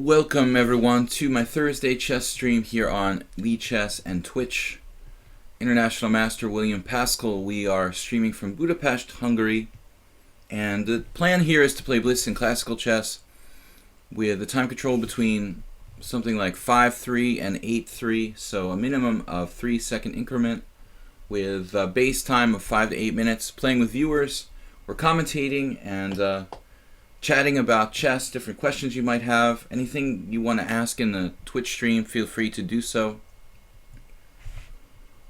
Welcome everyone to my Thursday chess stream here on lichess and Twitch. International Master William Paschall. We are streaming from Budapest, Hungary, and the plan here is to play blitz and classical chess with the time control between something like 5-3 and 8-3, so a minimum of 3-second increment with a base time of 5 to 8 minutes, playing with viewers. We're commentating and chatting about chess, different questions you might have. Anything you want to ask in the Twitch stream, feel free to do so.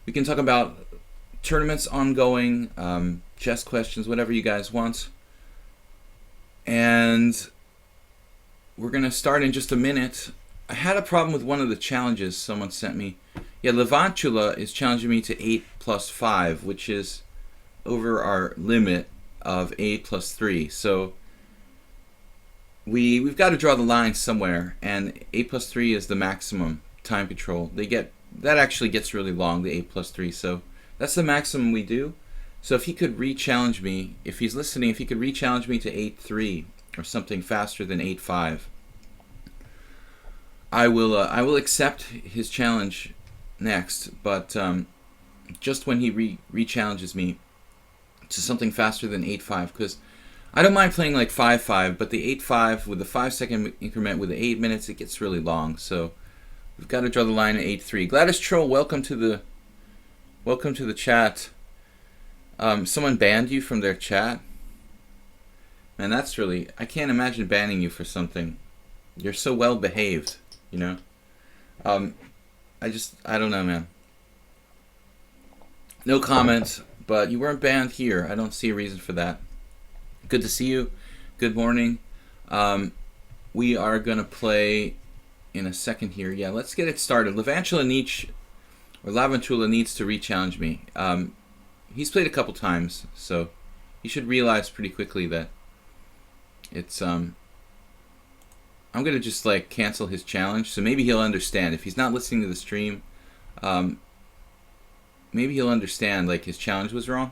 We can talk about tournaments ongoing, chess questions, whatever you guys want. And we're going to start in just a minute. I had a problem with one of the challenges someone sent me. Yeah, Levantula is challenging me to 8 plus 5, which is over our limit of 8 plus 3. So we've got to draw the line somewhere, and 8 plus 3 is the maximum time control. That actually gets really long, the 8 plus 3, so that's the maximum we do. So if he could re-challenge me, if he's listening, if he could re-challenge me to 8-3 or something faster than 8-5, I will accept his challenge next, but just when he re-challenges me to something faster than 8-5, because I don't mind playing like 5-5, but the 8-5 with the 5-second increment with the 8 minutes, it gets really long. So we've got to draw the line at 8-3. Gladys Troll, welcome to the chat. Someone banned you from their chat. Man, that's really, I can't imagine banning you for something. You're so well behaved, you know. I don't know, man. No comment, but you weren't banned here. I don't see a reason for that. Good to see you. Good morning. We are going to play in a second here. Yeah, let's get it started. Levantula needs to re-challenge me. He's played a couple times, so he should realize pretty quickly that it's... I'm going to just like cancel his challenge, so maybe he'll understand. If he's not listening to the stream, maybe he'll understand like his challenge was wrong.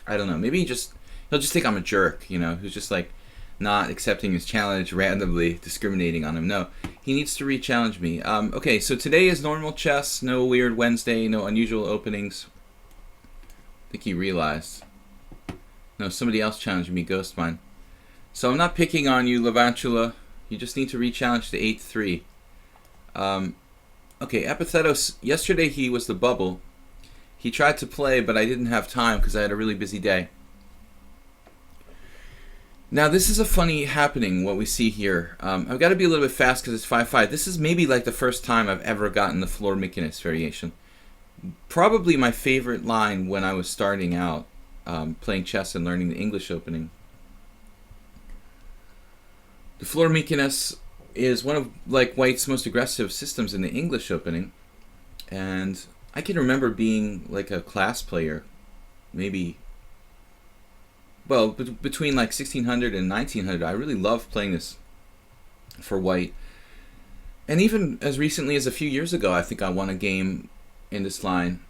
I don't know. Maybe he'll just think I'm a jerk, you know, who's just like not accepting his challenge, randomly discriminating on him. No, he needs to re-challenge me. Okay, so today is normal chess, no weird Wednesday, no unusual openings. I think he realized. No, somebody else challenged me, Ghost Mine. So I'm not picking on you, Levantula. You just need to re-challenge to 8-3. Okay, Epithetos, yesterday he was the bubble. He tried to play, but I didn't have time because I had a really busy day. Now, this is a funny happening, what we see here. I've got to be a little bit fast because it's 5-5. This is maybe like the first time I've ever gotten the floor Mykonos variation. Probably my favorite line when I was starting out playing chess and learning the English opening. The floor Mykonos is one of like White's most aggressive systems in the English opening. And I can remember being like a class player, maybe... Well, between like 1600 and 1900, I really loved playing this for White. And even as recently as a few years ago, I think I won a game in this line.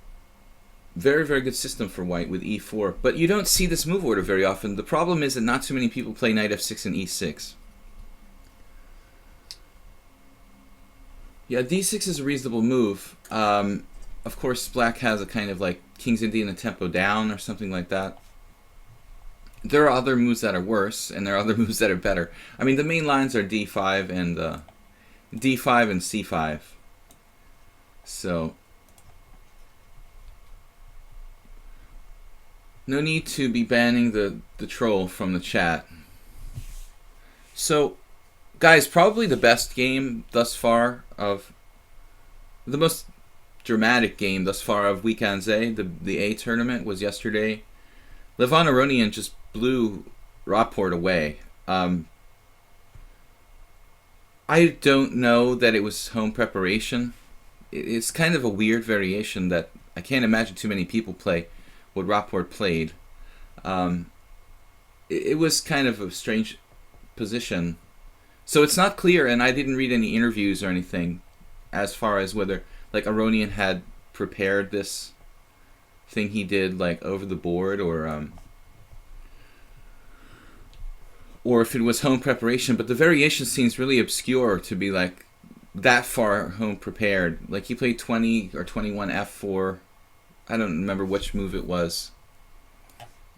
Very, very good system for White with e4. But you don't see this move order very often. The problem is that not too many people play knight f6 and e6. Yeah, d6 is a reasonable move. Of course, Black has a kind of like King's Indian and tempo down or something like that. There are other moves that are worse, and there are other moves that are better. I mean, the main lines are d5 and d5 and c5. So no need to be banning the troll from the chat. So, guys, probably the best game thus far of the most dramatic game thus far of Weekend A, the A tournament, was yesterday. Levon Aronian just blew Rapport away. I don't know that it was home preparation. It's kind of a weird variation that I can't imagine too many people play what Rapport played. It was kind of a strange position. So it's not clear, and I didn't read any interviews or anything as far as whether like Aronian had prepared this thing he did like over the board, or if it was home preparation, but the variation seems really obscure to be like that far home prepared. Like he played 20 or 21 f4. I don't remember which move it was,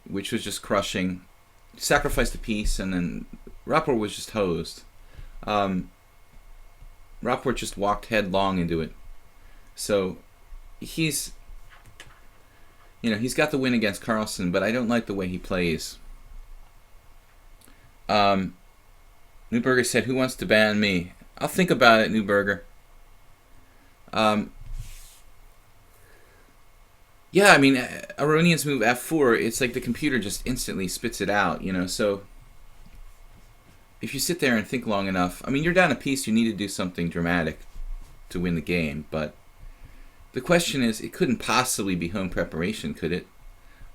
which was just crushing. Sacrificed a piece, and then Rapport was just hosed. Rapport just walked headlong into it. So he's got the win against Carlsen, but I don't like the way he plays. Newberger said, "Who wants to ban me?" I'll think about it, Newberger. Yeah, I mean, Aronian's move f4, it's like the computer just instantly spits it out, so if you sit there and think long enough, I mean, you're down a piece, you need to do something dramatic to win the game, but the question is, it couldn't possibly be home preparation, could it?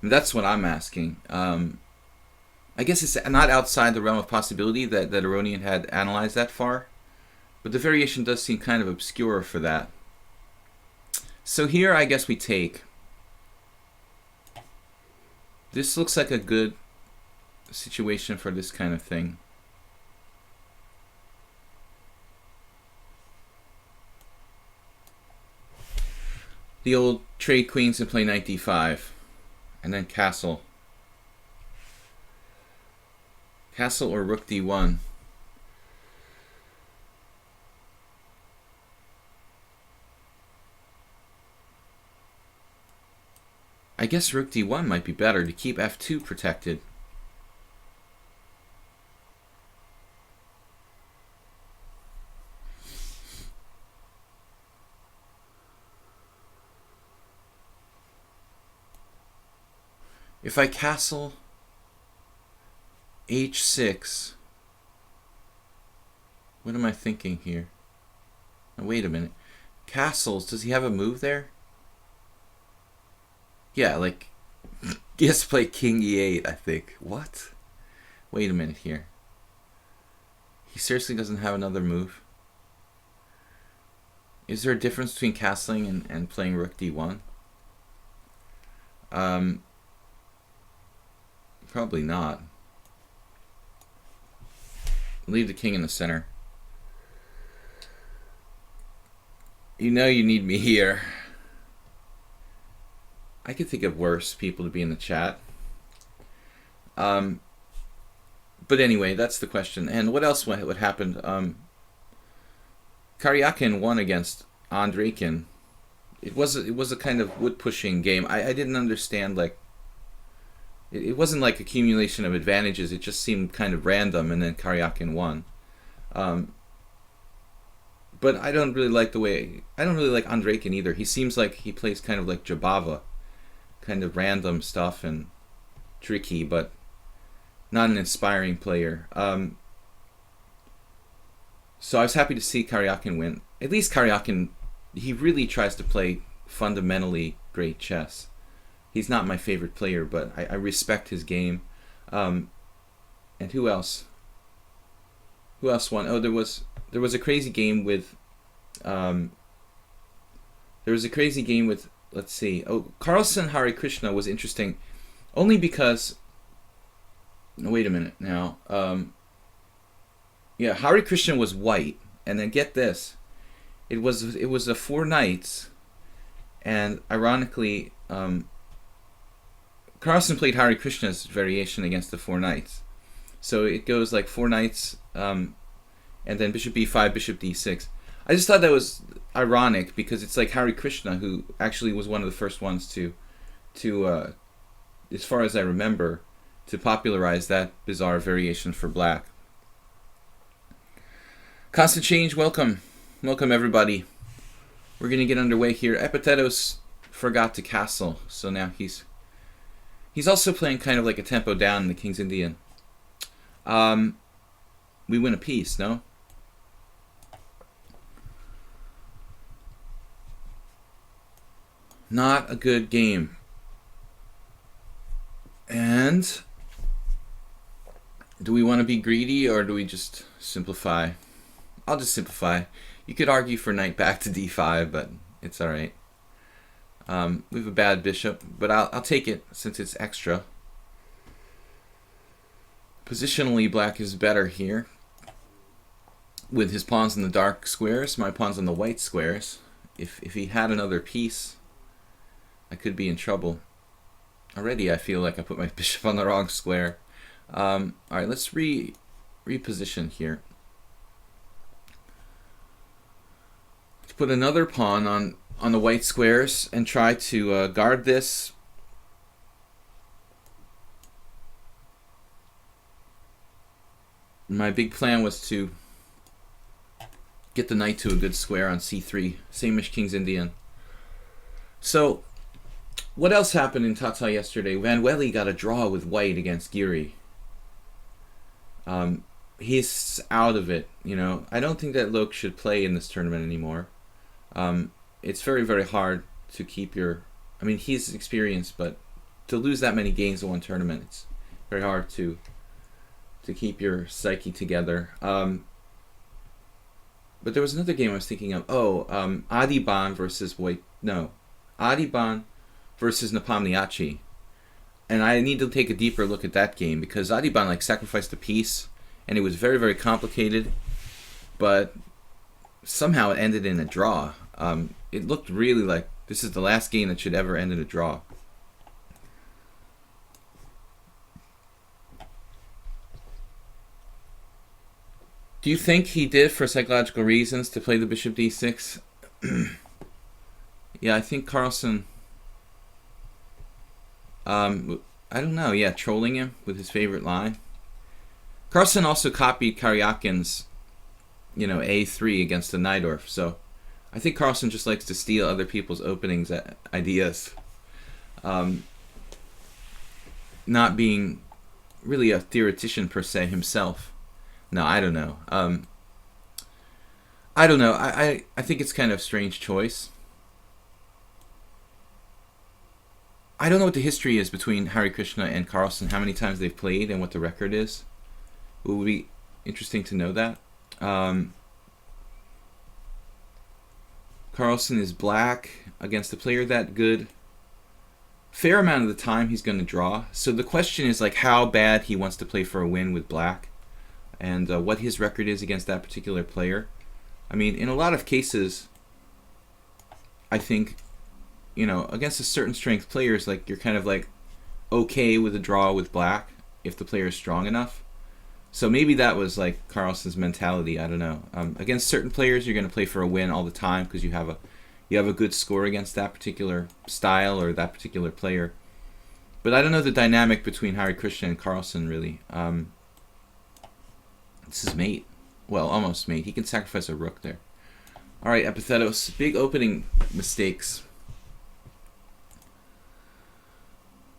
I mean, that's what I'm asking. I guess it's not outside the realm of possibility that Aronian had analyzed that far, but the variation does seem kind of obscure for that. So here, I guess we take. This looks like a good situation for this kind of thing. The old trade queens and play knight d5. And then castle. Castle or rook d1. I guess rook d1 might be better to keep f2 protected. If I castle h6, what am I thinking here? Now, wait a minute. Castles, does he have a move there? Yeah, like, he has to play king e8, I think. What? Wait a minute here. He seriously doesn't have another move? Is there a difference between castling and playing rook d1? Probably not. Leave the king in the center. You know you need me here. I could think of worse people to be in the chat. But anyway, that's the question. And what else what happened? Karyakin won against Andreikin. It was a kind of wood pushing game. I didn't understand, like, it wasn't like accumulation of advantages. It just seemed kind of random, and then Karyakin won. But I don't really like Andreikin either. He seems like he plays kind of like Jabava. Kind of random stuff and tricky, but not an inspiring player. So I was happy to see Karyakin win. At least Karyakin, he really tries to play fundamentally great chess. He's not my favorite player, but I respect his game. And who else? Who else won? Oh, there was a crazy game with. Let's see. Oh, Carlsen Hare Krishna was interesting, only because. No, wait a minute now. Yeah, Hare Krishna was white, and then get this, it was the four knights, and ironically, Carlsen played Hare Krishna's variation against the four knights, so it goes like four knights, and then bishop b5, bishop d6. I just thought that was ironic because it's like Hare Krishna, who actually was one of the first ones to as far as I remember, to popularize that bizarre variation for black. Constant Change, welcome. Welcome, everybody. We're going to get underway here. Epitetos forgot to castle, so now he's also playing kind of like a tempo down in the King's Indian. We win a piece, no? Not a good game. And do we want to be greedy or do we just simplify? I'll just simplify. You could argue for knight back to d5, but it's all right. We have a bad bishop, but I'll take it since it's extra. Positionally, black is better here, with his pawns in the dark squares, my pawns on the white squares. If he had another piece, I could be in trouble. Already I feel like I put my bishop on the wrong square. Alright, let's reposition here. Let's put another pawn on the white squares and try to guard this. My big plan was to get the knight to a good square on c3, same as King's Indian. So, what else happened in Tata yesterday? Van Welly got a draw with white against Giri. He's out of it, you know. I don't think that Loke should play in this tournament anymore. It's very, very hard to keep your... I mean, he's experienced, but to lose that many games in one tournament, it's very hard to keep your psyche together. But there was another game I was thinking of. Adiban versus White... No. Adiban versus Nepomniachtchi. And I need to take a deeper look at that game, because Adiban like sacrificed a piece, and it was very, very complicated, but somehow it ended in a draw. It looked really like this is the last game that should ever end in a draw. Do you think he did for psychological reasons to play the bishop d6? Yeah, I think Carlsen... I don't know, yeah, trolling him with his favorite line. Carlsen also copied Karyakin's, you know, a3 against the Najdorf, so I think Carlsen just likes to steal other people's openings ideas. Not being really a theoretician per se himself. No, I don't know. I don't know. I think it's kind of a strange choice. I don't know what the history is between Hare Krishna and Carlsen, how many times they've played and what the record is. It would be interesting to know that. Carlsen is black against a player that good. Fair amount of the time he's going to draw. So the question is like how bad he wants to play for a win with black, and what his record is against that particular player. I mean, in a lot of cases, I think, you know, against a certain strength players, like you're kind of like okay with a draw with black if the player is strong enough. So maybe that was like Carlsen's mentality. I don't know. Against certain players, you're going to play for a win all the time because you have a good score against that particular style or that particular player. But I don't know the dynamic between Hare Krishna and Carlsen really. This is mate. Well, almost mate. He can sacrifice a rook there. All right, Epithetos. Big opening mistakes.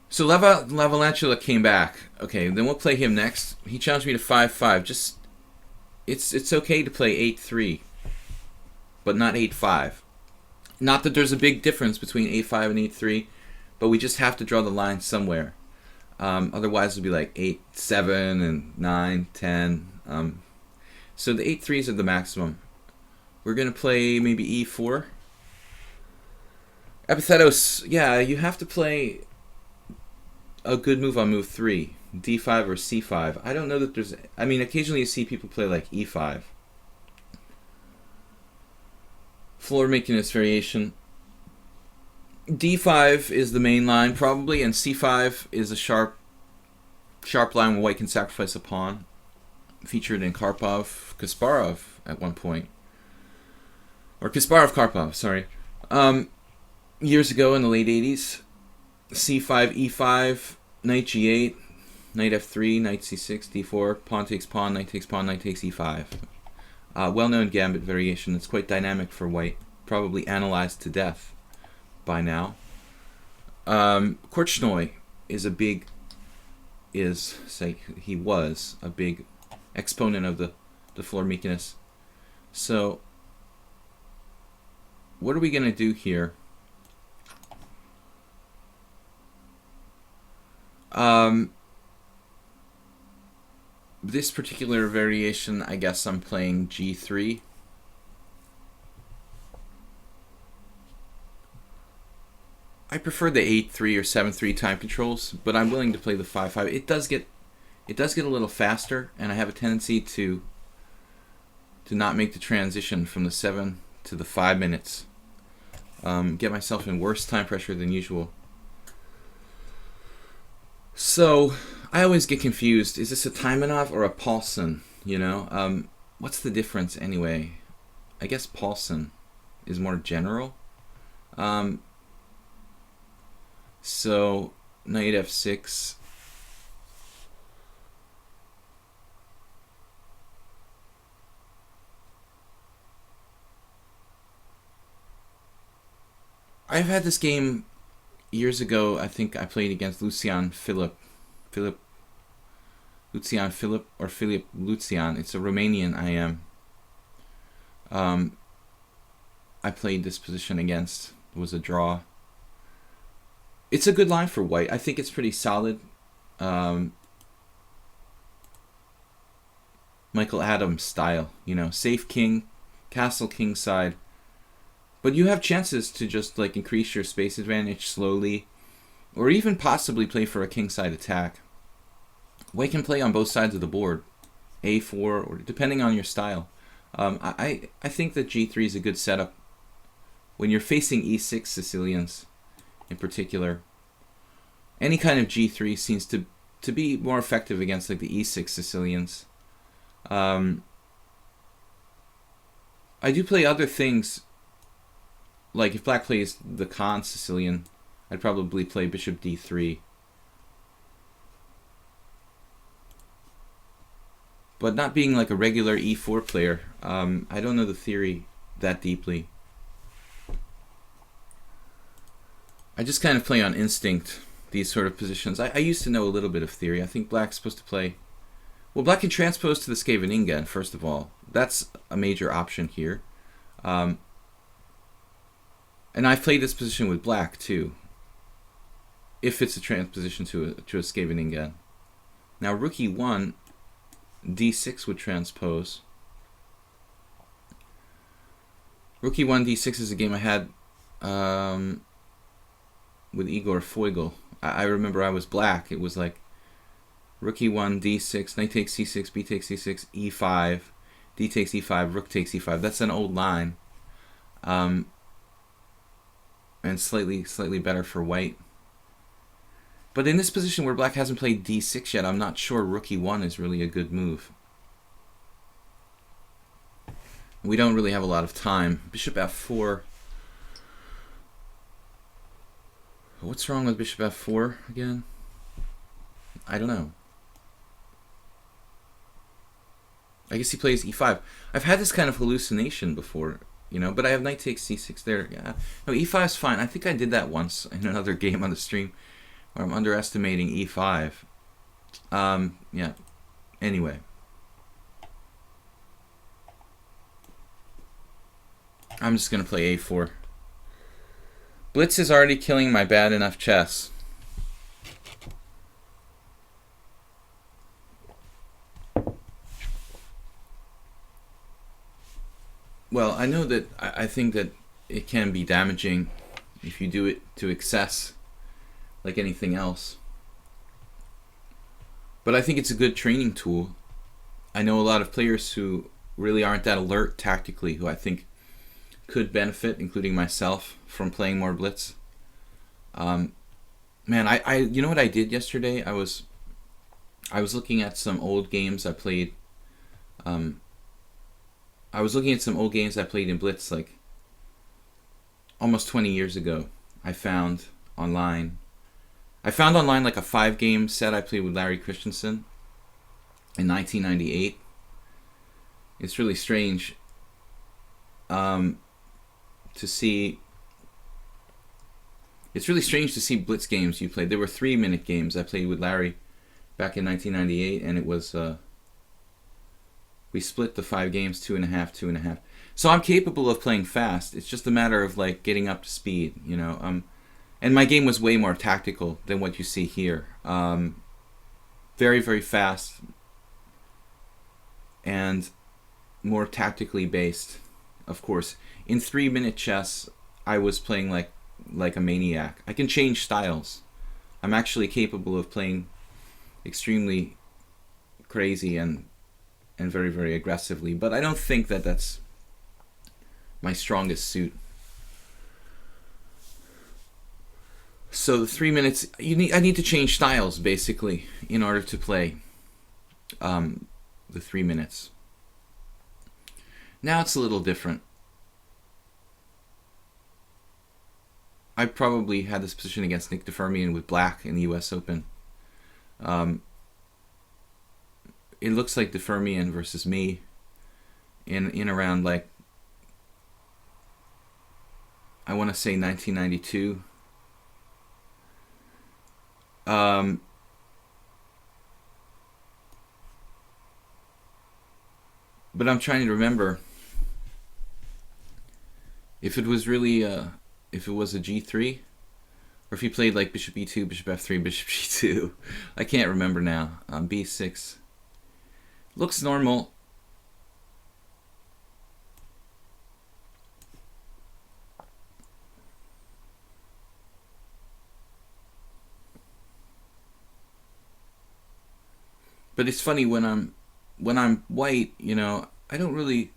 So Lavalantula came back. Okay, then we'll play him next. He challenged me to 5-5. Just, it's okay to play 8-3, but not 8-5. Not that there's a big difference between 8-5 and 8-3, but we just have to draw the line somewhere. Otherwise, it would be like 8-7 and 9-10. So the 8-3s are the maximum. We're going to play maybe E4. Epithetos, yeah, you have to play a good move on move 3. D5 or C5. I don't know that there's... I mean, occasionally you see people play like E5. Floor making this variation. D5 is the main line probably, and C5 is a sharp line where white can sacrifice a pawn. Featured in Kasparov at one point. Or Kasparov-Karpov, sorry. Years ago in the late 80s. C5, E5, knight G8, knight F3, knight C6, D4, pawn takes pawn, knight takes pawn, knight takes E5. Well-known gambit variation that's quite dynamic for white. Probably analyzed to death by now. Korchnoi is a big... he was a big exponent of the Flormekiness. So, what are we going to do here? This particular variation, I guess I'm playing G3. I prefer the 8-3 or 7-3 time controls, but I'm willing to play the 5-5. It does get it does get a little faster, and I have a tendency to not make the transition from the 7 to the 5 minutes. Get myself in worse time pressure than usual. So I always get confused. Is this a Taimanov or a Paulson? You know, what's the difference anyway? I guess Paulson is more general. So knight f6. I've had this game years ago. I think I played against Lucian Philipp or Philip Lucian. It's a Romanian IM. I played this position against. It was a draw. It's a good line for white. I think it's pretty solid. Michael Adams style, you know, safe king, castle king side. But you have chances to just like increase your space advantage slowly, or even possibly play for a kingside attack. White can play on both sides of the board, a4, or depending on your style. I think that g3 is a good setup when you're facing e6 Sicilians, in particular. Any kind of g3 seems to be more effective against like the e6 Sicilians. I do play other things. Like if black plays the Khan Sicilian, I'd probably play bishop d3. But not being like a regular e4 player, I don't know the theory that deeply. I just kind of play on instinct these sort of positions. I used to know a little bit of theory. I think black's supposed to play... Well, black can transpose to the Scheveningen, first of all. That's a major option here. And I've played this position with black, too. If it's a transposition to a Scheveningen. Now, rook e1, d6 would transpose. Rook e1, d6 is a game I had with Igor Foigl. I remember I was black. It was like rook e1, d6, knight takes c6, b takes c6, e5, d takes e5, rook takes e5. That's an old line. And slightly better for white. But in this position where black hasn't played d6 yet, I'm not sure rook e1 is really a good move. We don't really have a lot of time. Bishop f4. What's wrong with bishop f4 again? I don't know. I guess he plays e5. I've had this kind of hallucination before, you know, but I have knight takes c6 there. Yeah. No, e5 is fine. I think I did that once in another game on the stream where I'm underestimating e5. Yeah. Anyway. I'm just going to play a4. Blitz is already killing my bad enough chess. Well, I know that I think that it can be damaging if you do it to excess, like anything else. But I think it's a good training tool. I know a lot of players who really aren't that alert tactically, who I think could benefit, including myself, from playing more blitz. Man, I you know what I did yesterday? I was looking at some old games I played. I was looking at some old games I played in blitz like almost 20 years ago. I found online like a 5-game set I played with Larry Christensen in 1998. It's really strange to see. It's really strange to see blitz games you played. There were 3-minute games I played with Larry back in 1998, and it was we split the 5 games 2.5, 2.5. So I'm capable of playing fast. It's just a matter of like getting up to speed, you know. And my game was way more tactical than what you see here. Very, very fast and more tactically based, of course. In 3-minute chess, I was playing like a maniac. I can change styles. I'm actually capable of playing extremely crazy and very, very aggressively. But I don't think that that's my strongest suit. So the 3 minutes, I need to change styles basically in order to play the 3 minutes. Now it's a little different. I probably had this position against Nick DeFermian with black in the U.S. Open. It looks like DeFermian versus me in around, like, I want to say 1992. But I'm trying to remember if it was really if it was a G3, or if he played like Bishop E2, Bishop F3, Bishop G2. I can't remember now. B6 looks normal. But it's funny when I'm white, you know, I don't really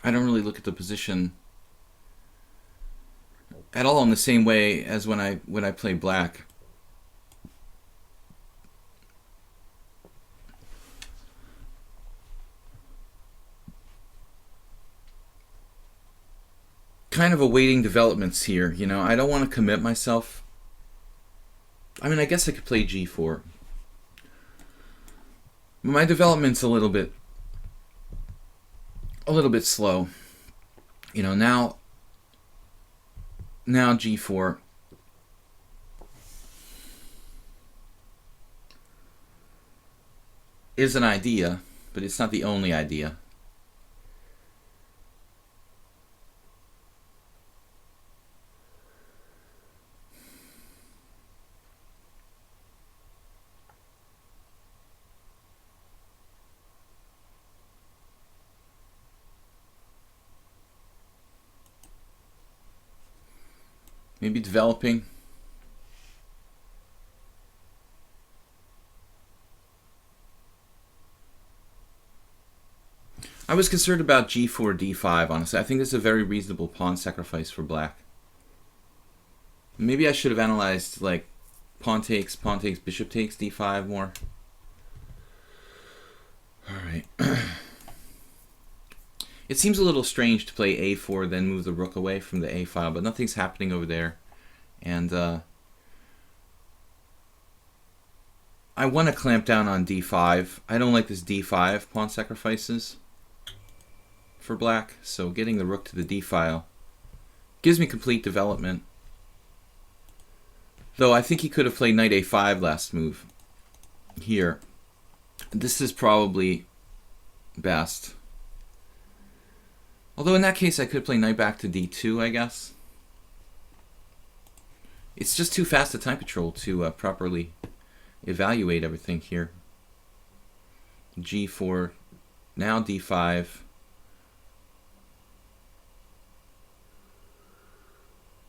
look at the position at all in the same way as when I play black. Kind of awaiting developments here, you know. I don't want to commit myself. I mean, I guess I could play G4. My development's a little bit slow. You know, now G4. Is an idea, but it's not the only idea. Maybe developing. I was concerned about G4, D5, honestly. I think this is a very reasonable pawn sacrifice for black. Maybe I should have analyzed, like, pawn takes, bishop takes, D5 more. Alright. It seems a little strange to play A4, then move the rook away from the A file, but nothing's happening over there. And I want to clamp down on D5. I don't like this D5 pawn sacrifices for black, so getting the rook to the D file gives me complete development. Though I think he could have played knight A5 last move here. This is probably best. Although in that case I could play knight back to D2, I guess. It's just too fast a time control to properly evaluate everything here. G4, now D5.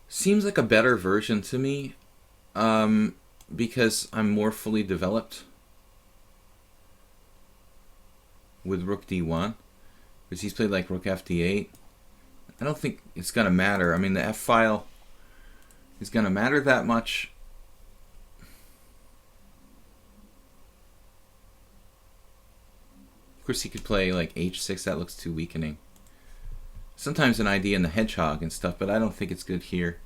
Seems like a better version to me, because I'm more fully developed with rook D1. Because he's played like rook FD8. I don't think it's going to matter. I mean, the F file is going to matter that much. Of course, he could play like H6. That looks too weakening. Sometimes an idea in the hedgehog and stuff, but I don't think it's good here.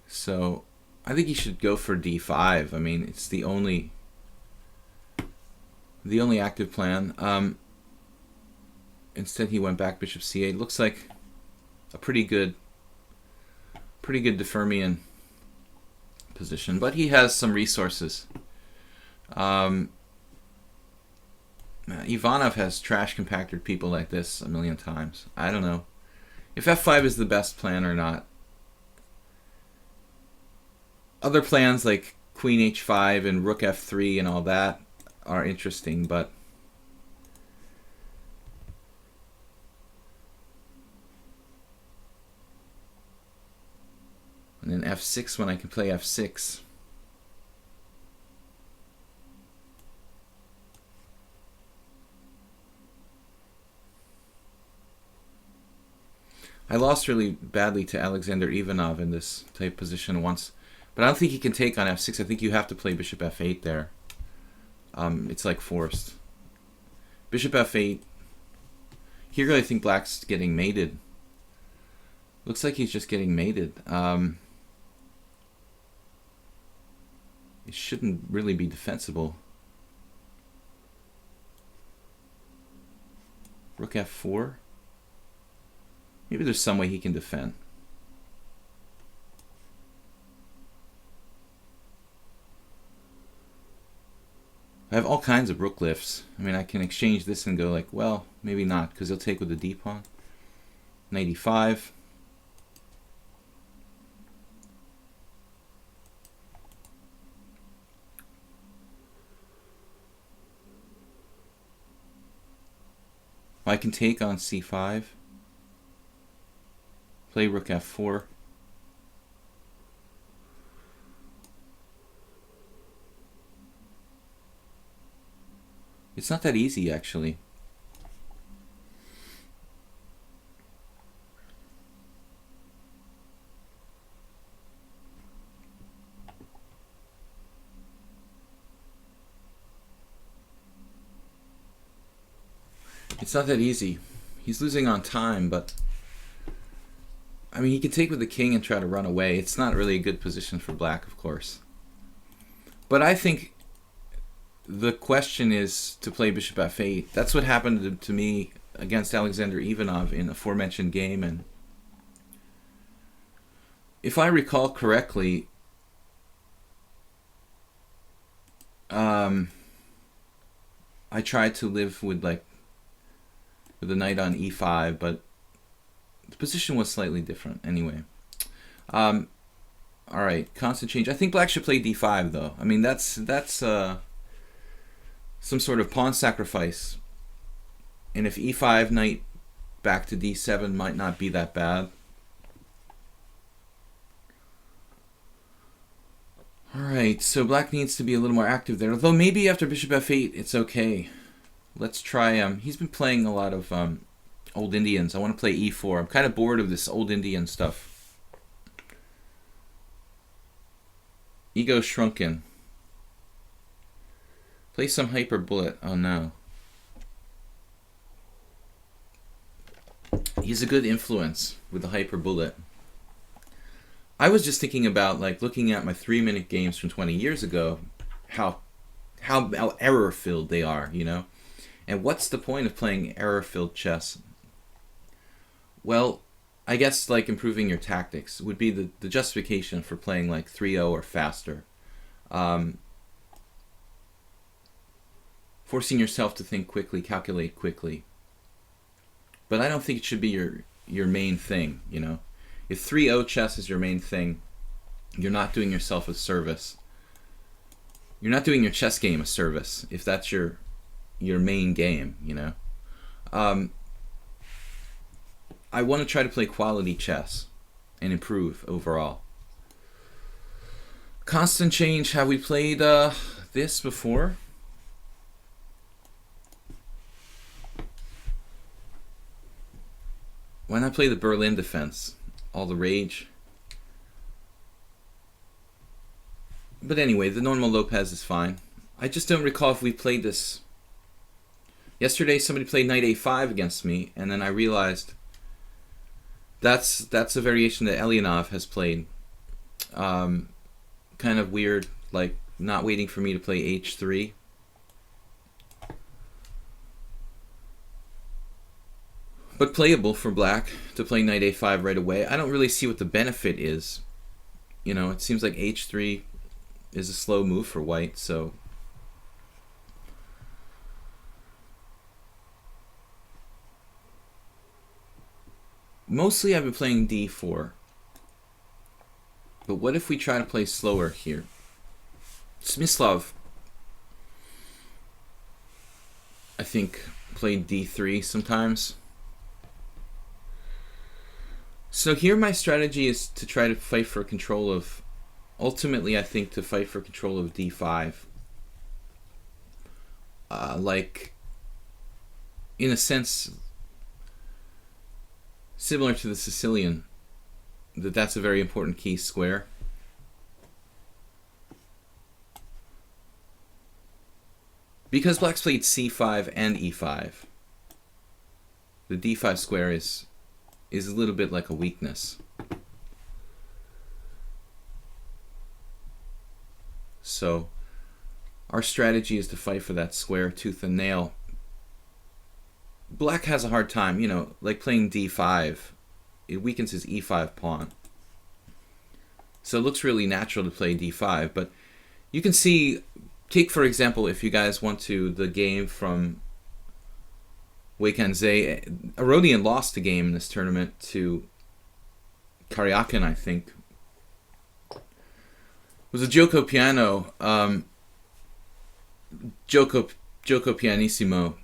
So I think he should go for D5. I mean, it's the only active plan. Instead, he went back bishop C8. Looks like a pretty good DeFermian position, but he has some resources. Ivanov has trash compacted people like this a million times. I don't know if F5 is the best plan or not. Other plans like Queen H5 and Rook F3 and all that are interesting, but and then F6 when I can play F6. I lost really badly to Alexander Ivanov in this type position once. But I don't think he can take on f6. I think you have to play bishop f8 there. It's like forced. Bishop f8. Here I think black's getting mated. Looks like he's just getting mated. It shouldn't really be defensible. Rook f4. Maybe there's some way he can defend. I have all kinds of rook lifts. I mean, I can exchange this and go like, well, maybe not, because he'll take with the d pawn. Knight e5. I can take on c5. Play rook f4. It's not that easy, actually. It's not that easy. He's losing on time, but I mean, he can take with the king and try to run away. It's not really a good position for black, of course. But I think the question is to play bishop f8. That's what happened to me against Alexander Ivanov in the aforementioned game. And if I recall correctly, I tried to live with the knight on e5, but the position was slightly different anyway. All right, constant change. I think black should play d5 though. I mean, that's some sort of pawn sacrifice. And if e5, knight back to d7 might not be that bad. All right, so black needs to be a little more active there. Although maybe after bishop f8, it's okay. Let's try, he's been playing a lot of old Indians. I want to play e4. I'm kind of bored of this old Indian stuff. Ego shrunken. Play some hyper bullet. Oh no. He's a good influence with the hyper bullet. I was just thinking about looking at my 3-minute games from 20 years ago, how error-filled they are, you know? And what's the point of playing error-filled chess? Well, I guess improving your tactics would be the justification for playing 3-0 or faster. Forcing yourself to think quickly, calculate quickly. But I don't think it should be your main thing, you know? If 3-0 chess is your main thing, you're not doing yourself a service. You're not doing your chess game a service if that's your main game, you know. I want to try to play quality chess and improve overall. Constant change. Have we played this before? Why not play the Berlin defense? All the rage. But anyway, the normal Lopez is fine. I just don't recall if we played this. Yesterday somebody played knight a5 against me, and then I realized that's a variation that Elianov has played. Kind of weird, not waiting for me to play h3. But playable for black to play knight a5 right away. I don't really see what the benefit is. You know, it seems like h3 is a slow move for white, so mostly I've been playing d4. But what if we try to play slower here? Smyslov, I think, played d3 sometimes. So here my strategy is to try to fight for control of, ultimately I think to fight for control of d5. In a sense, similar to the Sicilian, that's a very important key square. Because black's played c5 and e5, the d5 square is a little bit like a weakness. So our strategy is to fight for that square tooth and nail. Black has a hard time, like playing d5. It weakens his e5 pawn. So it looks really natural to play d5, but you can see, take for example, if you guys want to, the game from Weikanze. Aronian lost the game in this tournament to Karyakin, I think. It was a Gioco Piano, Gioco Pianissimo,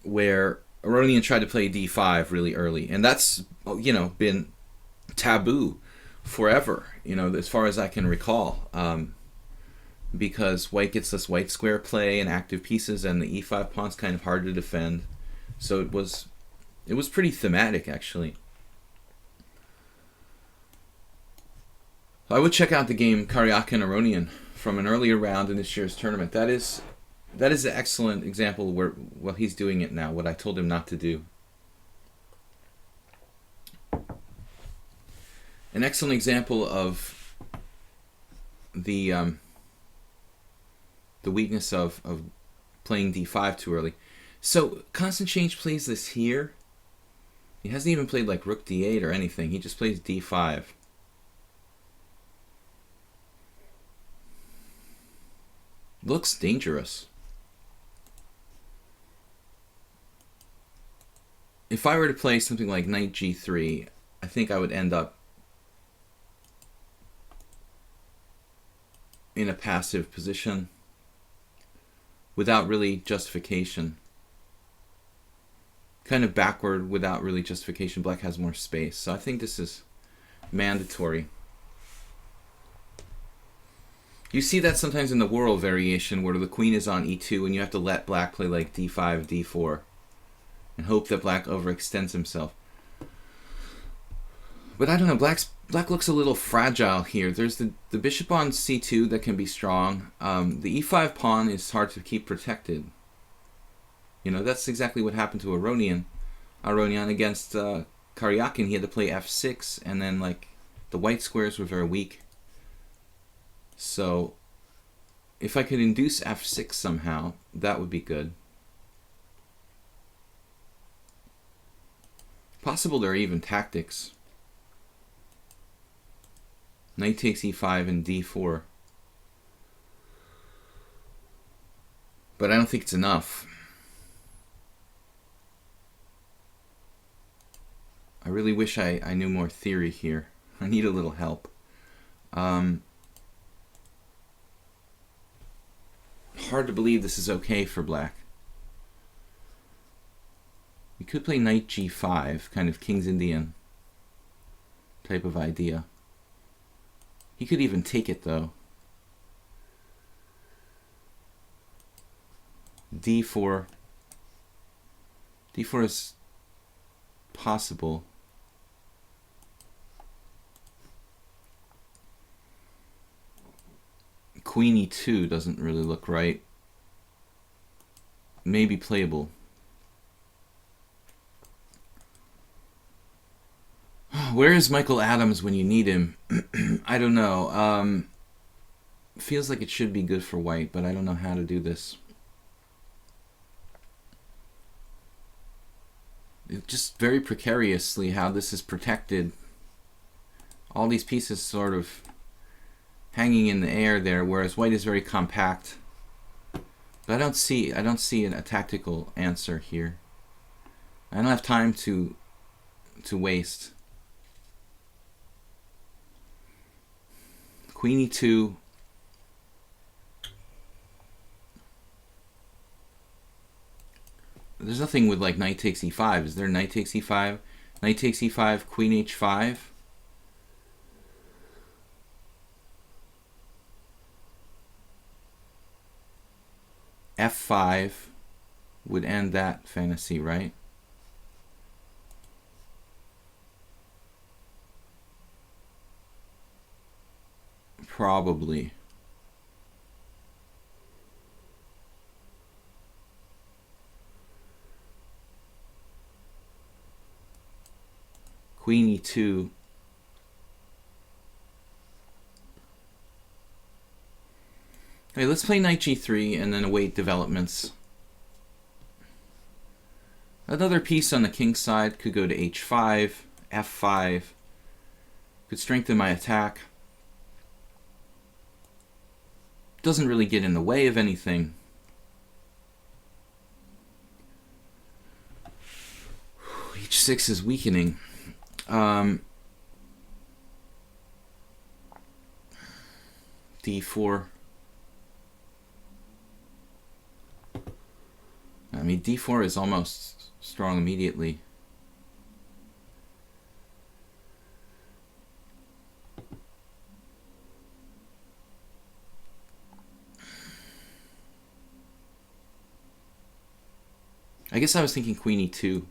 where Aronian tried to play d5 really early, and that's been taboo forever, as far as I can recall, because white gets this white square play and active pieces, and the e5 pawn's kind of hard to defend. So it was pretty thematic, actually. I would check out the game Karyakin Aronian from an earlier round in this year's tournament. That is an excellent example where, well, he's doing it now, what I told him not to do. An excellent example of the weakness of playing d5 too early. So Constant Change plays this here. He hasn't even played like rook d8 or anything. He just plays d5. Looks dangerous. If I were to play something like knight g3, I think I would end up in a passive position without really justification. Kind of backward without really justification. Black has more space. So I think this is mandatory. You see that sometimes in the Whirl variation where the queen is on e2 and you have to let black play like d5, d4 and hope that black overextends himself. But I don't know, black looks a little fragile here. There's the bishop on c2 that can be strong. The e5 pawn is hard to keep protected. That's exactly what happened to Aronian. Aronian against Karyakin, he had to play f6, and then like the white squares were very weak. So if I could induce f6 somehow, that would be good. Possible there are even tactics. Knight takes e5 and d4. But I don't think it's enough. I really wish I knew more theory here. I need a little help. Hard to believe this is okay for black. We could play knight g5, kind of King's Indian type of idea. He could even take it though. d4. d4 is possible. Queen e2 doesn't really look right. Maybe playable. Where is Michael Adams when you need him? I don't know. Feels like it should be good for white, but I don't know how to do this. It's just very precariously how this is protected. All these pieces sort of hanging in the air there, whereas white is very compact. But I don't see a tactical answer here. I don't have time to waste. Queen e2. There's nothing with like knight takes e5. Is there knight takes e5? Knight takes e5, queen h5. f5 would end that fantasy, right? Probably. Queen e2. Okay, let's play knight g3 and then await developments. Another piece on the king side could go to h5, f5. Could strengthen my attack. Doesn't really get in the way of anything. h6 is weakening. d4. I mean, d4 is almost strong immediately. I guess I was thinking queen e2.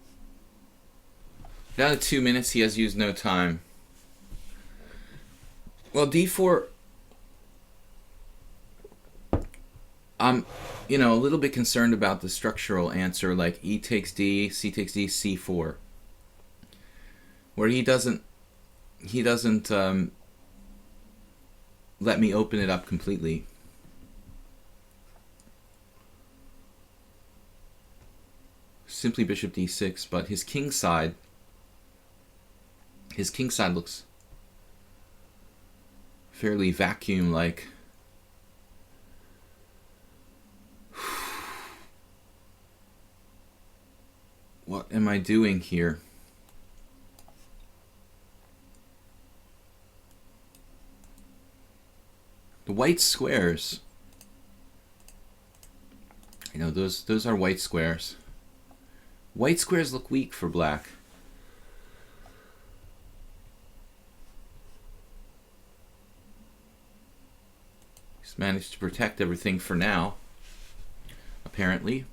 Down to 2 minutes, he has used no time. Well, d4, I'm, a little bit concerned about the structural answer, like e takes d, c takes d, c4, where he doesn't let me open it up completely. Simply bishop d6, but his king side looks fairly vacuum-like. What am I doing here? The white squares. I know those are white squares. White squares look weak for black. He's managed to protect everything for now, apparently.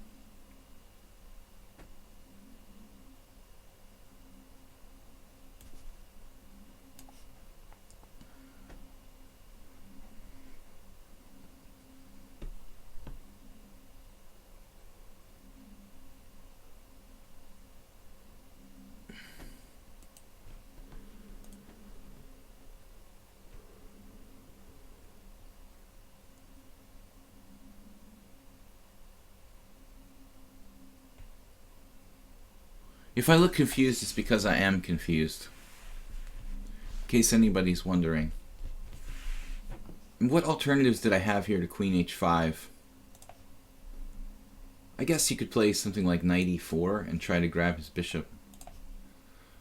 If I look confused, it's because I am confused. In case anybody's wondering. What alternatives did I have here to queen h5? I guess you could play something like knight e4 and try to grab his bishop.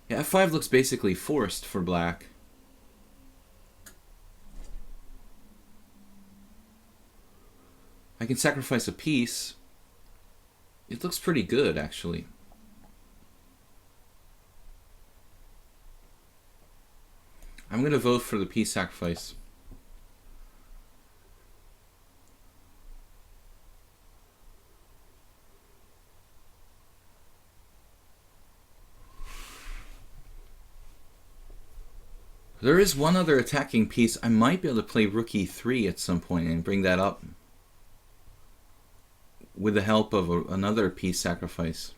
Yeah, f5 looks basically forced for black. I can sacrifice a piece. It looks pretty good, actually. I'm going to vote for the piece sacrifice. There is one other attacking piece. I might be able to play rook e3 at some point and bring that up with the help of another piece sacrifice.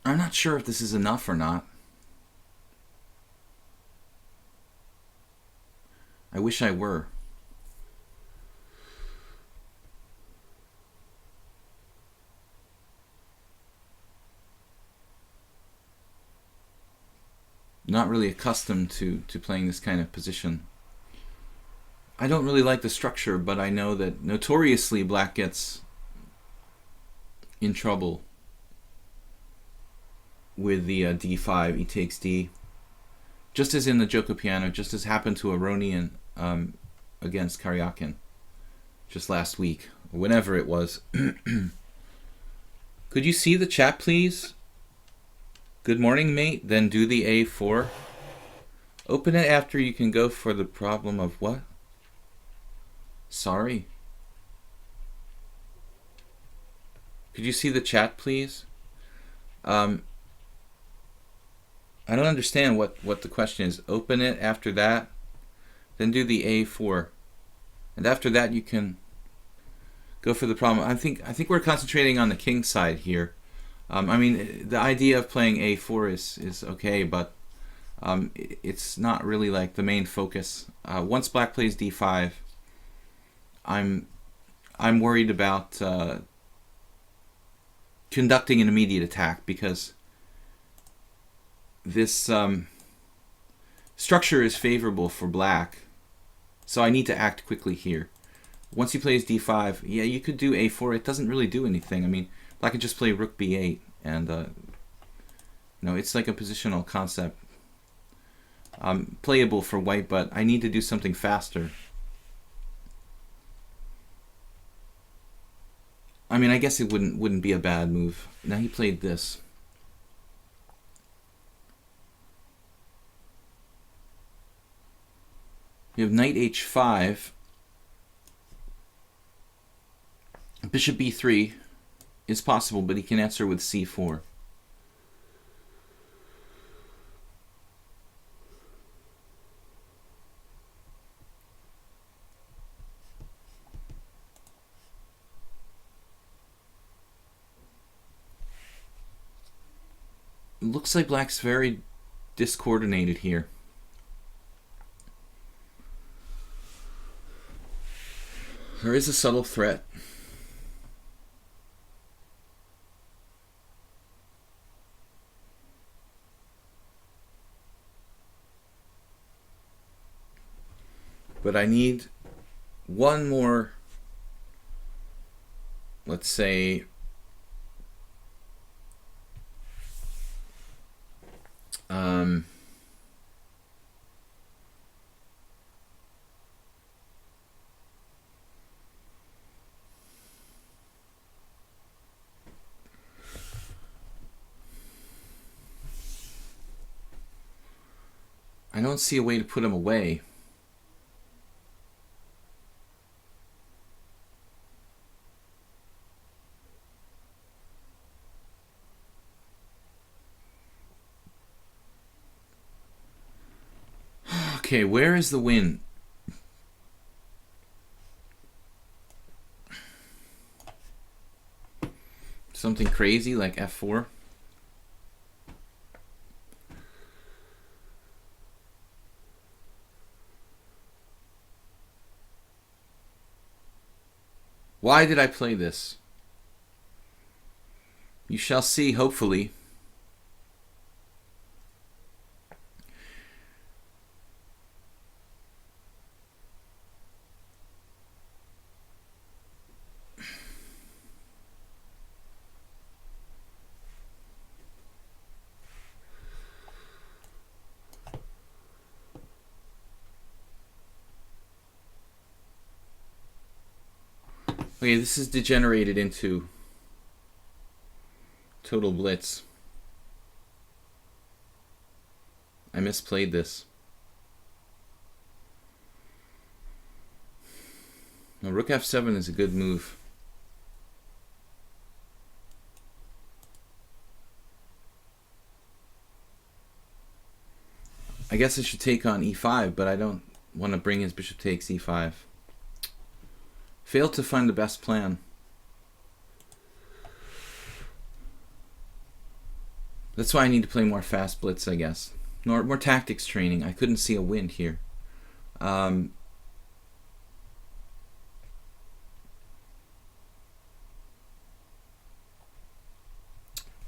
I'm not sure if this is enough or not. I wish I were. Not really accustomed to playing this kind of position. I don't really like the structure, but I know that notoriously black gets in trouble with the d5, e takes d. Just as in the Joko piano, just as happened to Aronian against Karyakin just last week, or whenever it was. Could you see the chat, please? Good morning, mate. Then do the a4. Open it after you can go for the problem of what? Sorry. Could you see the chat, please? Um, I don't understand what the question is. Open it after that, then do the A4, and after that you can go for the problem. I think we're concentrating on the king side here. I mean, the idea of playing A4 is okay, but it's not really like the main focus. Once black plays D5, I'm worried about conducting an immediate attack, because this structure is favorable for black, so I need to act quickly here. Once he plays D5, yeah, you could do A4. It doesn't really do anything. I mean, black could just play Rook B8, and it's like a positional concept. Playable for white, but I need to do something faster. I mean, I guess it wouldn't be a bad move. Now he played this. You have knight H5. Bishop B3 is possible, but he can answer with C4. It looks like black's very discoordinated here. There is a subtle threat. But I need one more, let's say, I don't see a way to put him away. Okay, where is the win? Something crazy like F4? Why did I play this? You shall see, hopefully. Okay, this is degenerated into total blitz. I misplayed this. Now, Rook F7 is a good move. I guess I should take on E5, but I don't want to bring his bishop takes E5. Failed to find the best plan. That's why I need to play more fast blitz, I guess. More tactics training. I couldn't see a win here.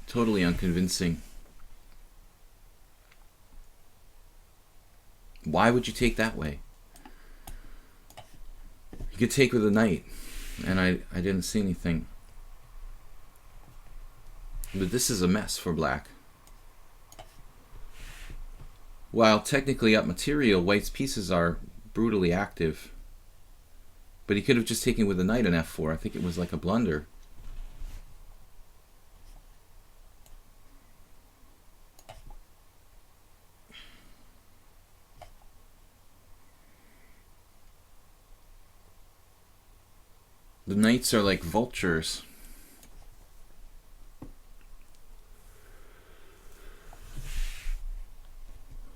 Totally unconvincing. Why would you take that way? You could take with a knight, and I didn't see anything. But this is a mess for black. While technically up material, white's pieces are brutally active. But he could have just taken with a knight on F4. I think it was like a blunder. The knights are like vultures.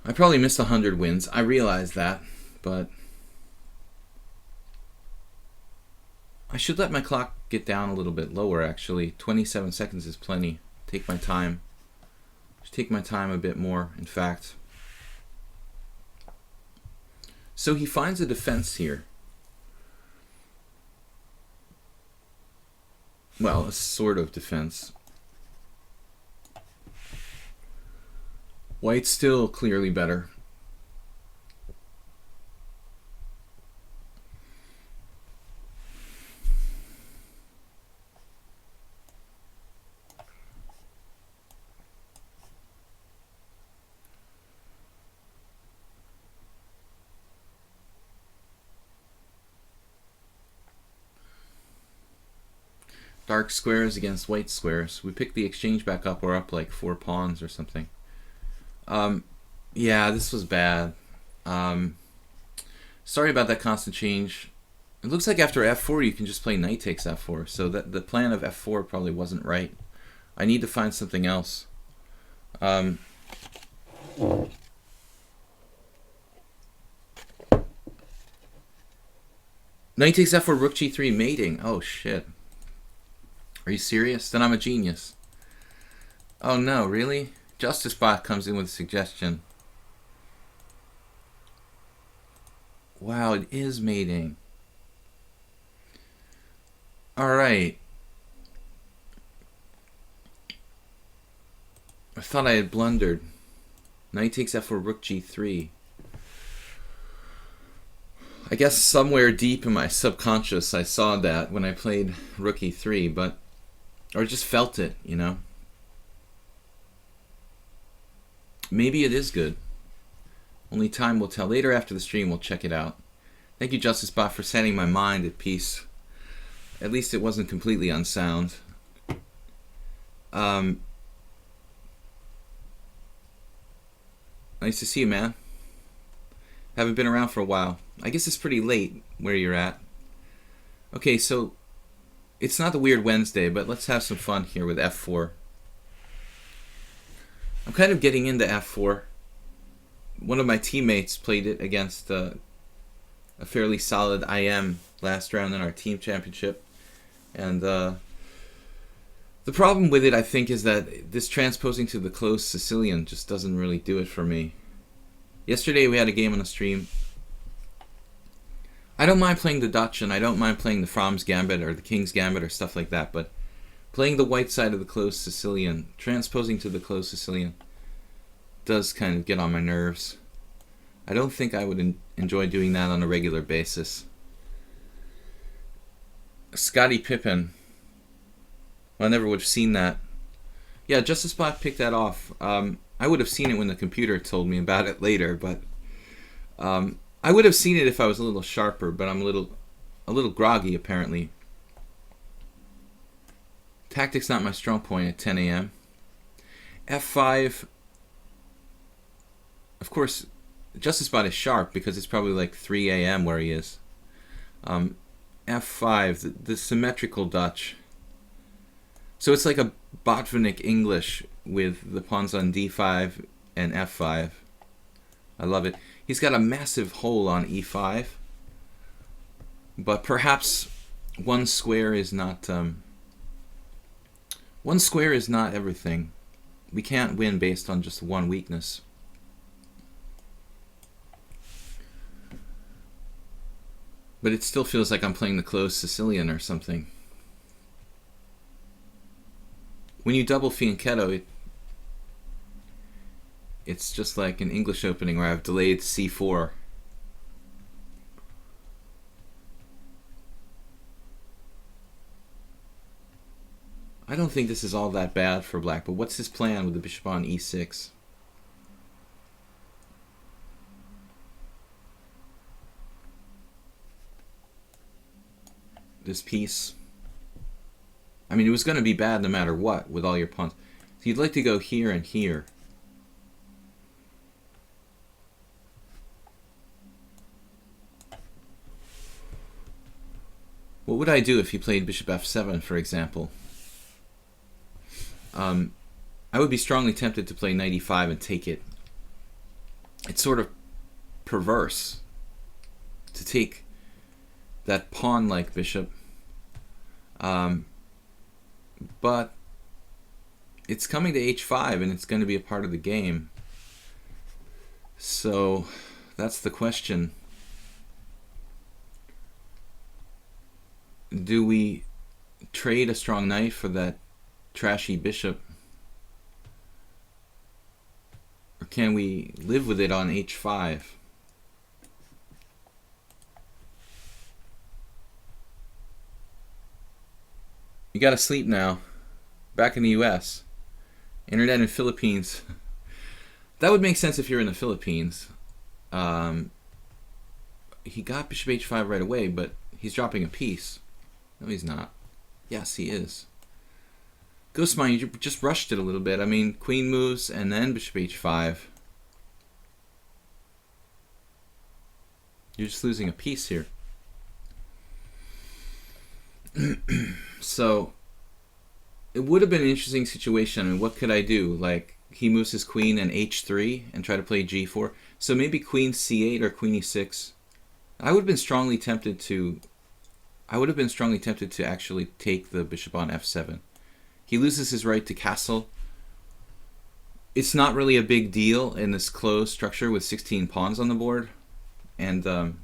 I probably missed 100 wins. I realize that, but I should let my clock get down a little bit lower, actually. 27 seconds is plenty. Take my time. Just take my time a bit more, in fact. So he finds a defense here. Well, a sort of defense. White's still clearly better. Dark squares against white squares. We picked the exchange back up. We're up like 4 pawns or something. Yeah, this was bad. Sorry about that constant change. It looks like after f4 you can just play knight takes f4. So that the plan of f4 probably wasn't right. I need to find something else. Knight takes f4, rook g3, mating. Oh shit. Are you serious? Then I'm a genius. Oh no, really? Justice Bot comes in with a suggestion. Wow, it is mating. Alright. I thought I had blundered. Knight takes f4, rook g3. I guess somewhere deep in my subconscious I saw that when I played rook e3, but or just felt it, you know. Maybe it is good. Only time will tell. Later after the stream, we'll check it out. Thank you, Justice Bot, for setting my mind at peace. At least it wasn't completely unsound. Nice to see you, man. Haven't been around for a while. I guess it's pretty late where you're at. Okay, so it's not the Weird Wednesday, but let's have some fun here with f4. I'm kind of getting into f4. One of my teammates played it against a fairly solid IM last round in our team championship. And the problem with it, I think, is that this transposing to the closed Sicilian just doesn't really do it for me. Yesterday we had a game on the stream. I don't mind playing the Dutch, and I don't mind playing the Fromm's Gambit or the King's Gambit or stuff like that, but playing the white side of the closed Sicilian, transposing to the closed Sicilian, does kind of get on my nerves. I don't think I would enjoy doing that on a regular basis. Scottie Pippen. Well, I never would have seen that. Yeah, Justice Bot picked that off. I would have seen it when the computer told me about it later, but I would have seen it if I was a little sharper, but I'm a little groggy apparently. Tactics not my strong point at 10 a.m. F5. Of course, Justice Bot is sharp because it's probably like 3 a.m. where he is. F5, the symmetrical Dutch. So it's like a Botvinnik English with the pawns on d5 and f5. I love it. He's got a massive hole on e5, but perhaps one square is not everything. We can't win based on just one weakness. But it still feels like I'm playing the closed Sicilian or something. When you double fianchetto, it's just like an English opening where I've delayed c4. I don't think this is all that bad for black, but what's his plan with the bishop on e6? This piece. I mean, it was going to be bad no matter what with all your pawns. So you'd like to go here and here. What would I do if he played bishop f7, for example? I would be strongly tempted to play knight e5 and take it. it's sort of perverse to take that pawn-like bishop, but it's coming to h5 and it's going to be a part of the game. So that's the question. Do we trade a strong knight for that trashy bishop? Or can we live with it on h5? You gotta sleep now. Back in the US. Internet in Philippines. That would make sense if you're in the Philippines. He got bishop h5 right away, but he's dropping a piece. No, he's not. Yes, he is. Ghostmine, you just rushed it a little bit. I mean, queen moves and then bishop h5. You're just losing a piece here. So, it would have been an interesting situation. I mean, what could I do? Like, he moves his queen and h3 and try to play g4. So maybe queen c8 or queen e6. I would have been strongly tempted to actually take the bishop on f7. He loses his right to castle. It's not really a big deal in this closed structure with 16 pawns on the board. And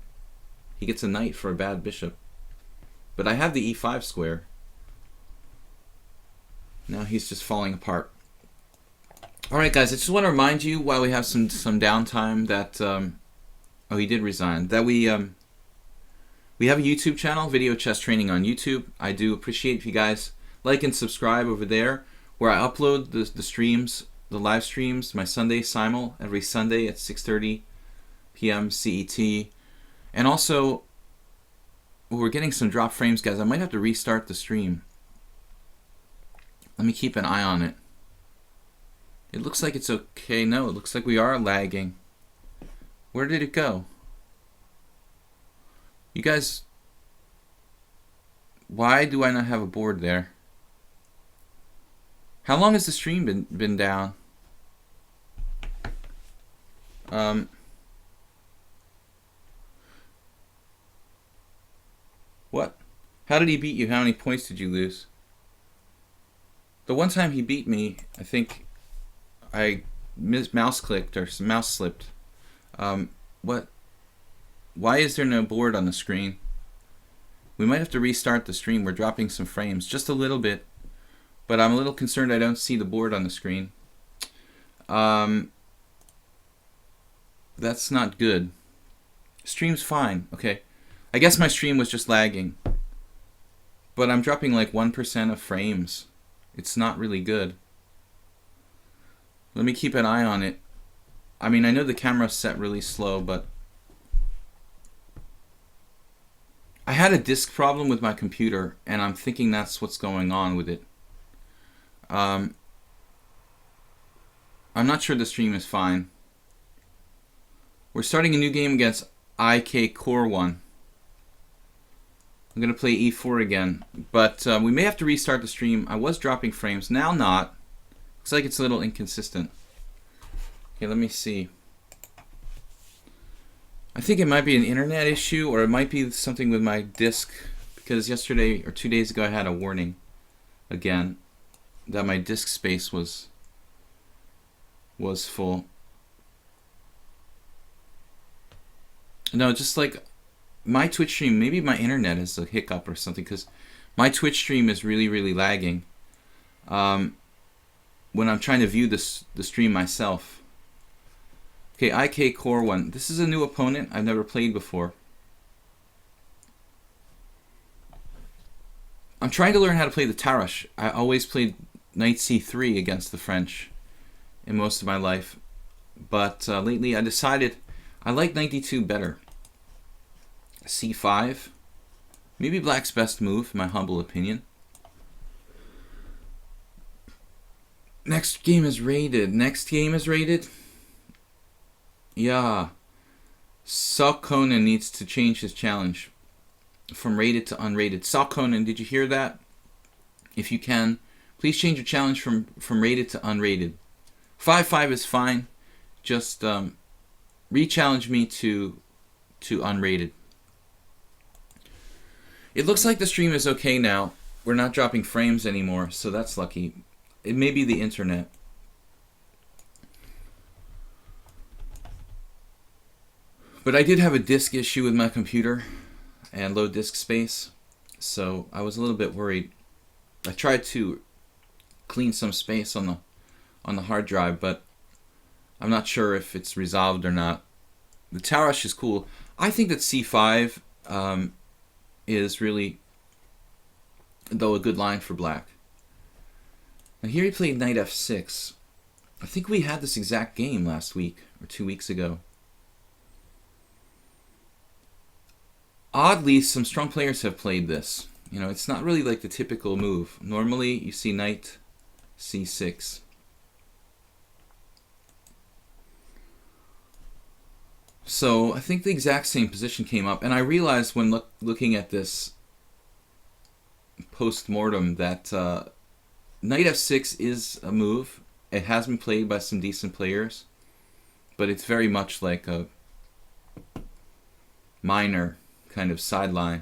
he gets a knight for a bad bishop. But I have the e5 square. Now he's just falling apart. Alright guys, I just want to remind you while we have some downtime that... oh, he did resign. That we have a YouTube channel, Video Chess Training on YouTube. I do appreciate if you guys like and subscribe over there, where I upload the streams, the live streams, my Sunday simul every Sunday at 6:30 p.m. CET. And also, we're getting some drop frames, guys. I might have to restart the stream. Let me keep an eye on it. It looks like it's okay. No, it looks like we are lagging. Where did it go? You guys, why do I not have a board there? How long has the stream been down? What? How did he beat you? How many points did you lose? The one time he beat me, I think I mouse clicked or mouse slipped. What? Why is there no board on the screen? We might have to restart the stream. We're dropping some frames, just a little bit. But I'm a little concerned I don't see the board on the screen. That's not good. Stream's fine, okay. I guess my stream was just lagging. But I'm dropping like 1% of frames. It's not really good. Let me keep an eye on it. I mean, I know the camera's set really slow, but I had a disk problem with my computer, and I'm thinking that's what's going on with it. I'm not sure the stream is fine. We're starting a new game against IK Core 1. I'm going to play e4 again, but we may have to restart the stream. I was dropping frames, now not. Looks like it's a little inconsistent. Okay, let me see. I think it might be an internet issue, or it might be something with my disk, because yesterday or 2 days ago I had a warning again that my disk space was full. No, just like my Twitch stream, maybe my internet is a hiccup or something, because my Twitch stream is really lagging when I'm trying to view the stream myself. Okay, IK Core 1. This is a new opponent I've never played before. I'm trying to learn how to play the Tarrasch. I always played Knight C3 against the French in most of my life. But lately I decided I like Knight D2 better. C5. Maybe Black's best move, in my humble opinion. Next game is rated. Yeah. Salkonen needs to change his challenge from rated to unrated. Salkonen, did you hear that? If you can, please change your challenge from rated to unrated. 5-5 is fine. Just re-challenged me to unrated. It looks like the stream is okay now. We're not dropping frames anymore, so that's lucky. It may be the internet. But I did have a disk issue with my computer and low disk space, so I was a little bit worried. I tried to clean some space on the hard drive, but I'm not sure if it's resolved or not. The tower rush is cool. I think that c5 is really, though, a good line for black. Now here he played knight f6. I think we had this exact game last week or 2 weeks ago. Oddly, some strong players have played this. You know, it's not really like the typical move. Normally, you see knight c6. So I think the exact same position came up, and I realized when looking at this post-mortem that knight f6 is a move. It has been played by some decent players, but it's very much like a minor kind of sideline.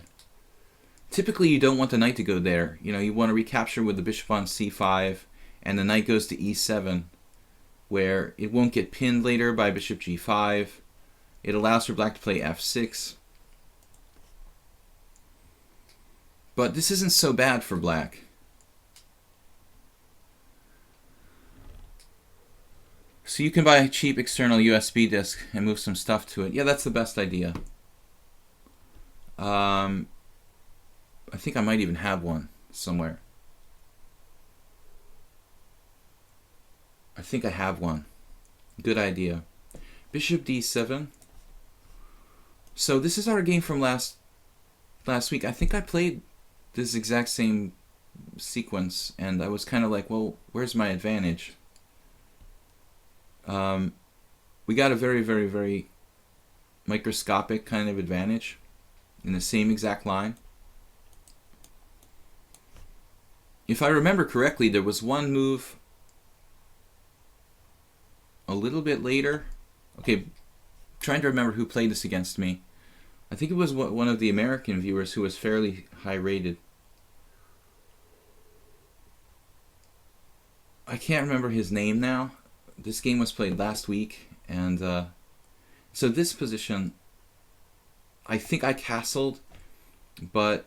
Typically, you don't want the knight to go there. You know, you want to recapture with the bishop on c5, and the knight goes to e7, where it won't get pinned later by bishop g5. It allows for black to play f6. But this isn't so bad for black. So you can buy a cheap external USB disk and move some stuff to it. Yeah, that's the best idea. I think I might even have one somewhere. I think I have one. Good idea. Bishop d7. So this is our game from last week. I think I played this exact same sequence, and I was kind of like, well, where's my advantage? We got a very, very, very microscopic kind of advantage in the same exact line. If I remember correctly, there was one move a little bit later. Okay, trying to remember who played this against me. I think it was one of the American viewers who was fairly high rated. I can't remember his name now. This game was played last week, and so this position, I think I castled, but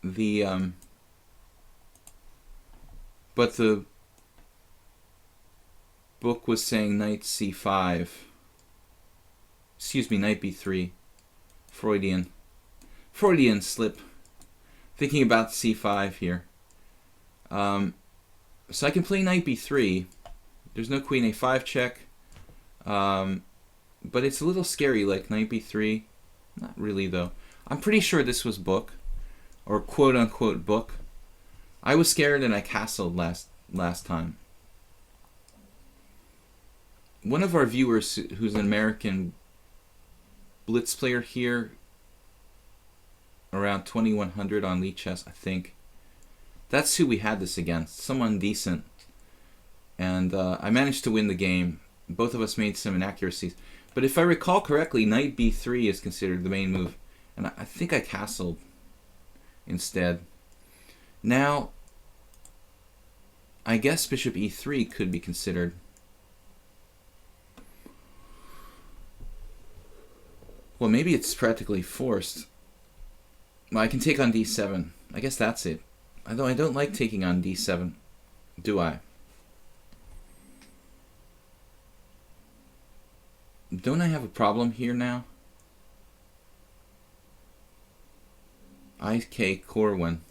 the book was saying knight c5. Excuse me, knight b3. Freudian slip. Thinking about c5 here. So I can play knight b3. There's no queen a5 check. But it's a little scary, like knight b3. Not really, though. I'm pretty sure this was book, or quote-unquote book. I was scared and I castled last time. One of our viewers, who's an American blitz player here, around 2100 on lichess, I think. That's who we had this against, someone decent. And I managed to win the game. Both of us made some inaccuracies. But if I recall correctly, knight b3 is considered the main move. And I think I castled instead. Now, I guess bishop e3 could be considered. Well, maybe it's practically forced. Well, I can take on d7. I guess that's it. Although I don't like taking on d7, do I? Don't I have a problem here now? IK Corwin.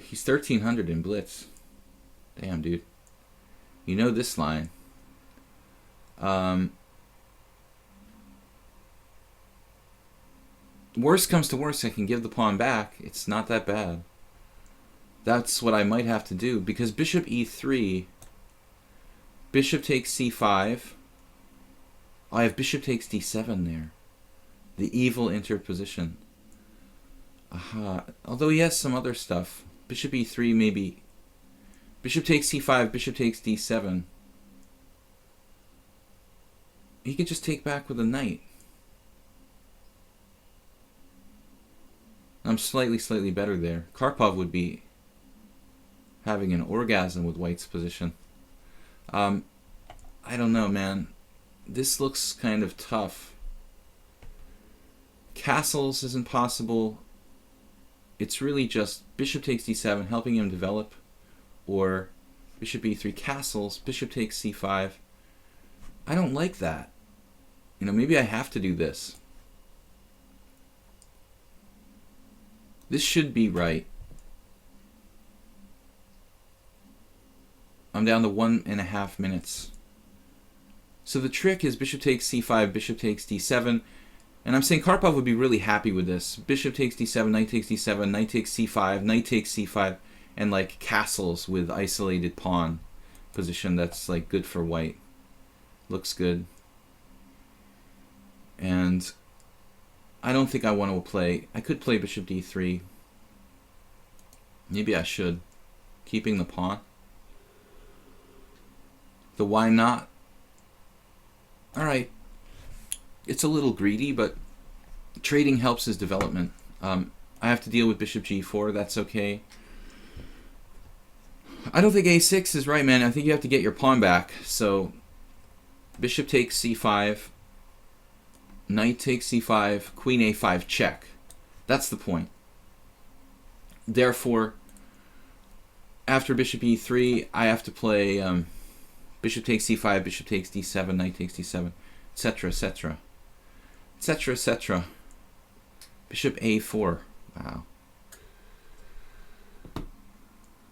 He's 1300 in blitz. Damn, dude. You know this line. Worst comes to worst, I can give the pawn back. It's not that bad. That's what I might have to do, because bishop e3, bishop takes c5. I have bishop takes d7 there. The evil interposition. Aha. Although he has some other stuff. Bishop e3 maybe. Bishop takes c5, bishop takes d7. He could just take back with a knight. I'm slightly better there. Karpov would be having an orgasm with white's position. I don't know, man. This looks kind of tough. Castles isn't possible. It's really just bishop takes d7, helping him develop, or bishop e3 castles, bishop takes c5. I don't like that. You know, maybe I have to do this. This should be right. I'm down to 1.5 minutes. So the trick is bishop takes c5, bishop takes d7. And I'm saying Karpov would be really happy with this. Bishop takes d7, knight takes d7, knight takes c5, knight takes c5, and like castles with isolated pawn position that's like good for white. Looks good. And I don't think I want to play. I could play bishop d3. Maybe I should. Keeping the pawn. The why not? Alright. It's a little greedy, but trading helps his development. I have to deal with bishop g4. That's okay. I don't think a6 is right, man. I think you have to get your pawn back. So bishop takes c5. Knight takes c5. Queen a5 check. That's the point. Therefore, after bishop e3, I have to play bishop takes c5, bishop takes d7, knight takes d7, etc., etc., etc., etc. Bishop a4. Wow.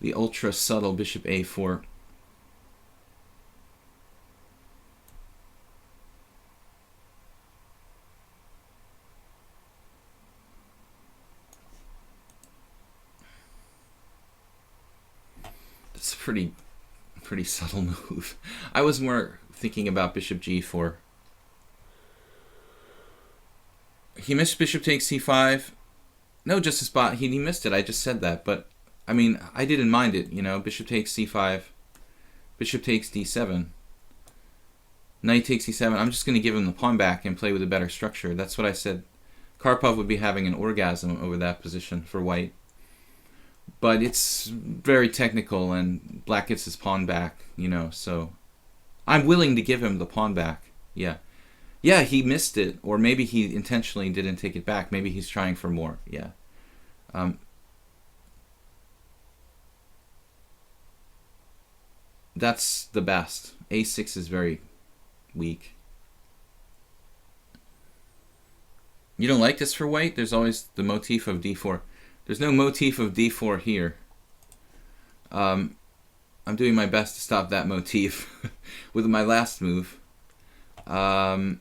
The ultra subtle bishop a4. That's a pretty subtle move. I was more thinking about bishop g4. He missed bishop takes c5. No, just a spot. He missed it. I just said that. But, I mean, I didn't mind it, you know. Bishop takes c5. Bishop takes d7. Knight takes c7. I'm just going to give him the pawn back and play with a better structure. That's what I said. Karpov would be having an orgasm over that position for white. But it's very technical, and black gets his pawn back, you know, so I'm willing to give him the pawn back. Yeah. Yeah, he missed it, or maybe he intentionally didn't take it back. Maybe he's trying for more. Yeah. That's the best. A6 is very weak. You don't like this for white? There's always the motif of d4. There's no motif of d4 here. I'm doing my best to stop that motif with my last move. But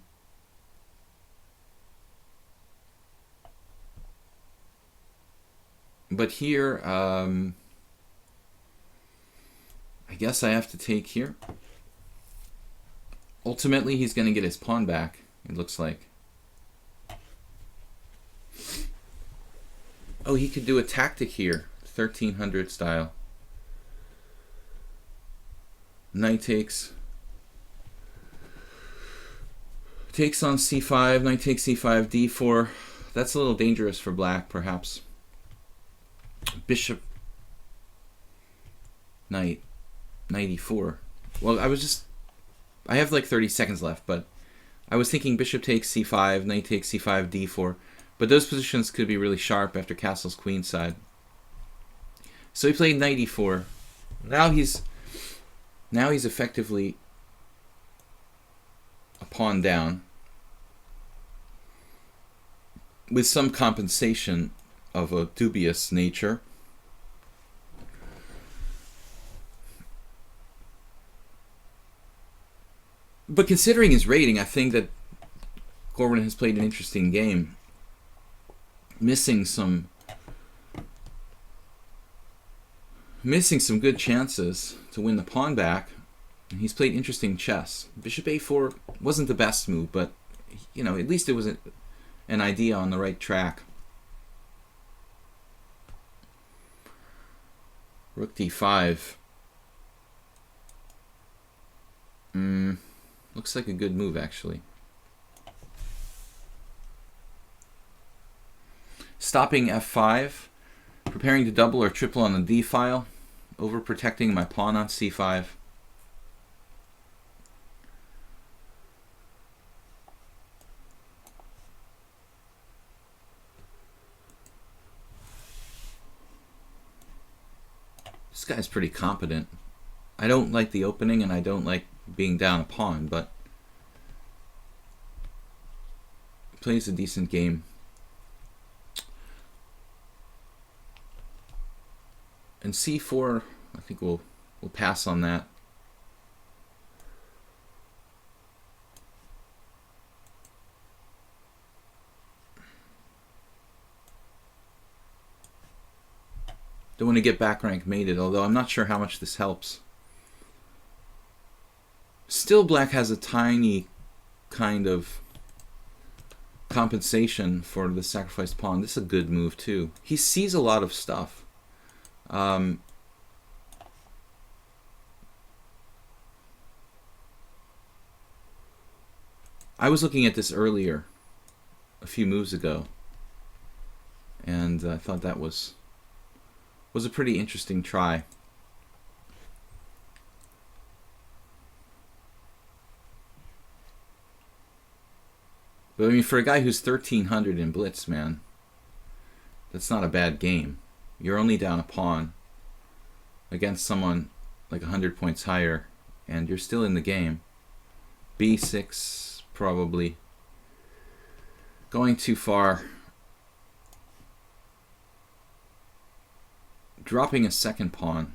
here, I guess I have to take here. Ultimately, he's going to get his pawn back, it looks like. Oh, he could do a tactic here, 1300 style. Knight takes on c5, knight takes c5, d4. That's a little dangerous for black, perhaps. Bishop, knight e4. Well, I have like 30 seconds left, but I was thinking bishop takes c5, knight takes c5, d4. But those positions could be really sharp after castle's queen side. So he played knight e4. Now he's effectively a pawn down with some compensation of a dubious nature. But considering his rating, I think that Corbin has played an interesting game. Missing some good chances to win the pawn back. And he's played interesting chess. Bishop a4 wasn't the best move, but you know, at least it was an idea on the right track. Rook d5. Looks like a good move, actually. Stopping f5, preparing to double or triple on the d file, overprotecting my pawn on c5. This guy's pretty competent. I don't like the opening and I don't like being down a pawn, but plays a decent game. And c4, I think we'll pass on that. Don't want to get back rank mated, although I'm not sure how much this helps. Still, black has a tiny kind of compensation for the sacrificed pawn. This is a good move too. He sees a lot of stuff. I was looking at this earlier, a few moves ago, and I thought that was a pretty interesting try. But I mean, for a guy who's 1300 in blitz, man, that's not a bad game. You're only down a pawn against someone like 100 points higher, and you're still in the game. b6, probably. Going too far. Dropping a second pawn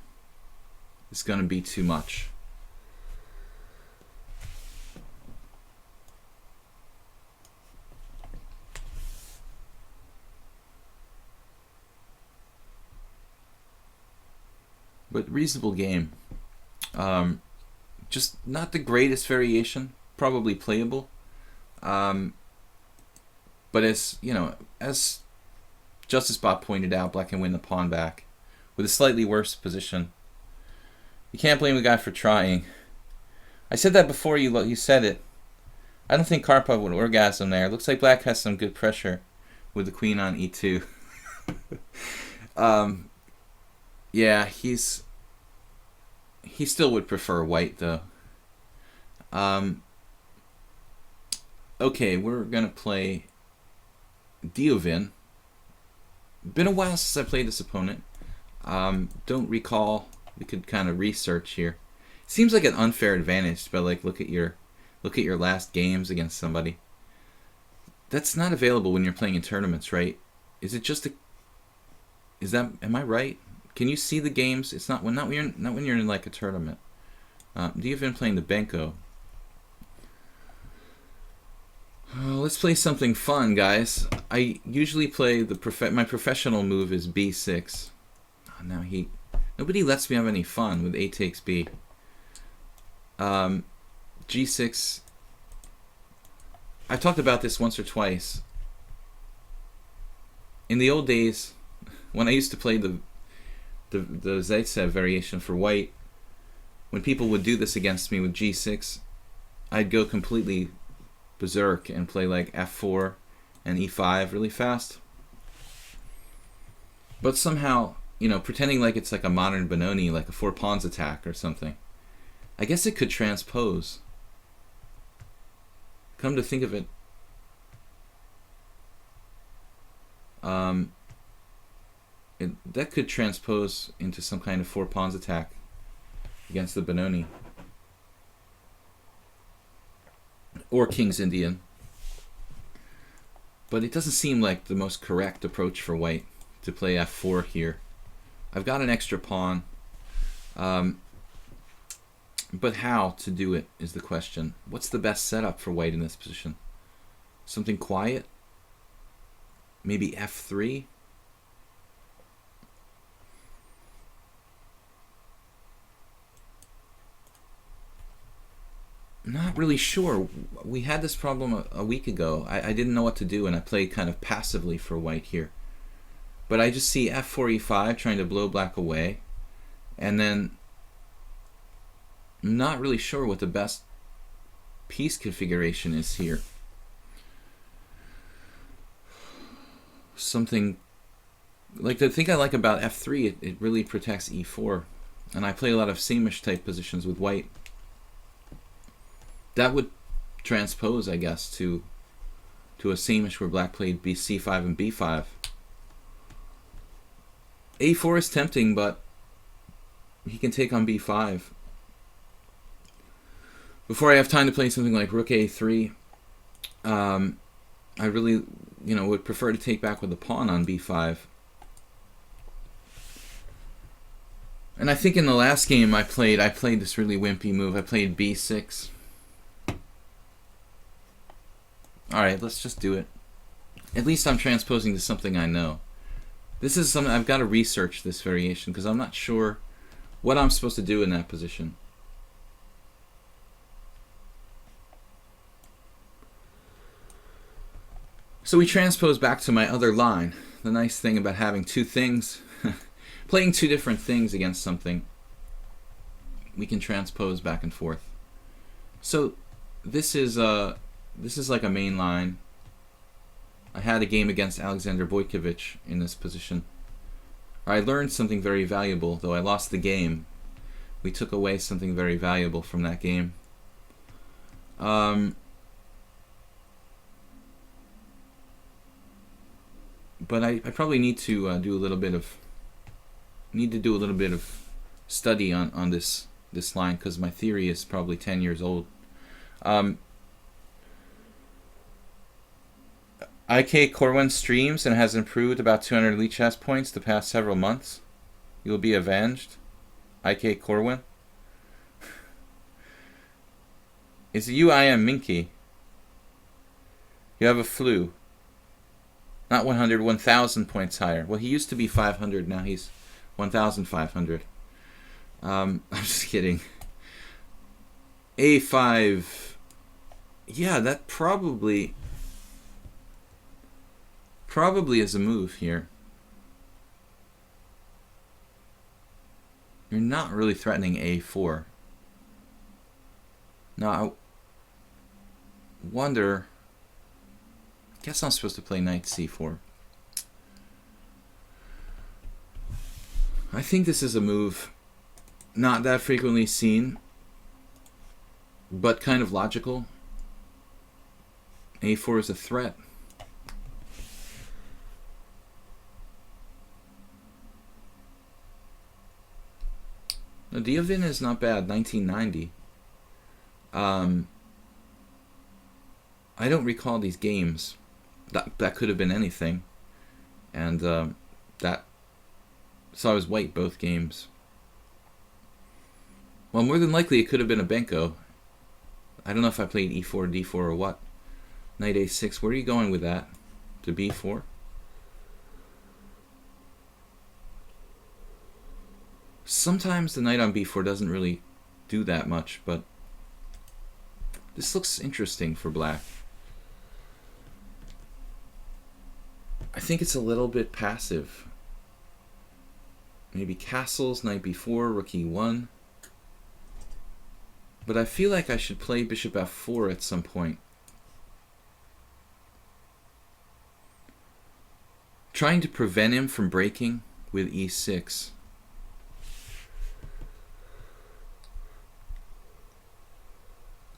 is going to be too much. But reasonable game. Just not the greatest variation. Probably playable. But as you know, as Justice Bot pointed out, black can win the pawn back with a slightly worse position. You can't blame the guy for trying. I said that before you said it. I don't think Karpov would orgasm there. Looks like black has some good pressure with the queen on e2. Yeah, he still would prefer white though. Okay, we're gonna play Diovin. Been a while since I played this opponent. Don't recall. We could kind of research here. Seems like an unfair advantage, but like look at your last games against somebody. That's not available when you're playing in tournaments, right? Is it just am I right? Can you see the games? It's not when you're in like a tournament. Diovin playing the Benko. Let's play something fun, guys. I usually play my professional move is b6. Now nobody lets me have any fun with a takes b. g6. I've talked about this once or twice. In the old days, when I used to play the Zaitsev variation for white, when people would do this against me with g6, I'd go completely berserk and play like f4 and e5 really fast. But somehow, pretending like it's like a modern Benoni, like a 4 pawns attack or something, I guess it could transpose. Come to think of it, that could transpose into some kind of 4 pawns attack against the Benoni. Or King's Indian. But it doesn't seem like the most correct approach for white to play f4 here. I've got an extra pawn. But how to do it is the question. What's the best setup for white in this position? Something quiet? Maybe f3? Not really sure. We had this problem a week ago. I didn't know what to do, and I played kind of passively for white here. But I just see f4, e5 trying to blow black away. And then I'm not really sure what the best piece configuration is here. Something like the thing I like about f3, it really protects e4, and I play a lot of samish type positions with white. That would transpose, I guess, to a samish where black played c5 and b5. a4 is tempting, but he can take on b5. Before I have time to play something like rook a3, I really, would prefer to take back with the pawn on b5. And I think in the last game I played this really wimpy move. I played b6. Alright, let's just do it. At least I'm transposing to something I know. This is something I've got to research, this variation, because I'm not sure what I'm supposed to do in that position. So we transpose back to my other line. The nice thing about having two things, playing two different things against something, we can transpose back and forth. So this is like a main line. I had a game against Alexander Vojkovic in this position. I learned something very valuable, though I lost the game. We took away something very valuable from that game. But I probably need to do a little bit of study on this line, because my theory is probably 10 years old. IK Corwin streams and has improved about 200 lichess points the past several months. You will be avenged. IK Corwin. It's you, I am Minky. You have a flu. Not 100, 1,000 points higher. Well, he used to be 500, now he's 1,500. I'm just kidding. A5. Yeah, that probably is a move here. You're not really threatening A4. Now, I wonder... I guess I'm supposed to play knight c4. I think this is a move not that frequently seen, but kind of logical. A4 is a threat. Now, Diovin is not bad, 1990. I don't recall these games. That could have been anything. And so I was white both games. Well, more than likely it could have been a Benko. I don't know if I played e4, d4, or what. Knight a6, where are you going with that? To b4? Sometimes the knight on b4 doesn't really do that much, but this looks interesting for black. I think it's a little bit passive. Maybe castles, knight b4, rook e1. But I feel like I should play bishop f4 at some point. Trying to prevent him from breaking with e6.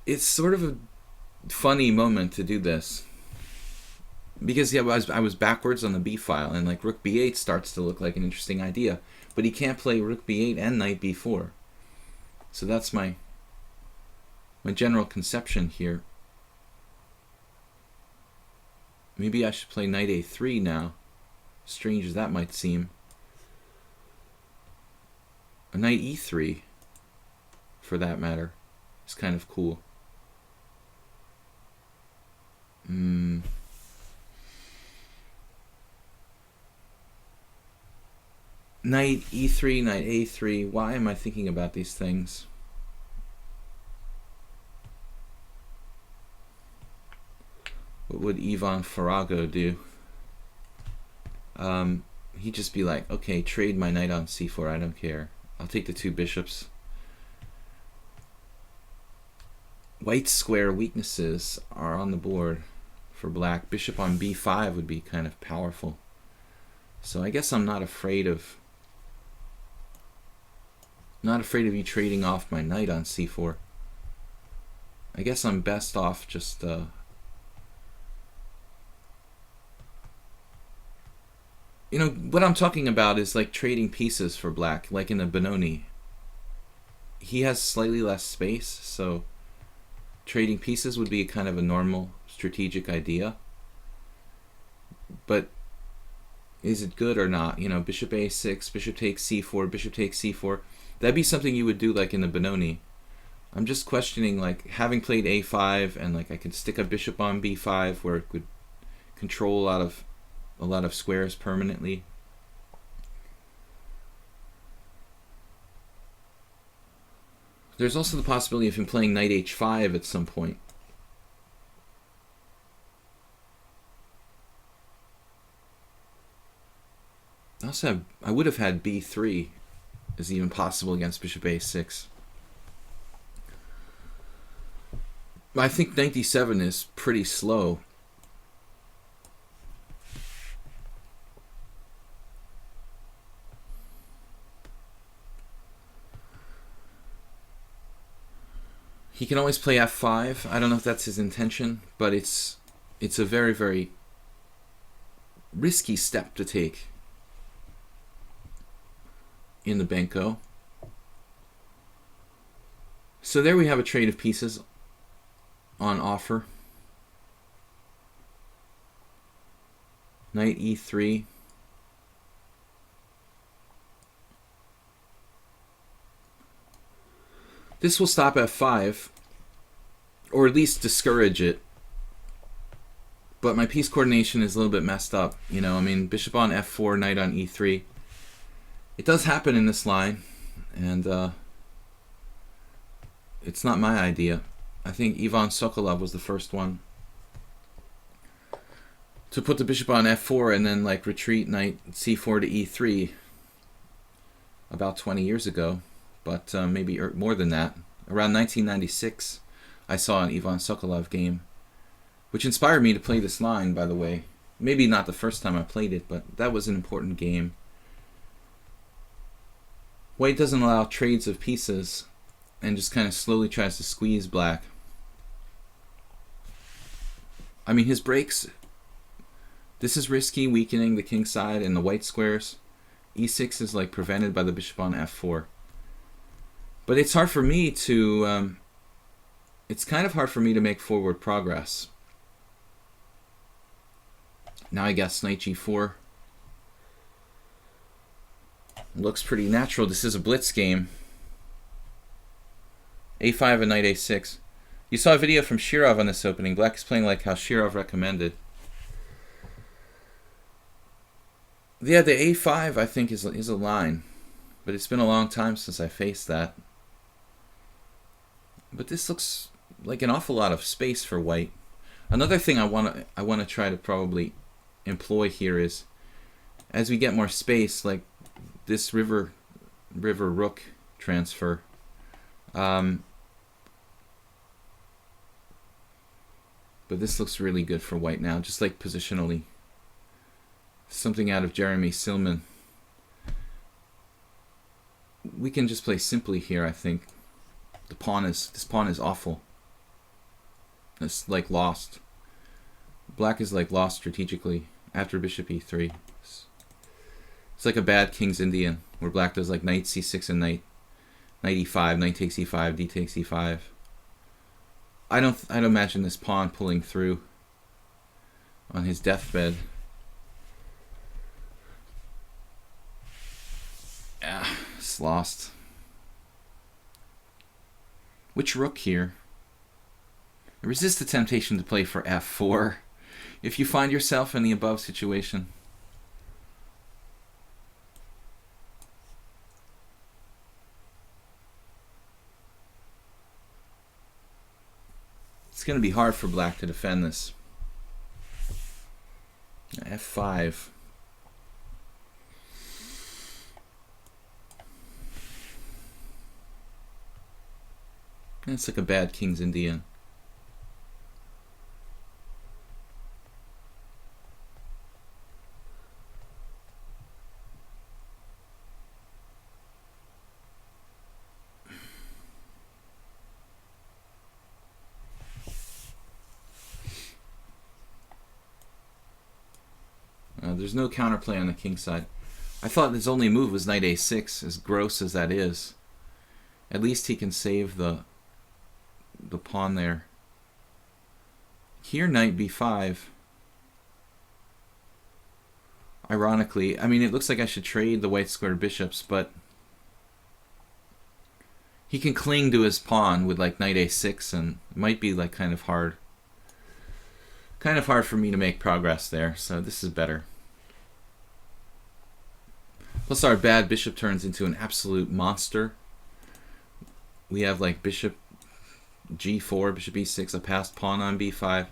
It's sort of a funny moment to do this. Because yeah, I was backwards on the b file, and like rook b8 starts to look like an interesting idea, but he can't play rook b8 and knight b4. So that's my general conception here. Maybe I should play knight a3 now, strange as that might seem. A knight e3, for that matter, is kind of cool. Knight e3, knight a3. Why am I thinking about these things? What would Ivan Farago do? He'd just be like, okay, trade my knight on c4, I don't care. I'll take the two bishops. white square weaknesses are on the board for black. Bishop on b5 would be kind of powerful. So I guess I'm not afraid of you trading off my knight on c4. I guess I'm best off just you know, what I'm talking about is like trading pieces for black, like in the Benoni. He has slightly less space, so trading pieces would be kind of a normal strategic idea. But is it good or not? You know, bishop a6, bishop takes c4, bishop takes c4. That'd be something you would do like in the Benoni. I'm just questioning, like, having played a5 and like I could stick a bishop on b5 where it could control a lot of squares permanently. There's also the possibility of him playing knight h5 at some point. I would have had b3 is even possible against bishop a6. I think knight d7 is pretty slow. He can always play f5. I don't know if that's his intention, but it's a very, very risky step to take in the Benko. So there we have a trade of pieces on offer. Knight e3. This will stop f5, or at least discourage it. But my piece coordination is a little bit messed up. You know, I mean, bishop on f4, knight on e3. It does happen in this line, and it's not my idea. I think Ivan Sokolov was the first one to put the bishop on f4 and then like retreat knight c4 to e3 about 20 years ago. But maybe more than that. Around 1996, I saw an Ivan Sokolov game, which inspired me to play this line, by the way. Maybe not the first time I played it, but that was an important game. White doesn't allow trades of pieces and just kind of slowly tries to squeeze black. I mean, his breaks, this is risky, weakening the king side and the white squares. e6 is like prevented by the bishop on f4. But it's hard for me to, it's kind of hard for me to make forward progress. Now I guess knight g4. Looks pretty natural. This is a blitz game. a5 and knight a6. You saw a video from Shirov on this opening. Black is playing like how Shirov recommended. Yeah, the a5 I think is a line. But it's been a long time since I faced that. But this looks like an awful lot of space for white. Another thing I want to try to probably employ here is, as we get more space, like this river rook transfer. But this looks really good for white now, just like positionally. Something out of Jeremy Silman. We can just play simply here, I think. This pawn is awful. It's like lost. Black is like lost strategically after bishop e3. It's like a bad King's Indian where black does like knight c6 and knight e5, knight takes e5, d takes e5. I don't imagine this pawn pulling through on his deathbed. Ah, it's lost. Which rook here? Resist the temptation to play for f4 if you find yourself in the above situation. It's going to be hard for black to defend this. f5. It's like a bad King's Indian. There's no counterplay on the king side. I thought his only move was knight a6, as gross as that is. At least he can save the pawn there. Here, knight b5. Ironically, I mean, it looks like I should trade the white squared bishops, but he can cling to his pawn with like knight a6, and it might be like kind of hard for me to make progress there, so this is better. Plus our bad bishop turns into an absolute monster. We have like bishop g4, bishop e6, a passed pawn on b5.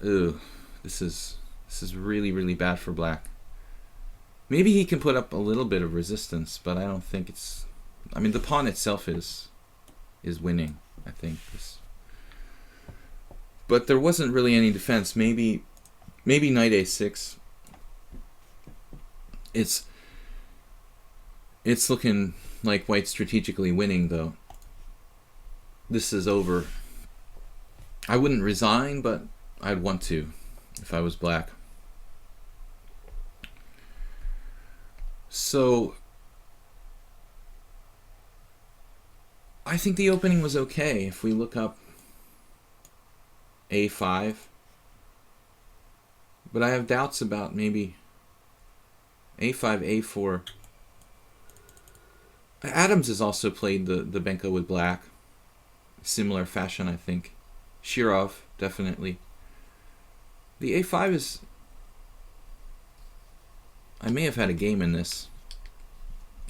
Ooh, this is really, really bad for black. Maybe he can put up a little bit of resistance, but I don't think it's... I mean, the pawn itself is winning, I think. But there wasn't really any defense. Maybe knight a6. It's looking like white strategically winning, though. This is over. I wouldn't resign, but I'd want to if I was black. So I think the opening was okay. If we look up a5, but I have doubts about maybe a5, a4. Adams has also played the Benko with black. Similar fashion, I think. Shirov, definitely. The a5 is... I may have had a game in this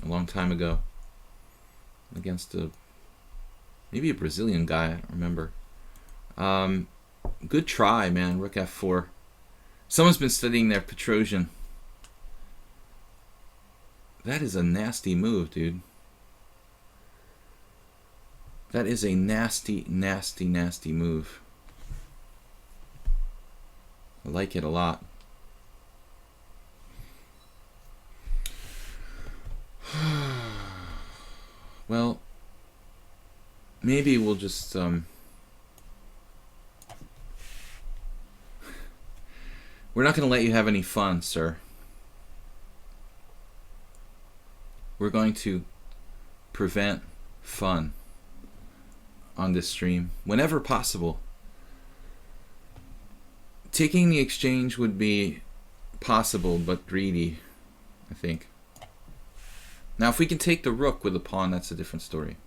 a long time ago against maybe a Brazilian guy, I don't remember. Good try, man. Rook f4. Someone's been studying their Petrosian. That is a nasty move, dude. That is a nasty, nasty, nasty move. I like it a lot. Well, maybe we'll just we're not going to let you have any fun, sir. We're going to prevent fun on this stream whenever possible. Taking the exchange would be possible, but greedy, I think. Now, if we can take the rook with the pawn, that's a different story.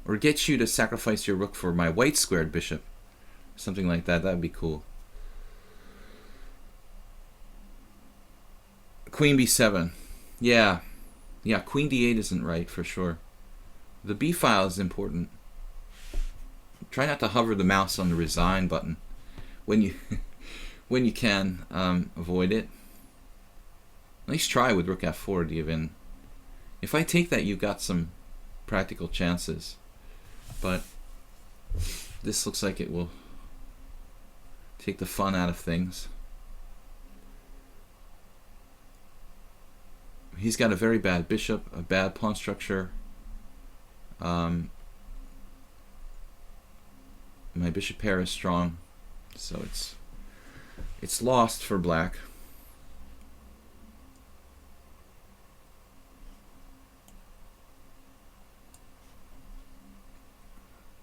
Or get you to sacrifice your rook for my white squared bishop. Something like that, that'd be cool. Queen b7. Yeah, queen d8 isn't right, for sure. The b file is important. Try not to hover the mouse on the resign button when you when you can. Avoid it. Nice try with rook f4 to give in. If I take that, you've got some practical chances, but this looks like it will take the fun out of things. He's got a very bad bishop, a bad pawn structure. My bishop pair is strong, so it's lost for black.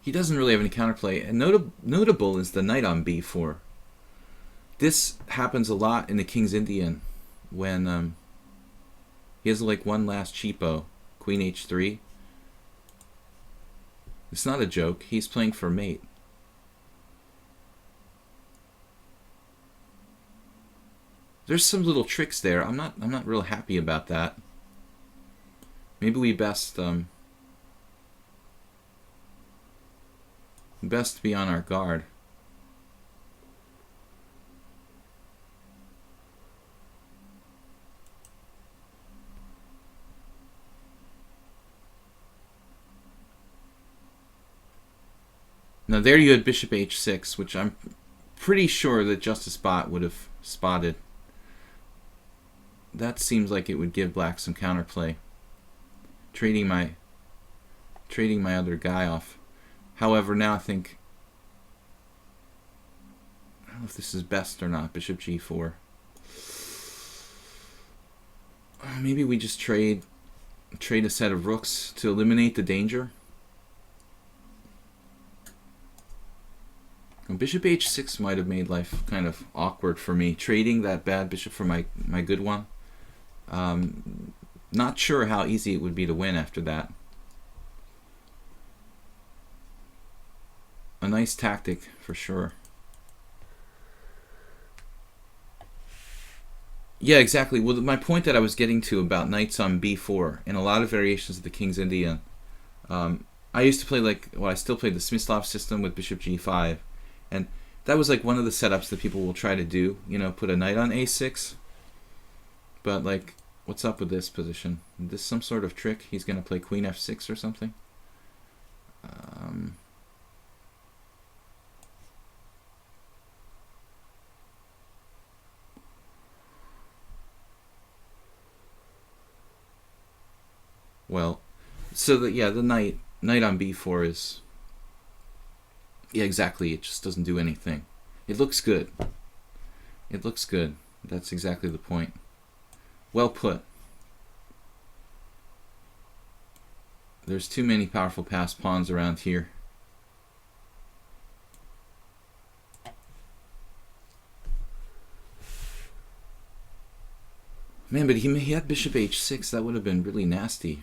He doesn't really have any counterplay, and notable is the knight on b4. This happens a lot in the King's Indian when he has like one last cheapo, queen h3. It's not a joke. He's playing for mate. There's some little tricks there. I'm not real happy about that. Maybe we best be on our guard. Now there you had bishop h6, which I'm pretty sure that Justice Bot would have spotted. That seems like it would give black some counterplay. Trading my other guy off. However, now I think, I don't know if this is best or not. Bishop g4. maybe we just trade a set of rooks to eliminate the danger. Bishop h6 might have made life kind of awkward for me, trading that bad bishop for my good one. Not sure how easy it would be to win after that. A nice tactic for sure. Yeah, exactly. Well, my point that I was getting to about knights on b4 and a lot of variations of the King's Indian. I used to play I still play the Smyslov system with bishop g5. And that was like one of the setups that people will try to do, you know, put a knight on a6. But like, what's up with this position? Is this some sort of trick? He's going to play queen f6 or something? Well, so the knight on b4 is... Yeah, exactly. It just doesn't do anything. It looks good. It looks good. That's exactly the point. Well put. There's too many powerful passed pawns around here. Man, but he had bishop h6. That would have been really nasty.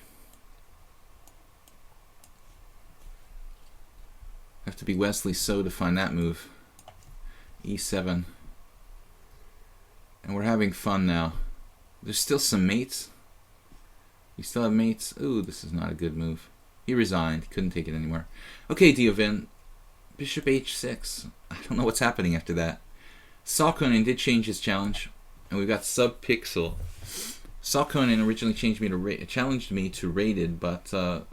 Have to be Wesley So to find that move. e7. And we're having fun now. There's still some mates. We still have mates. Ooh, this is not a good move. He resigned. Couldn't take it anymore. Okay, Diovin. Bishop h6. I don't know what's happening after that. Salkonen did change his challenge. And we've got Subpixel. Salkonen originally challenged me to rated, but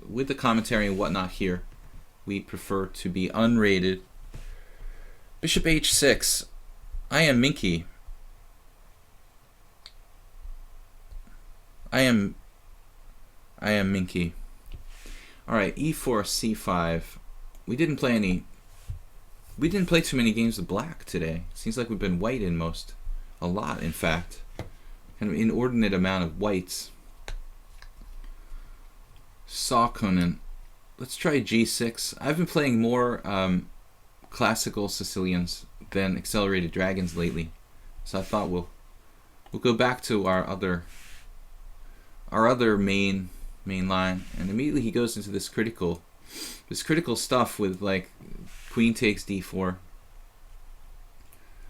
with the commentary and whatnot here, we prefer to be unrated. Bishop h6. I am Minky. I am Minky. Alright, e4, c5. We didn't play too many games of black today. Seems like we've been white in most. A lot, in fact. Kind of inordinate amount of whites. Salkonen. Let's try g6. I've been playing more classical Sicilians than accelerated dragons lately, so I thought we'll go back to our other main line, and immediately he goes into this critical stuff with like queen takes d4.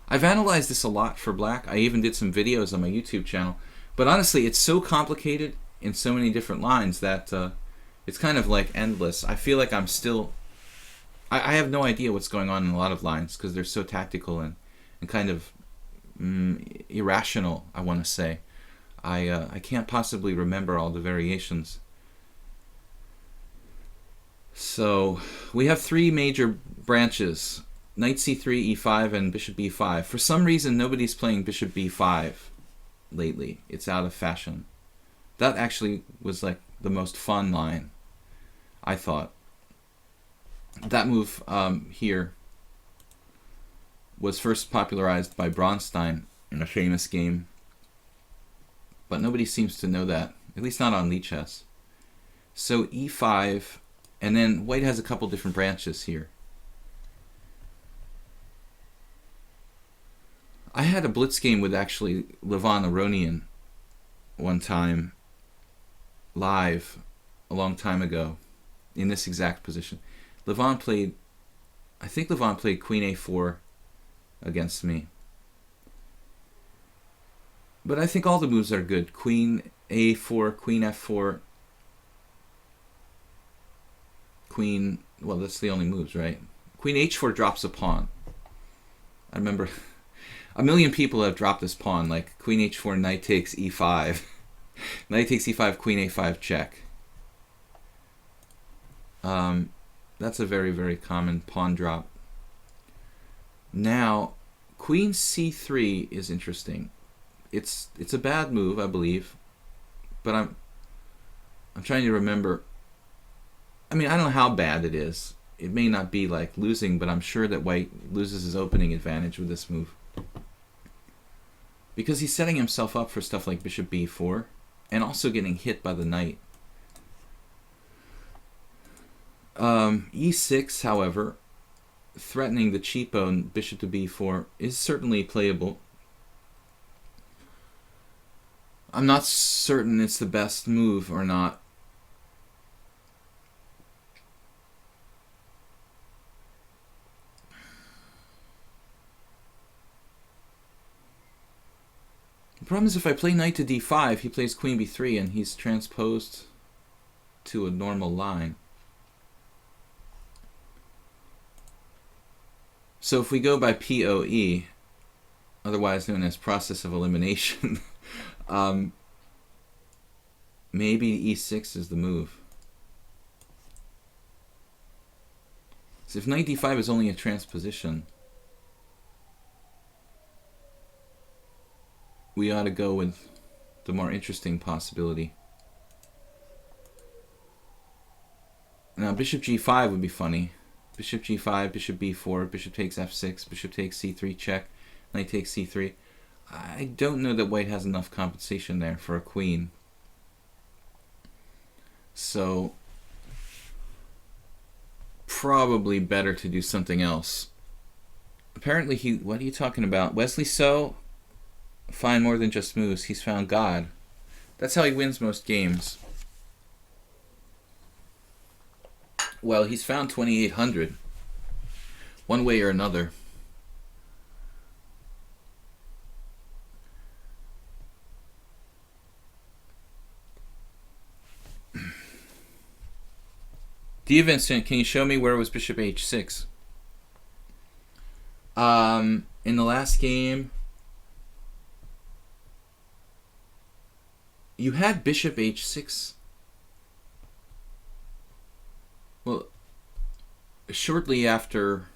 I've analyzed this a lot for black. I even did some videos on my YouTube channel, but honestly, it's so complicated in so many different lines that it's kind of like endless. I feel like I'm still... I have no idea what's going on in a lot of lines because they're so tactical and kind of irrational, I want to say. I can't possibly remember all the variations. So, we have three major branches. Knight c3, e5, and bishop b5. For some reason, nobody's playing bishop b5 lately. It's out of fashion. That actually was like the most fun line, I thought. That move here was first popularized by Bronstein in a famous game, but nobody seems to know that, at least not on lichess. So e5, and then white has a couple different branches here. I had a blitz game with actually Levon Aronian one time, live, a long time ago, in this exact position. I think Levon played queen a4 against me. But I think all the moves are good. Queen a4, queen f4, queen, well, that's the only moves, right? Queen h4 drops a pawn. I remember a million people have dropped this pawn, like queen h4, knight takes e5. Knight takes e5, queen a5 check. That's a very, very common pawn drop. Now, queen c3 is interesting. It's a bad move, I believe, but I'm trying to remember. I mean, I don't know how bad it is. It may not be like losing, but I'm sure that white loses his opening advantage with this move, because he's setting himself up for stuff like bishop b4. and also getting hit by the knight. E6, however, threatening the cheapo and bishop to b4 is certainly playable. I'm not certain it's the best move or not. The problem is if I play knight to d5, he plays queen b3 and he's transposed to a normal line. So if we go by POE, otherwise known as process of elimination, maybe e6 is the move. So if knight d5 is only a transposition, we ought to go with the more interesting possibility. Now bishop g5 would be funny. Bishop g5, bishop b4, bishop takes f6, bishop takes c3 check, knight takes c3. I don't know that white has enough compensation there for a queen. So probably better to do something else. Apparently what are you talking about? Wesley So find more than just moves. He's found God. That's how he wins most games. Well, he's found 2800 one way or another. D. Vincent, can you show me where was bishop h6? In the last game, you had bishop h6. Well, shortly after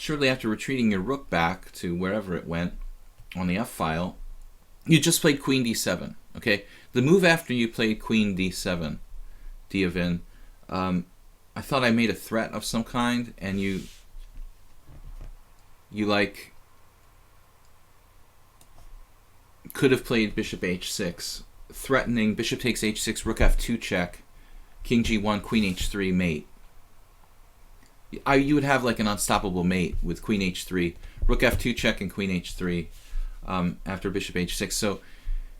retreating your rook back to wherever it went on the f-file, you just played queen d7. Okay, the move after you played queen d7, Diavin, I thought I made a threat of some kind, and you like could have played bishop h6, threatening bishop takes h6, rook f2 check, king g1, queen h3 mate. You would have like an unstoppable mate with queen h3, rook f2 check, and queen h3 after bishop h6. So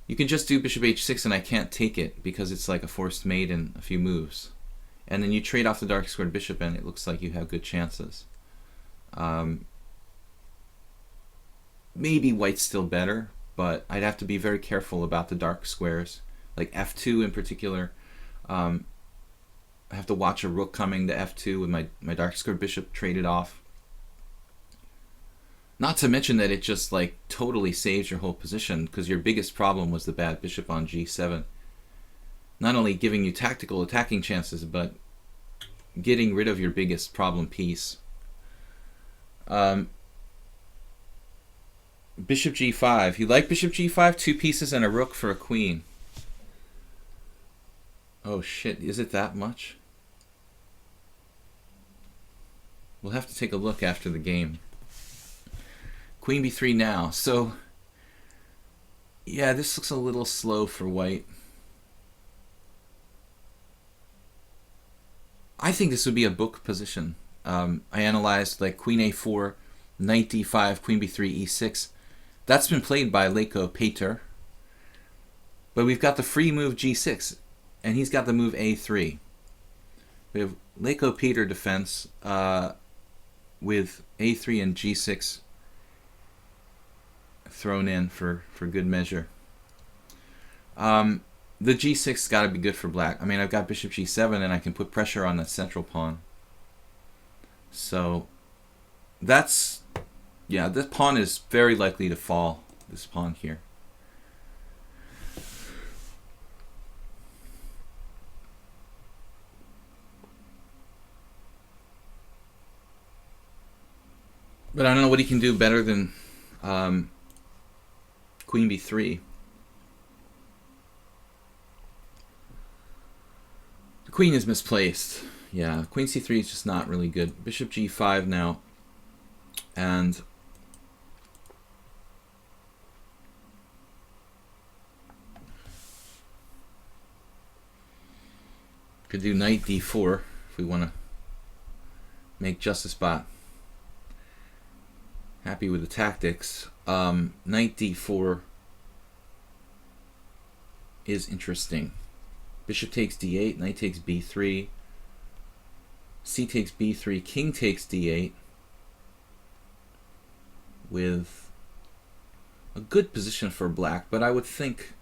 you can just do bishop h6 and I can't take it because it's like a forced mate in a few moves. And then you trade off the dark squared bishop and it looks like you have good chances. Maybe white's still better, but I'd have to be very careful about the dark squares. Like f2 in particular. I have to watch a rook coming to f2 with my dark squared bishop traded off. Not to mention that it just like totally saves your whole position because your biggest problem was the bad bishop on g7. Not only giving you tactical attacking chances, but getting rid of your biggest problem piece. Bishop g5. You like bishop g5? 2 pieces and a rook for a queen. Oh shit, is it that much? We'll have to take a look after the game. Queen b3 now. So, yeah, this looks a little slow for white. I think this would be a book position. I analyzed like queen a4, knight d5, queen b3, e6. That's been played by Leko Pater. But we've got the free move g6, and he's got the move a3. We have Leko Pater defense with a3 and g6 thrown in for good measure. The g6 got to be good for black. I mean, I've got bishop g7 and I can put pressure on that central pawn. So that's, yeah, this pawn is very likely to fall, this pawn here. But I don't know what he can do better than queen b3. The queen is misplaced. Yeah, queen c3 is just not really good. Bishop g5 now. And Could do knight d4 if we want to make Justice Bot happy with the tactics. Knight d4 is interesting. Bishop takes d8, knight takes b3, c takes b3, king takes d8 with a good position for black, but I would think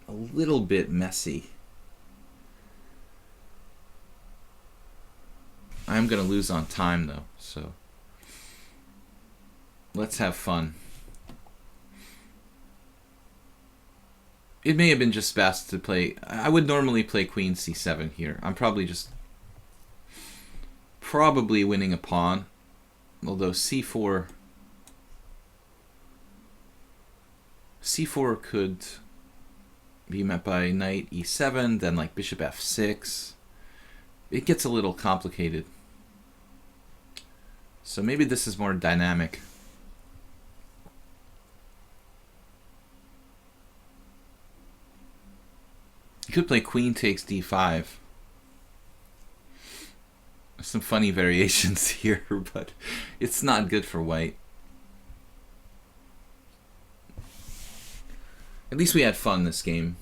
a little bit messy. I'm going to lose on time though, so let's have fun. It may have been just best to play. I would normally play queen c7 here. I'm probably winning a pawn, although c4 could be met by knight e7, then like bishop f6. It gets a little complicated. So maybe this is more dynamic. You could play queen takes d5. Some funny variations here, but it's not good for white. At least we had fun this game.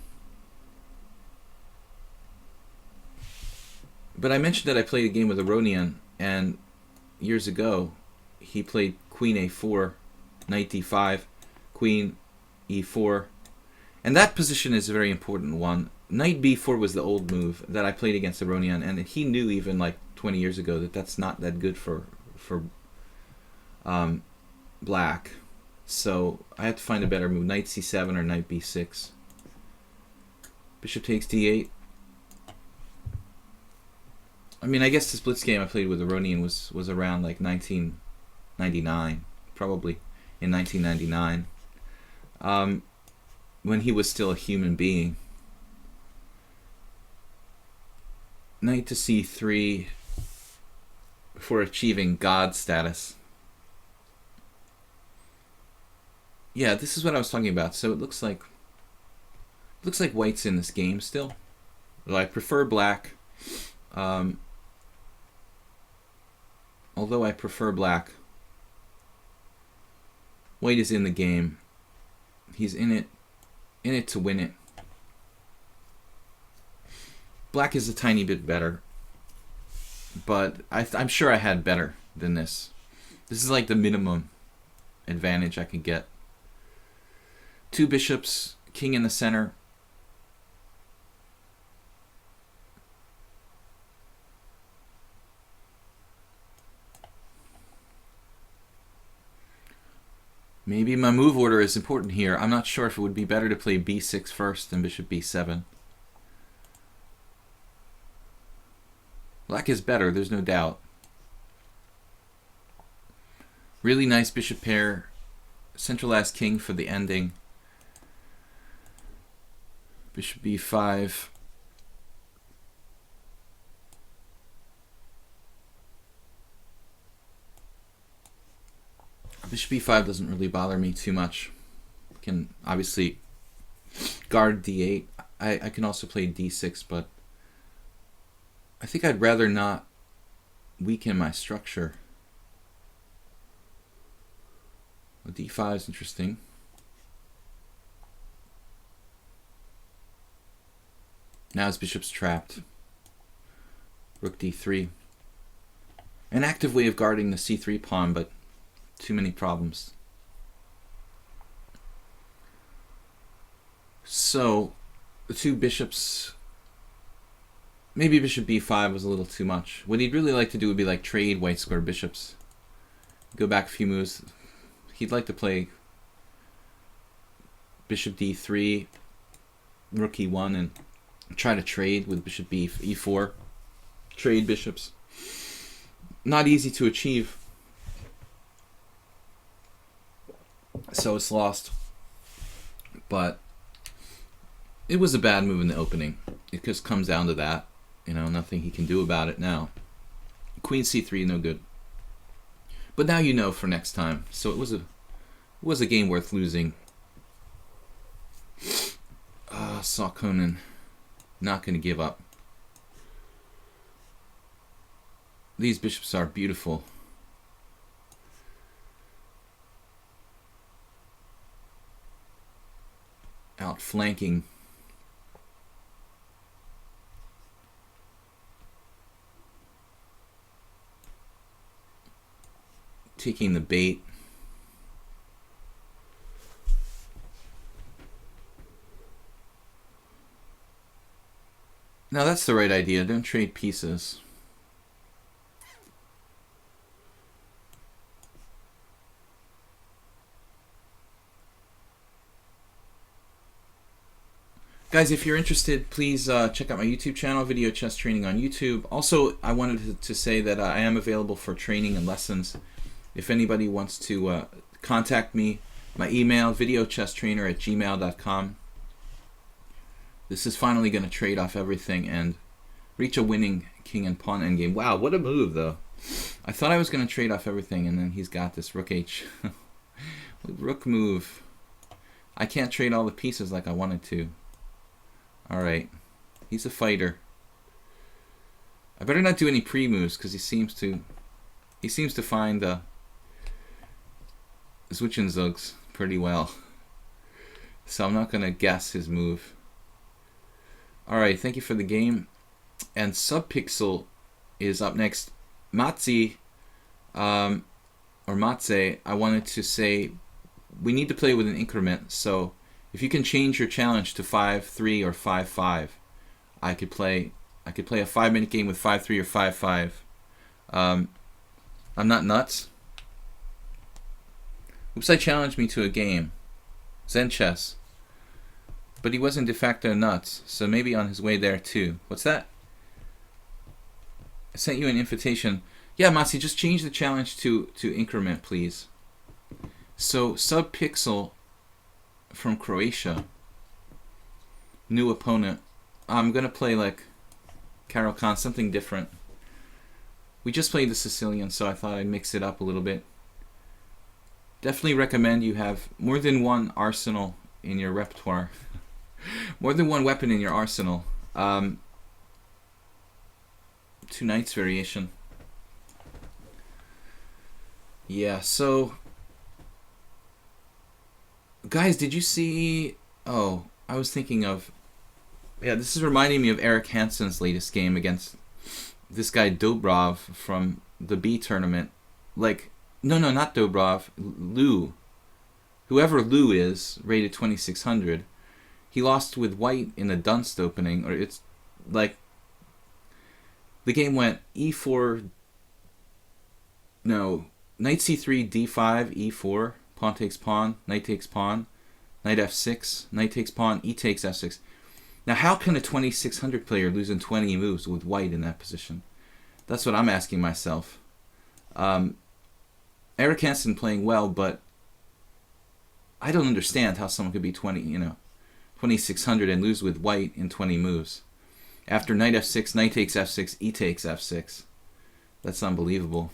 But I mentioned that I played a game with Aronian, and years ago he played queen a4, knight d5, queen e4, and that position is a very important one. Knight b4 was the old move that I played against Aronian, and he knew even like 20 years ago that that's not that good for black. So I had to find a better move, knight c7 or knight b6. Bishop takes d8. I mean, I guess this blitz game I played with Aronian was around like 1999, probably in 1999, when he was still a human being. Knight to c3 for achieving god status. Yeah, this is what I was talking about. So it looks like white's in this game still. Well, I prefer black. Although I prefer black, white is in the game. He's in it to win it. Black is a tiny bit better, but I'm sure I had better than this. This is like the minimum advantage I could get. Two bishops, king in the center. Maybe my move order is important here. I'm not sure if it would be better to play b6 first than bishop b7. Black is better, there's no doubt. Really nice bishop pair. Centralized king for the ending. Bishop b5. Bishop b5 doesn't really bother me too much. Can obviously guard d8. I can also play d6, but I think I'd rather not weaken my structure. Well, d5 is interesting. Now his bishop's trapped. Rook d3. An active way of guarding the c3 pawn, but too many problems. So the two bishops, maybe bishop b5 was a little too much. What he'd really like to do would be like trade white square bishops. Go back a few moves. He'd like to play bishop d3, rook e1, and try to trade with bishop e4. Trade bishops. Not easy to achieve. So it's lost. But it was a bad move in the opening. It just comes down to that. You know, nothing he can do about it now. Queen c3, no good. But now you know for next time. So it was a game worth losing. Saukonen. not going to give up. These bishops are beautiful. Outflanking. Taking the bait. Now that's the right idea. Don't trade pieces. Guys, if you're interested, please check out my YouTube channel, Video Chess Training on YouTube. Also, I wanted to say that I am available for training and lessons. If anybody wants to contact me, my email, videochesstrainer@gmail.com. This is finally going to trade off everything and reach a winning king and pawn endgame. Wow, what a move, though. I thought I was going to trade off everything, and then he's got this rook h. Rook move. I can't trade all the pieces like I wanted to. Alright, he's a fighter. I better not do any pre-moves because he seems to find Zwischenzugs pretty well. So I'm not going to guess his move. Alright, thank you for the game. And Subpixel is up next. Matzi, or Matze, I wanted to say we need to play with an increment, so if you can change your challenge to 5-3 or 5-5, I could play a 5-minute game with 5-3 or 5-5. I'm not nuts. Oops, I challenged me to a game. Zen Chess. But he wasn't de facto nuts, so maybe on his way there too. What's that? I sent you an invitation. Yeah, Masi, just change the challenge to increment, please. So, Subpixel from Croatia. New opponent. I'm going to play like Karol Khan, something different. We just played the Sicilian, so I thought I'd mix it up a little bit. Definitely recommend you have more than one arsenal in your repertoire. More than one weapon in your arsenal. 2 knights variation. Yeah, so guys, did you see... Oh, I was thinking of... Yeah, this is reminding me of Eric Hansen's latest game against this guy Dobrov from the B tournament. Like, no, not Dobrov. Liu. Whoever Liu is, rated 2600. He lost with white in the Dunst opening. Or it's like... The game went e4... No, knight c3, d5, e4... Pawn takes pawn, knight takes pawn, knight f6, knight takes pawn, e takes f6. Now, how can a 2600 player lose in 20 moves with white in that position? That's what I'm asking myself. Eric Hansen playing well, but I don't understand how someone could be 2600 and lose with white in 20 moves. After knight f6, knight takes f6, e takes f6. That's unbelievable.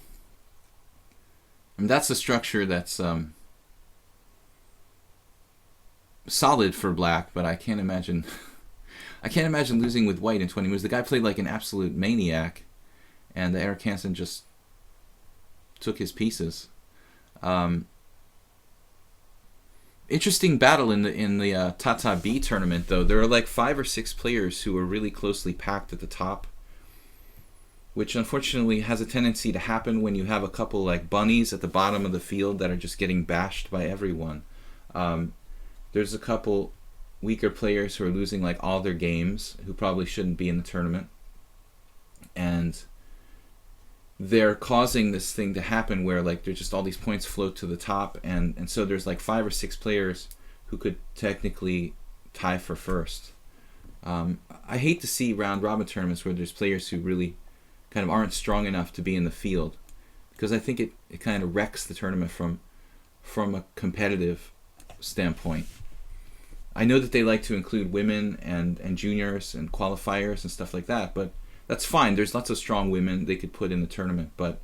I mean, that's a structure that's... solid for black, but I can't imagine losing with white in 20 moves. The guy played like an absolute maniac, and Eric Hansen just took his pieces. Interesting battle in the Tata B tournament, though. There are like 5 or 6 players who are really closely packed at the top, which unfortunately has a tendency to happen when you have a couple like bunnies at the bottom of the field that are just getting bashed by everyone. There's a couple weaker players who are losing like all their games who probably shouldn't be in the tournament. And they're causing this thing to happen where like there's just all these points float to the top, and so there's like 5 or 6 players who could technically tie for first. I hate to see round robin tournaments where there's players who really kind of aren't strong enough to be in the field, because I think it kind of wrecks the tournament from a competitive standpoint. I know that they like to include women and juniors and qualifiers and stuff like that, but that's fine. There's lots of strong women they could put in the tournament, but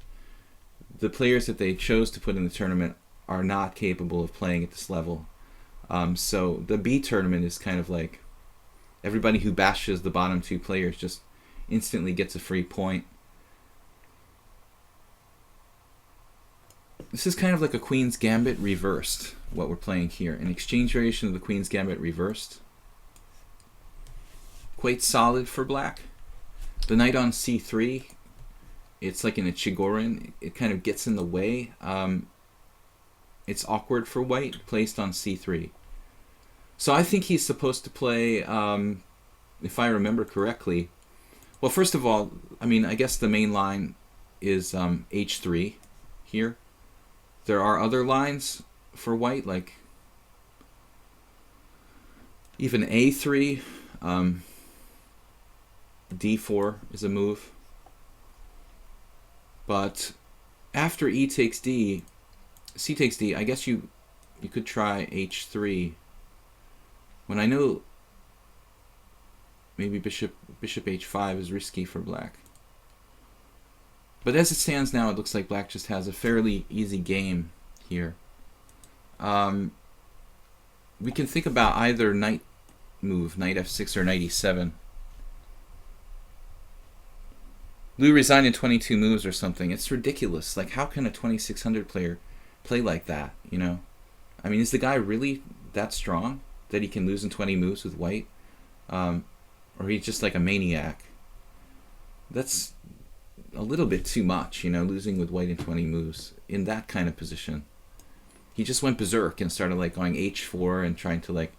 the players that they chose to put in the tournament are not capable of playing at this level. So the B tournament is kind of like everybody who bashes the bottom two players just instantly gets a free point. This is kind of like a Queen's Gambit reversed, what we're playing here. An exchange variation of the Queen's Gambit reversed. Quite solid for black. The knight on c3, it's like in a Chigorin. It kind of gets in the way. It's awkward for white, placed on c3. So I think he's supposed to play, if I remember correctly, well, first of all, I mean, I guess the main line is h3 here. There are other lines for white, like even a3, d4 is a move. But after e takes d, c takes d, I guess you could try h3. When I know maybe bishop h5 is risky for black. But as it stands now, it looks like black just has a fairly easy game here. We can think about either knight move, knight f6 or knight e7. Lou resigned in 22 moves or something. It's ridiculous. Like, how can a 2600 player play like that, you know? I mean, is the guy really that strong that he can lose in 20 moves with white? Or he's just like a maniac? That's a little bit too much, you know, losing with white in 20 moves in that kind of position. He just went berserk and started like going h4 and trying to like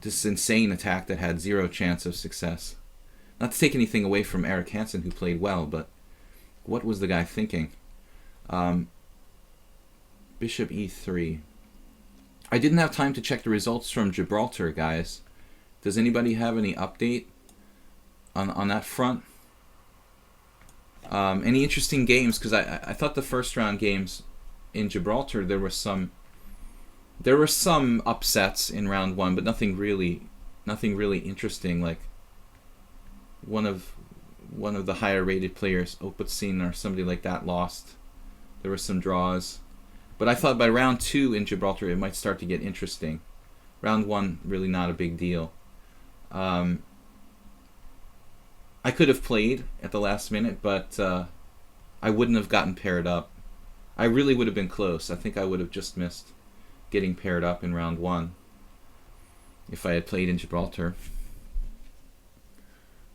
this insane attack that had zero chance of success. Not to take anything away from Eric Hansen, who played well, but what was the guy thinking? Bishop e3. I didn't have time to check the results from Gibraltar, guys. Does anybody have any update on that front? Any interesting games? Because I thought the first round games in Gibraltar there were some upsets in round one, but nothing really interesting. Like one of the higher rated players, Opatsin or somebody like that, lost. There were some draws, but I thought by round two in Gibraltar it might start to get interesting. Round one really not a big deal. I could have played at the last minute, but I wouldn't have gotten paired up. I really would have been close. I think I would have just missed getting paired up in round one if I had played in Gibraltar.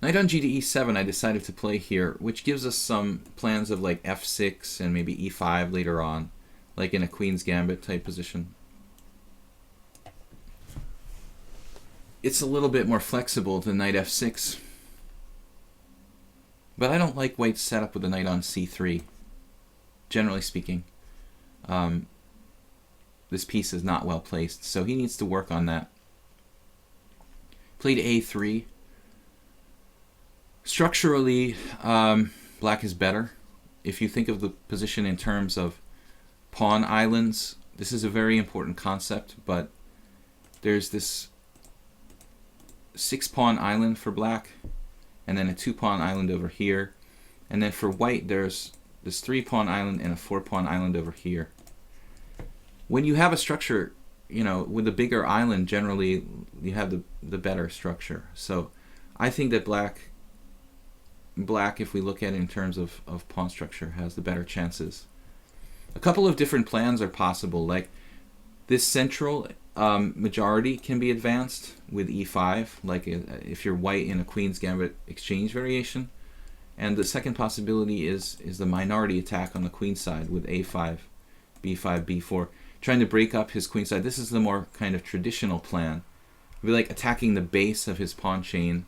Knight on g to e7 I decided to play here, which gives us some plans of like f6 and maybe e5 later on, like in a Queen's Gambit type position. It's a little bit more flexible than knight f6. But I don't like white's setup with the knight on c3, generally speaking. This piece is not well placed, so he needs to work on that. Played a3. Structurally, black is better. If you think of the position in terms of pawn islands, this is a very important concept, but there's this 6-pawn island for black, and then a 2-pawn island over here. And then for white, there's this 3-pawn island and a 4-pawn island over here. When you have a structure, you know, with a bigger island, generally you have the better structure. So I think that black, if we look at it in terms of pawn structure, has the better chances. A couple of different plans are possible. Like this central majority can be advanced with e5, like if you're white in a Queen's Gambit exchange variation. And the second possibility is the minority attack on the queen side with a5, b5, b4, trying to break up his queen side. This is the more kind of traditional plan. It'd be like attacking the base of his pawn chain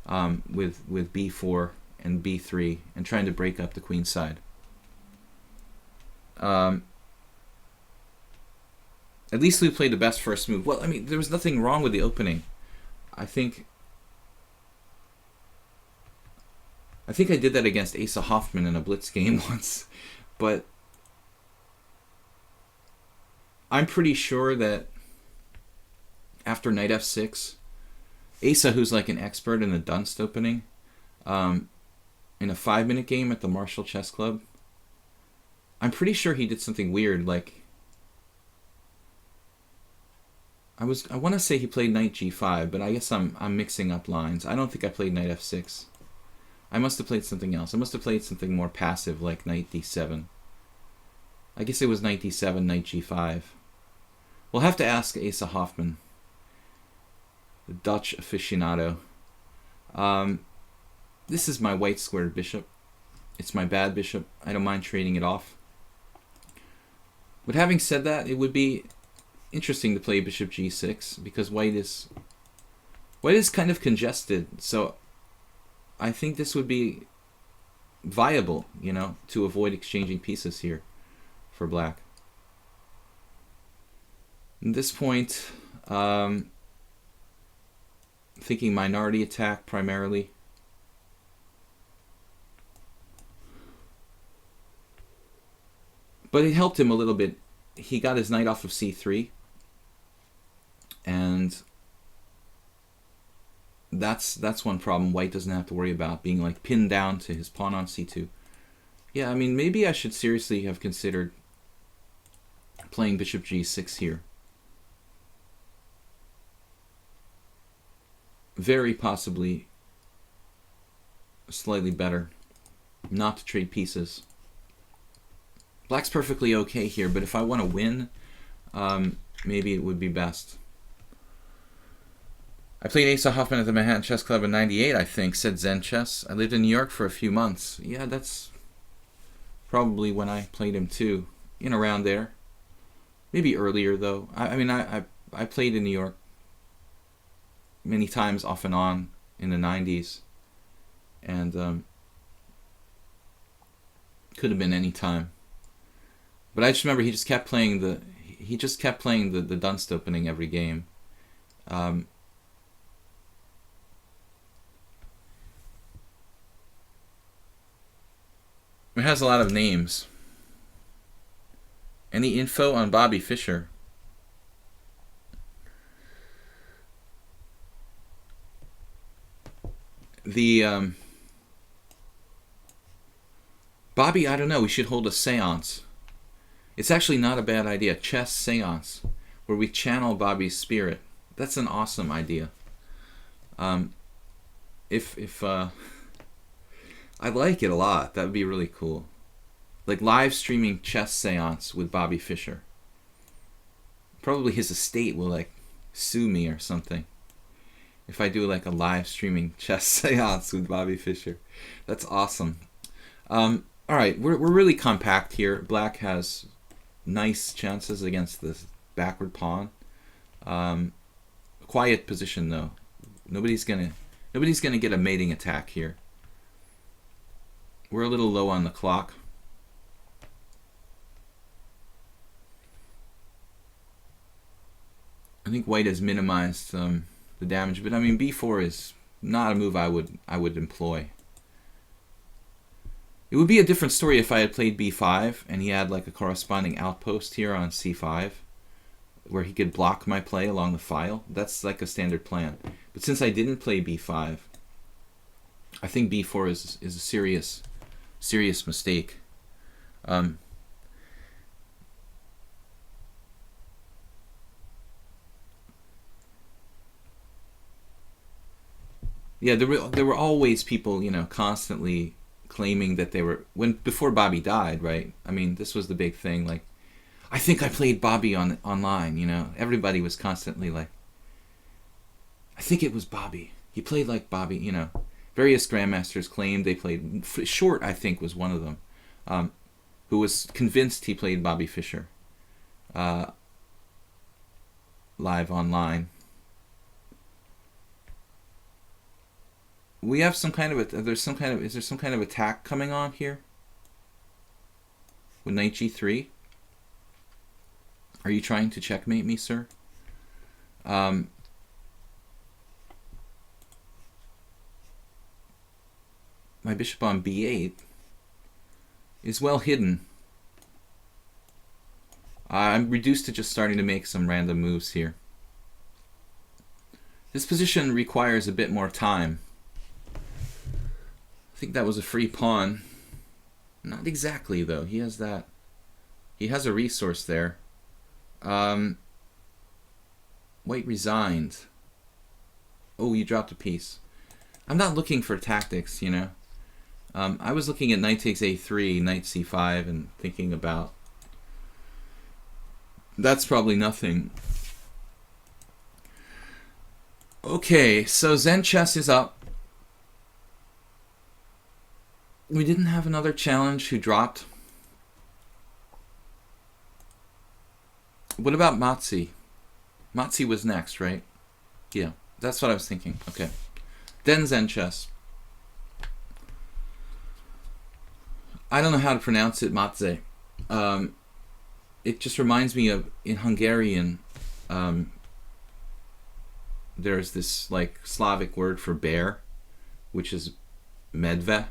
with b4 and b3 and trying to break up the queen side. At least Lou played the best first move. Well, I mean, there was nothing wrong with the opening. I think I did that against Asa Hoffman in a blitz game once, but I'm pretty sure that after knight f6, Asa, who's like an expert in the Dunst opening, in a 5-minute game at the Marshall Chess Club, I'm pretty sure he did something weird, like I want to say he played knight g5, but I guess I'm mixing up lines. I don't think I played knight f6. I must have played something else. I must have played something more passive like knight d7. I guess it was knight d7, knight g5. We'll have to ask Asa Hoffman, the Dutch aficionado. This is my white squared bishop. It's my bad bishop. I don't mind trading it off. But having said that, it would be interesting to play bishop g6 because white is kind of congested. So I think this would be viable, you know, to avoid exchanging pieces here for black. At this point, thinking minority attack primarily. But it helped him a little bit. He got his knight off of c3. And that's one problem white doesn't have to worry about, being like pinned down to his pawn on c2. Yeah, I mean, maybe I should seriously have considered playing bishop g6 here. Very possibly slightly better not to trade pieces. Black's perfectly okay here, but if I want to win, maybe it would be best. I played Asa Hoffman at the Manhattan Chess Club in '98, I think, said Zen Chess. I lived in New York for a few months. Yeah, that's probably when I played him too, in around there. Maybe earlier, though. I mean, I played in New York many times off and on in the 90s. And could have been any time. But I just remember he just kept playing the Dunst opening every game. It has a lot of names. Any info on Bobby Fischer? The Bobby, I don't know. We should hold a séance. It's actually not a bad idea. Chess séance, where we channel Bobby's spirit. That's an awesome idea. If I like it a lot. That would be really cool. Like live streaming chess séance with Bobby Fischer. Probably his estate will like sue me or something if I do like a live streaming chess séance with Bobby Fischer. That's awesome. All right, we're really compact here. Black has nice chances against this backward pawn. Quiet position though. Nobody's gonna get a mating attack here. We're a little low on the clock. I think white has minimized the damage, but I mean b4 is not a move I would employ. It would be a different story if I had played b5 and he had like a corresponding outpost here on c5 where he could block my play along the file. That's like a standard plan. But since I didn't play b5, I think b4 is a serious mistake. Yeah, there were always people, you know, constantly claiming that they were before Bobby died, right? I mean, this was the big thing. Like, I think I played Bobby online. You know, everybody was constantly like, I think it was Bobby. He played like Bobby. You know, various grandmasters claimed they played. Short, I think, was one of them, who was convinced he played Bobby Fischer live online. We have some kind of is there some kind of attack coming on here with knight g3? Are you trying to checkmate me, sir? My bishop on b8 is well hidden. I'm reduced to just starting to make some random moves here. This position requires a bit more time. I think that was a free pawn. Not exactly, though. He has that. He has a resource there. White resigned. Oh, you dropped a piece. I'm not looking for tactics, you know. I was looking at knight takes a3, knight c5, and thinking about... That's probably nothing. Okay, so Zen Chess is up. We didn't have another challenge who dropped. What about Matzi? Matzi was next, right? Yeah, that's what I was thinking. Okay. Then Zen Chess. I don't know how to pronounce it, Matze. It just reminds me of, in Hungarian, there's this like Slavic word for bear, which is medve,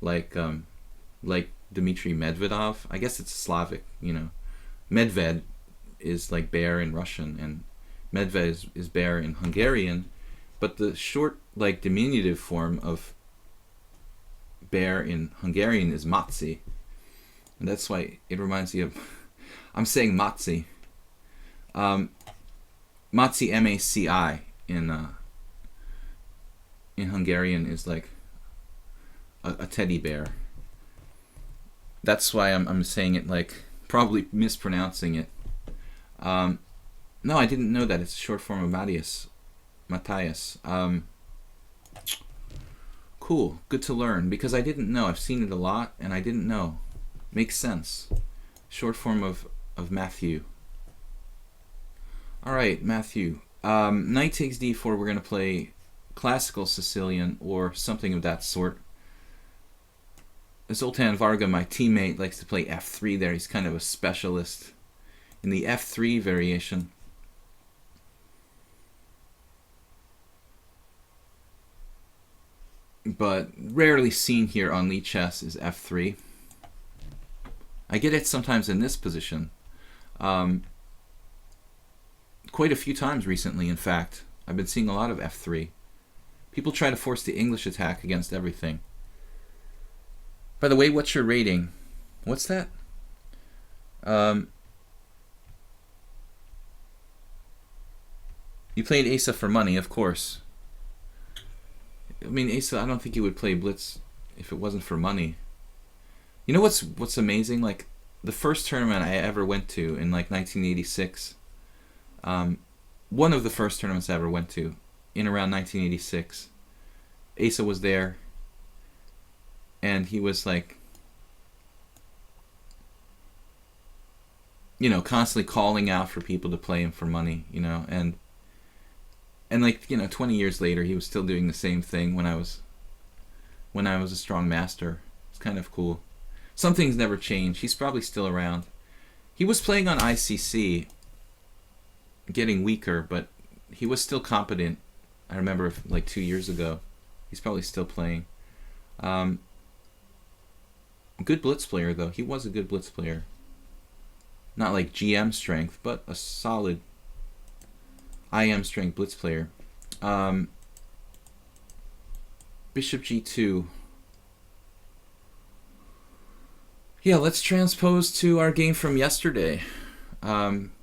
like Dmitry Medvedev. I guess it's Slavic, you know. Medved is like bear in Russian, and medved is bear in Hungarian, but the short, like, diminutive form of bear in Hungarian is matzi, and that's why it reminds me of... I'm saying matzi. Matzi, M-A-C-I, in Hungarian is like a teddy bear. That's why I'm saying it like, probably mispronouncing it. No, I didn't know that. It's a short form of Matthias. Cool. Good to learn, because I didn't know. I've seen it a lot, and I didn't know. Makes sense. Short form of Matthew. Alright, Matthew. Knight takes d4. We're going to play classical Sicilian or something of that sort. Zoltan Varga, my teammate, likes to play f3 there. He's kind of a specialist in the f3 variation. But rarely seen here on lichess is f3. I get it sometimes in this position. Quite a few times recently, in fact. I've been seeing a lot of f3. People try to force the English attack against everything. By the way, what's your rating? What's that? You played Asa for money, of course. I mean, Asa, I don't think you would play blitz if it wasn't for money. You know what's amazing? Like, the first tournament I ever went to in like 1986, one of the first tournaments I ever went to in around 1986, Asa was there, and he was like, you know, constantly calling out for people to play him for money, you know, and like, you know, 20 years later, he was still doing the same thing when I was a strong master. It's kind of cool. Some things never change. He's probably still around. He was playing on ICC, getting weaker, but he was still competent. I remember like 2 years ago. He's probably still playing. Good blitz player, though. He was a good blitz player. Not like GM strength, but a solid IM strength blitz player. Bishop g2. Yeah, let's transpose to our game from yesterday.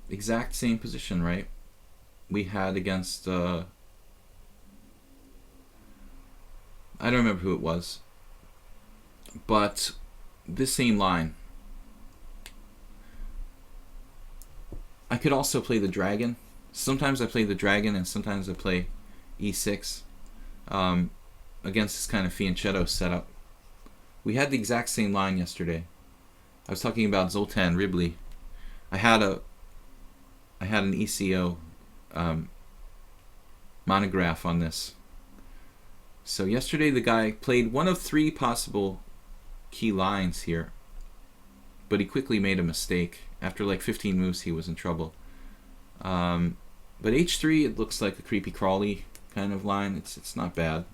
Exact same position, right? We had against... I don't remember who it was. But this same line. I could also play the dragon. Sometimes I play the dragon and sometimes I play e6 against this kind of fianchetto setup. We had the exact same line yesterday. I was talking about Zoltan Ribley. I had an ECO monograph on this. So yesterday the guy played one of 3 possible key lines here, but he quickly made a mistake. After like 15 moves, he was in trouble. But h3, it looks like a creepy crawly kind of line. It's not bad.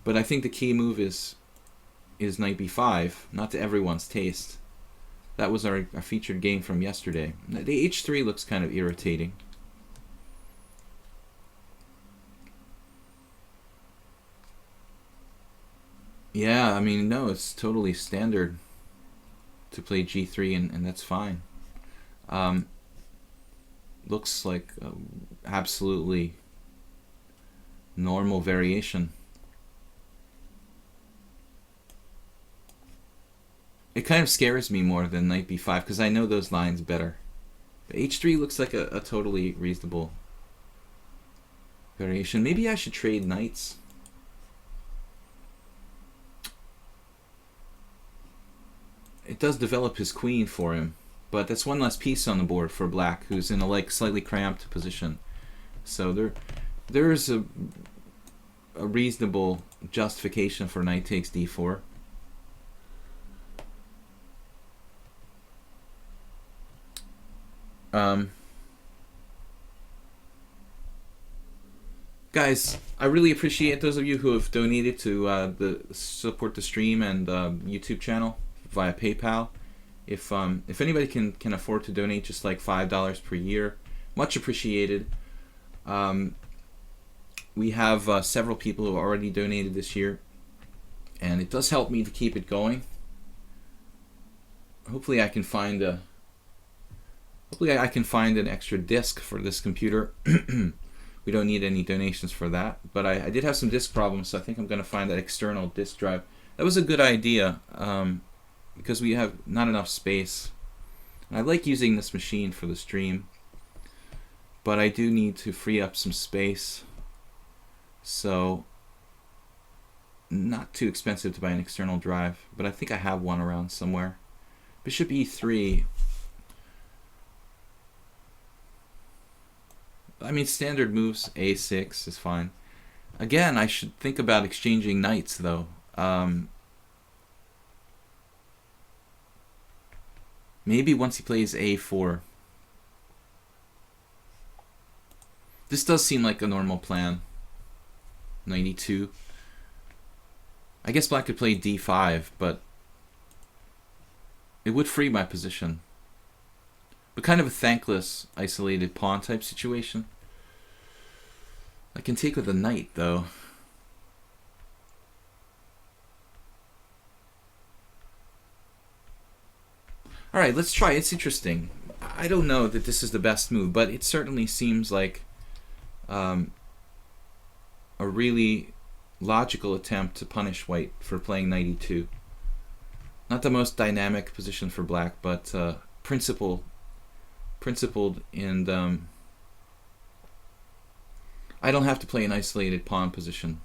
But I think the key move is knight b5, not to everyone's taste. That was our featured game from yesterday. The h3 looks kind of irritating. Yeah, I mean, no, it's totally standard to play g3, and that's fine. looks like absolutely normal variation. It kind of scares me more than knight b5 because I know those lines better. But h3 looks like a totally reasonable variation. Maybe I should trade knights. It does develop his queen for him, but that's one less piece on the board for black, who's in a like slightly cramped position. So there's a reasonable justification for knight takes d4. Guys, I really appreciate those of you who have donated to support the stream and YouTube channel via PayPal. If anybody can afford to donate just like $5 per year, much appreciated. We have several people who already donated this year, and it does help me to keep it going. Hopefully I can find an extra disk for this computer. We don't need any donations for that, but I did have some disk problems, so I think I'm going to find that external disk drive. That was a good idea, because we have not enough space. And I like using this machine for the stream, but I do need to free up some space, so not too expensive to buy an external drive, but I think I have one around somewhere. Bishop e3. I mean, standard moves, a6 is fine. Again, I should think about exchanging knights, though. Maybe once he plays a4. This does seem like a normal plan. 92. I guess black could play d5, but it would free my position. But kind of a thankless, isolated pawn type situation. I can take with a knight, though. Alright, let's try. It's interesting. I don't know that this is the best move, but it certainly seems like a really logical attempt to punish white for playing knight e2. Not the most dynamic position for black, but principled, and I don't have to play an isolated pawn position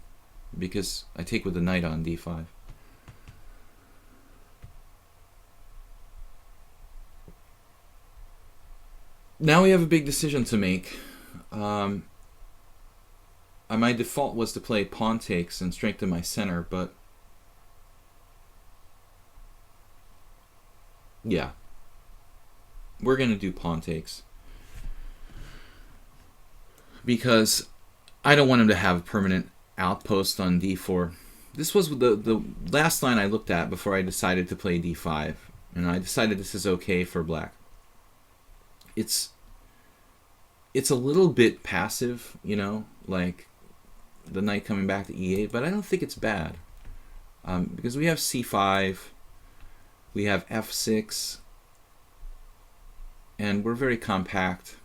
because I take with the knight on d5. Now we have a big decision to make. My default was to play pawn takes and strengthen my center, but yeah, we're going to do pawn takes because I don't want him to have a permanent outpost on d4. This was the last line I looked at before I decided to play d5, and I decided this is okay for black. It's a little bit passive, you know, like the knight coming back to e8, but I don't think it's bad because we have c5, we have f6, and we're very compact.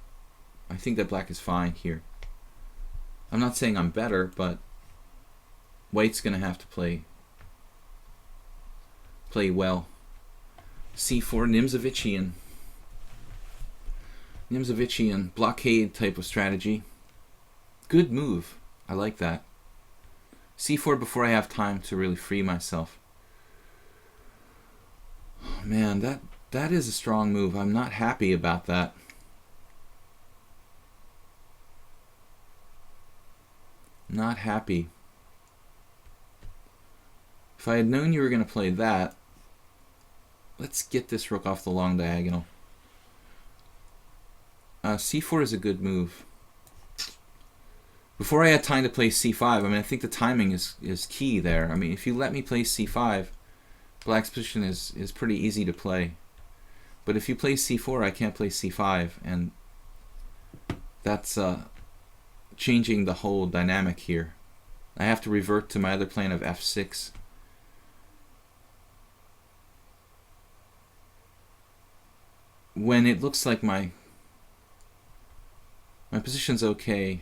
I think that black is fine here. I'm not saying I'm better, but white's going to have to play well. c4, Nimzovician blockade type of strategy. Good move. I like that. c4 before I have time to really free myself. Oh, man, that is a strong move. I'm not happy about that. Not happy. If I had known you were going to play that, let's get this rook off the long diagonal. c4 is a good move. Before I had time to play c5, I mean, I think the timing is key there. I mean, if you let me play c5, black's position is pretty easy to play. But if you play c4, I can't play c5, and that's changing the whole dynamic here. I have to revert to my other plan of f6. When it looks like my My position's okay,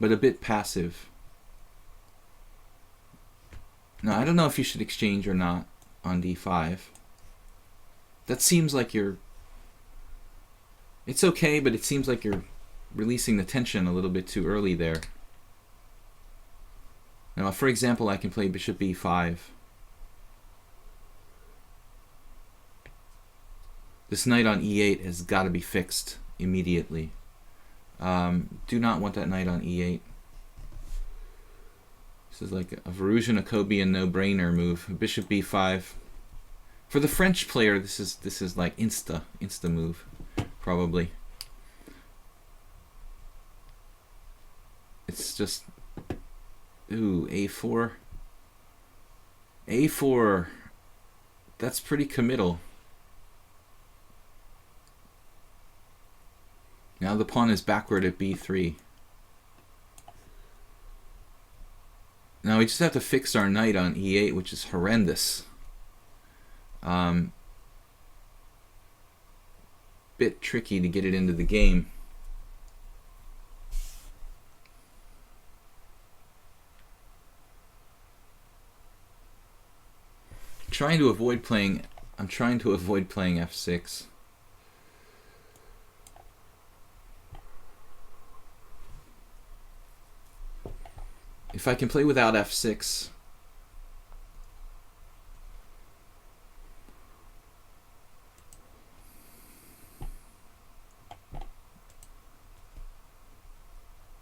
but a bit passive. Now, I don't know if you should exchange or not on d5. That seems like you're... It's okay, but it seems like you're releasing the tension a little bit too early there. Now, for example, I can play bishop b5. This knight on e8 has got to be fixed immediately. Do not want that knight on e8. This is like a Varusian, Jacobian no-brainer move. Bishop b5. For the French player, this is like insta move, probably. It's just, ooh, a4. a4. That's pretty committal. Now the pawn is backward at b3. Now we just have to fix our knight on e8, which is horrendous. Bit tricky to get it into the game. I'm trying to avoid playing f6. If I can play without f6,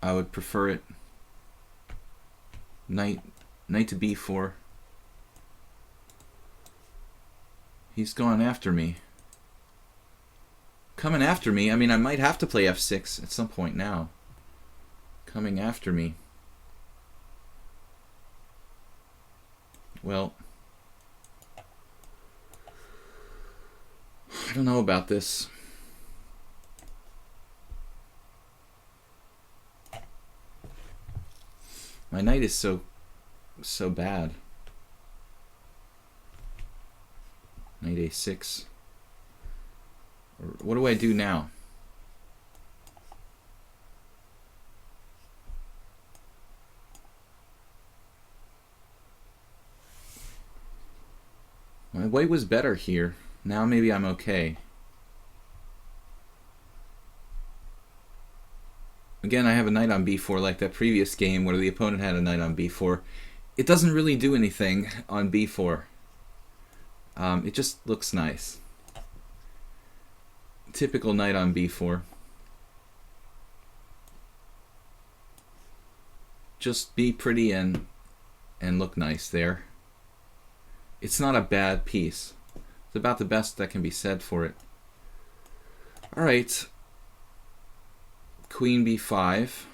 I would prefer it. Knight to b4. He's gone after me. Coming after me. I mean, I might have to play f6 at some point now. Coming after me. Well, I don't know about this. My knight is so bad. Knight a6. What do I do now? My white was better here. Now maybe I'm okay. Again, I have a knight on b4 like that previous game where the opponent had a knight on b4. It doesn't really do anything on b4. It just looks nice. Typical knight on b4. Just be pretty and look nice there. It's not a bad piece. It's about the best that can be said for it. All right. Queen b5.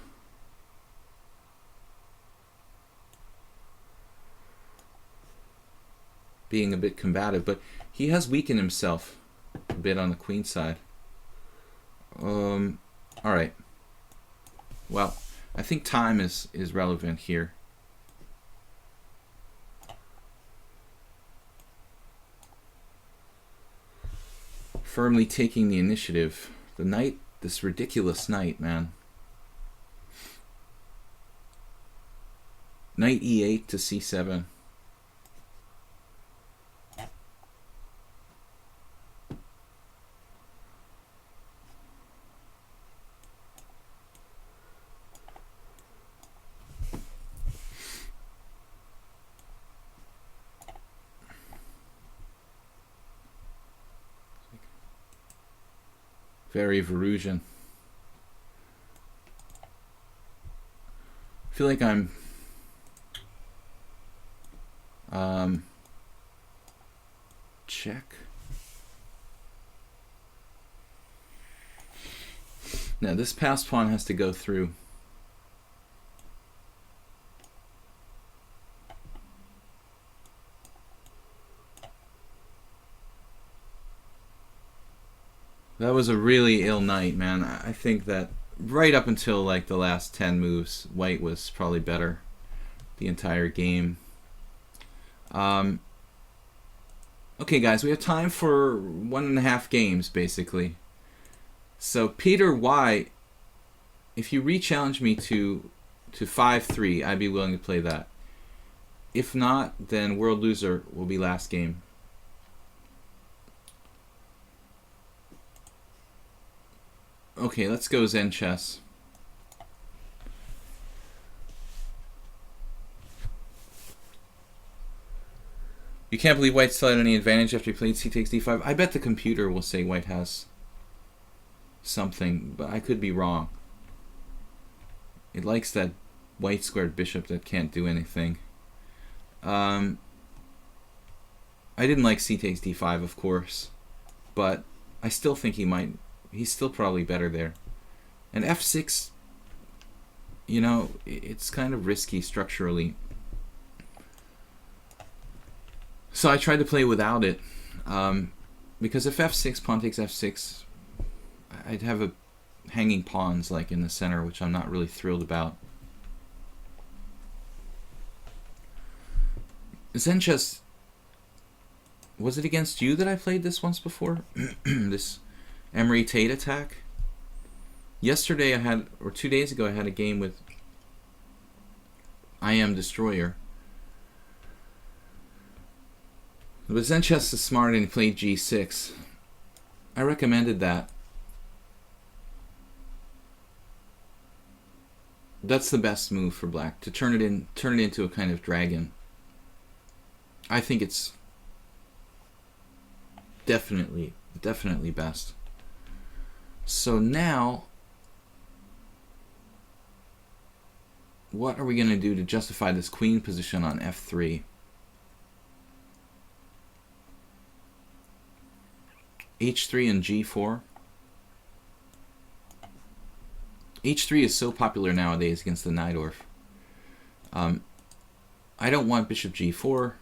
Being a bit combative, but he has weakened himself a bit on the queen side. All right. Well, I think time is relevant here. Firmly taking the initiative. The knight, this ridiculous knight, man. Knight e8 to c7. Very Varusian. I feel like I'm check. Now this passed pawn has to go through. That was a really ill knight, man. I think that right up until like the last 10 moves, white was probably better the entire game. Okay, guys, we have time for 1.5 games, basically. So Peter Y, if you re-challenge me to 5-3, I'd be willing to play that. If not, then World Loser will be last game. Okay, let's go Zen Chess. You can't believe White still had any advantage after he played C takes D5. I bet the computer will say White has something, but I could be wrong. It likes that white squared bishop that can't do anything. I didn't like C takes D5, of course, but I still think he's still probably better there. And F6, you know, it's kind of risky structurally. So I tried to play without it, because if F6, pawn takes F6, I'd have a hanging pawns like in the center, which I'm not really thrilled about. Zen Chess, was it against you that I played this once before? This Emery Tate attack? Yesterday I had, or 2 days ago I had a game with I Am Destroyer. But Zen Chess is smart and he played G6. I recommended that. That's the best move for black, to turn it into a kind of dragon. I think it's definitely best. So now, what are we going to do to justify this queen position on F3? H3 and G4. H3 is so popular nowadays against the Najdorf. I don't want bishop G4.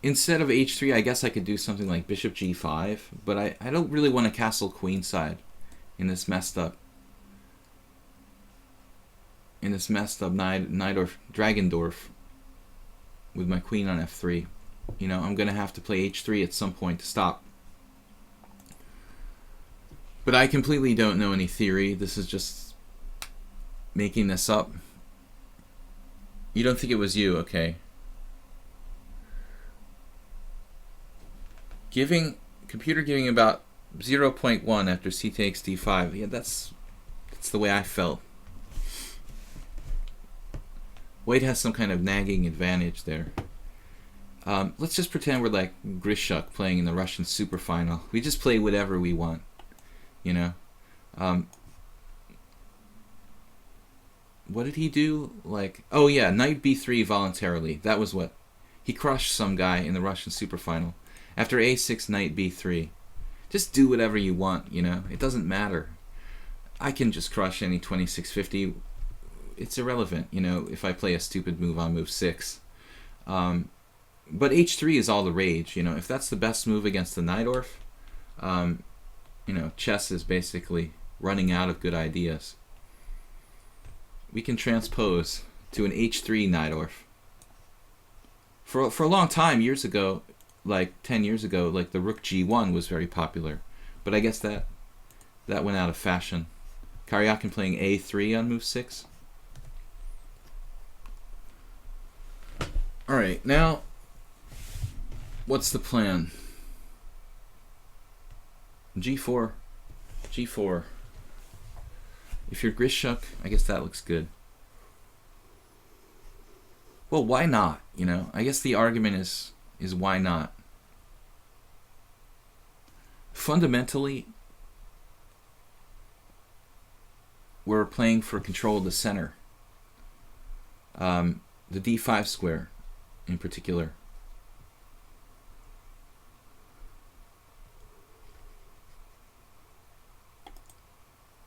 Instead of H3, I guess I could do something like bishop G5, but I don't really want to castle queenside in this messed up Najdorf, Dragendorf with my queen on F3. You know, I'm going to have to play H3 at some point to stop. But I completely don't know any theory. This is just making this up. You don't think it was you, okay. Computer giving about 0.1 after C takes D5. Yeah, that's the way I felt. White has some kind of nagging advantage there. Let's just pretend we're like Grishuk playing in the Russian Super Final. We just play whatever we want, you know. What did he do? Like, oh yeah, knight B3 voluntarily. That was what he crushed some guy in the Russian Super Final. After A6, knight B3. Just do whatever you want, you know. It doesn't matter. I can just crush any 2650. It's irrelevant, you know, if I play a stupid move on move 6. But H3 is all the rage, you know. If that's the best move against the Najdorf, you know, chess is basically running out of good ideas. We can transpose to an H3 Najdorf. For a long time, years ago, like 10 years ago, like the rook G1 was very popular. But I guess that went out of fashion. Karyakin playing A3 on move 6. Alright, now, what's the plan? G4. G4. If you're Grishuk, I guess that looks good. Well, why not? You know, I guess the argument is why not? Fundamentally, we're playing for control of the center. The D5 square in particular.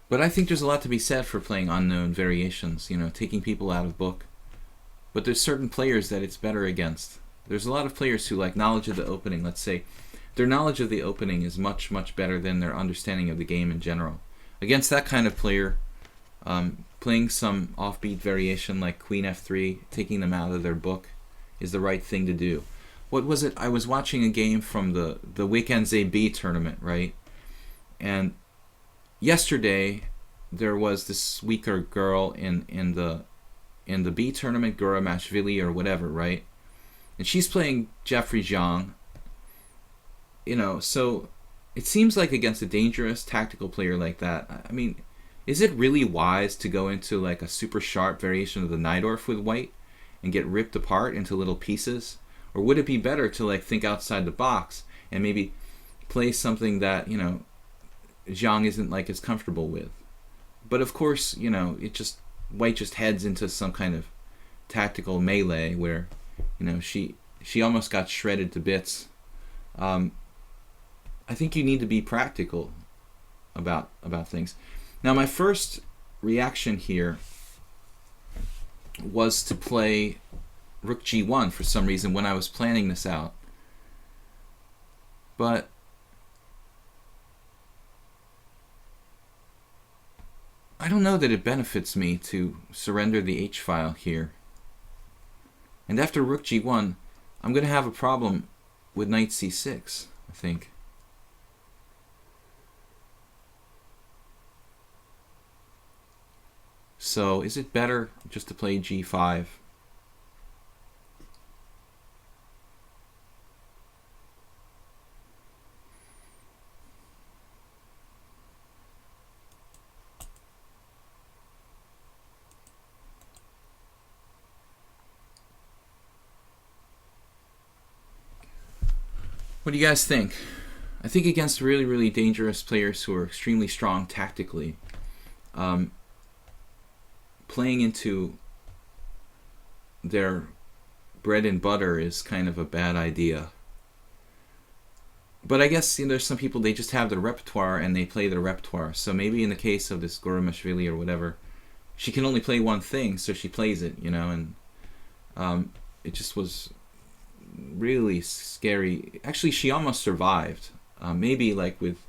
But I think there's a lot to be said for playing unknown variations, you know, taking people out of book. But there's certain players that it's better against. There's a lot of players who like knowledge of the opening, let's say. Their knowledge of the opening is much, much better than their understanding of the game in general. Against that kind of player, playing some offbeat variation like Queen F3, taking them out of their book, is the right thing to do. what was it? I was watching a game from the Weekends AB tournament, right? And yesterday there was this weaker girl in the B tournament, Gura Mashvili or whatever, right? And she's playing Jeffrey Zhang. So it seems like against a dangerous tactical player like that, I mean, is it really wise to go into like a super sharp variation of the Najdorf with white and get ripped apart into little pieces? Or would it be better to like think outside the box and maybe play something that, Zhang isn't like as comfortable with? But of course, white just heads into some kind of tactical melee where, she almost got shredded to bits. I think you need to be practical about things. Now, my first reaction here was to play Rook G1 for some reason when I was planning this out. But I don't know that it benefits me to surrender the H file here. And after Rook G1, I'm going to have a problem with Knight C6, I think. So is it better just to play G5? What do you guys think? I think against really, really dangerous players who are extremely strong tactically, playing into their bread and butter is kind of a bad idea. But I guess there's some people, they just have their repertoire and they play their repertoire. So maybe in the case of this Goramashvili or whatever, she can only play one thing, so she plays it, and it just was really scary. Actually, she almost survived. Maybe like with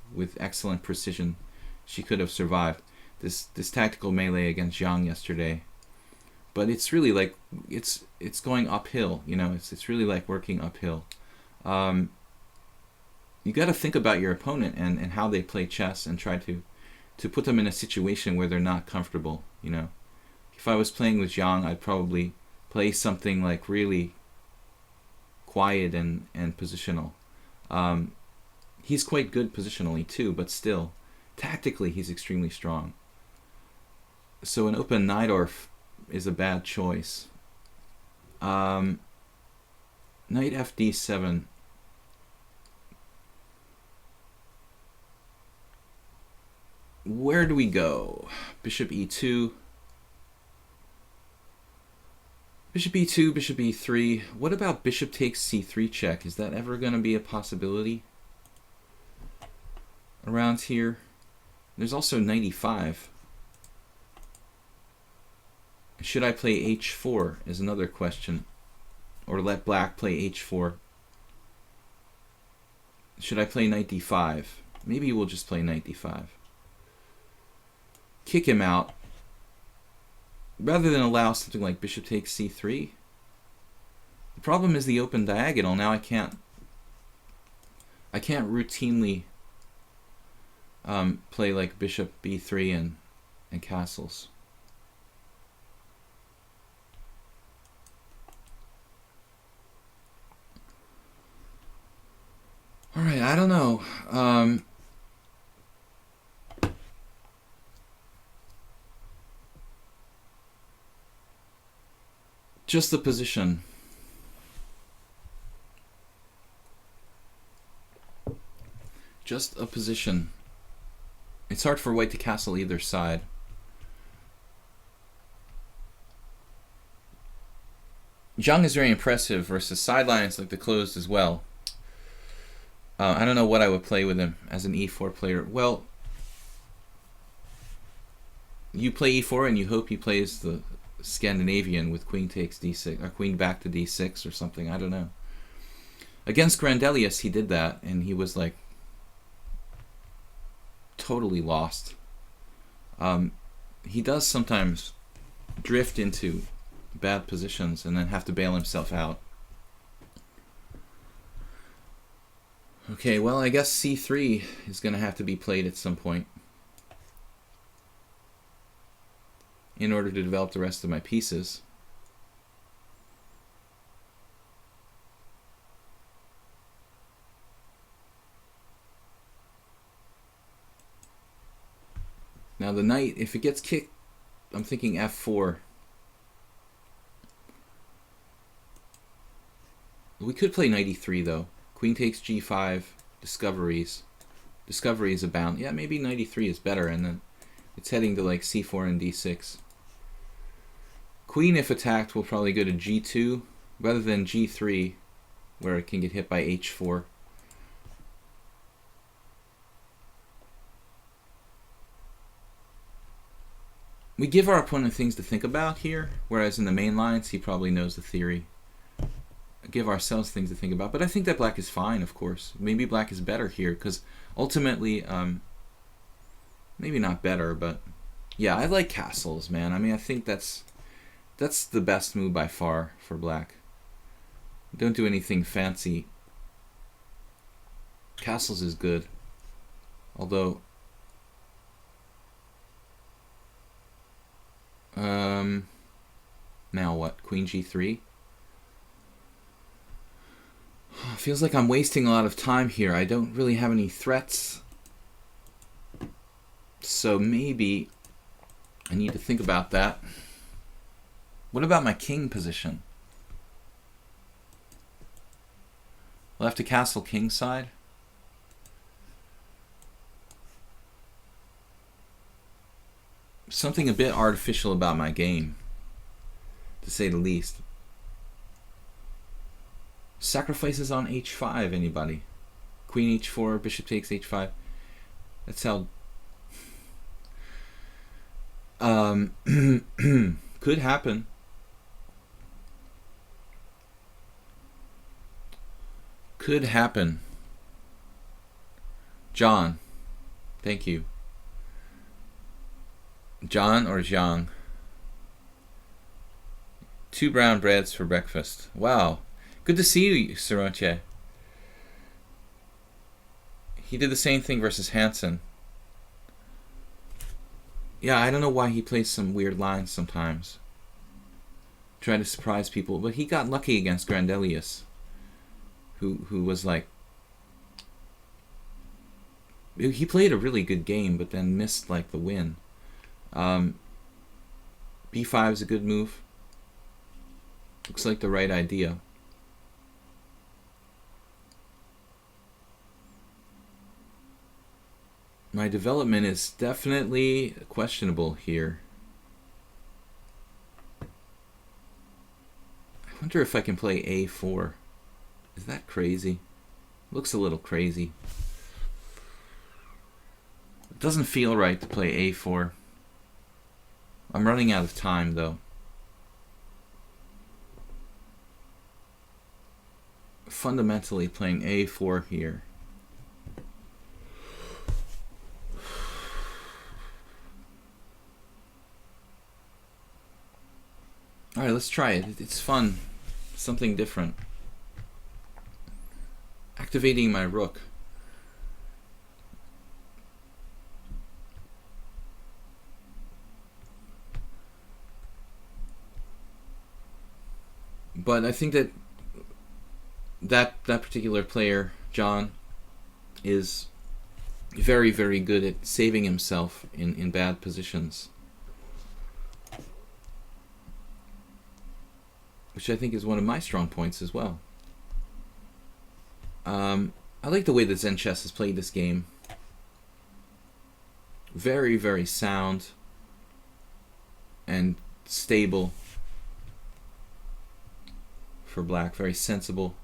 excellent precision, she could have survived this tactical melee against Zhang yesterday. But it's really like it's going uphill. It's really like working uphill. You got to think about your opponent and how they play chess and try to put them in a situation where they're not comfortable. If I was playing with Zhang, I'd probably play something like really quiet and positional. He's quite good positionally too, but still, tactically he's extremely strong. So an open Najdorf is a bad choice. Knight FD7. Where do we go? Bishop E2. Bishop E2, Bishop E3. What about bishop takes C3 check? Is that ever going to be a possibility around here? There's also Knight E5. Should I play H4 is another question. Or let black play H4. Should I play Knight D5? Maybe we'll just play Knight D5. Kick him out. Rather than allow something like bishop takes C3. The problem is the open diagonal. Now I can't routinely play like bishop B3 and castles. All right, I don't know. Just the position. Just a position. It's hard for white to castle either side. Zhang is very impressive versus sidelines like the closed as well. I don't know what I would play with him as an E4 player. Well, you play E4 and you hope he plays the Scandinavian with queen takes D6 or queen back to D6 or something. I don't know. Against Grandelius, he did that and he was like totally lost. He does sometimes drift into bad positions and then have to bail himself out. Okay, well, I guess c3 is going to have to be played at some point in order to develop the rest of my pieces. Now the knight, if it gets kicked, I'm thinking f4. We could play knight e3 though. Queen takes g5, discoveries. Discoveries abound. Yeah, maybe knight e3 is better, and then it's heading to like c4 and d6. Queen, if attacked, will probably go to g2 rather than g3, where it can get hit by h4. We give our opponent things to think about here, whereas in the main lines, he probably knows the theory. Give ourselves things to think about, but I think that black is fine, of course. Maybe black is better here, because ultimately, maybe not better, but yeah, I like castles, man. I mean, I think that's the best move by far for black. Don't do anything fancy. Castles is good, although now what? Queen g3? Feels like I'm wasting a lot of time here. I don't really have any threats. So maybe I need to think about that. What about my king position? We'll have to castle king side. Something a bit artificial about my game, to say the least. Sacrifices on h5, anybody? Queen h4, bishop takes h5. That's how... could happen. Could happen. John, thank you. John or Zhang? 2 brown breads for breakfast. Wow. Good to see you, Saronche. He did the same thing versus Hansen. Yeah, I don't know why he plays some weird lines sometimes. Try to surprise people, but he got lucky against Grandelius, who was like... He played a really good game, but then missed like the win. b5 is a good move. Looks like the right idea. My development is definitely questionable here. I wonder if I can play a4. Is that crazy? Looks a little crazy. It doesn't feel right to play a4. I'm running out of time though. Fundamentally playing a4 here. Alright, let's try it. It's fun. Something different. Activating my rook. But I think that particular player, John, is very, very good at saving himself in bad positions. Which I think is one of my strong points as well. I like the way that Zen Chess has played this game. Very, very sound and stable for black. Very sensible.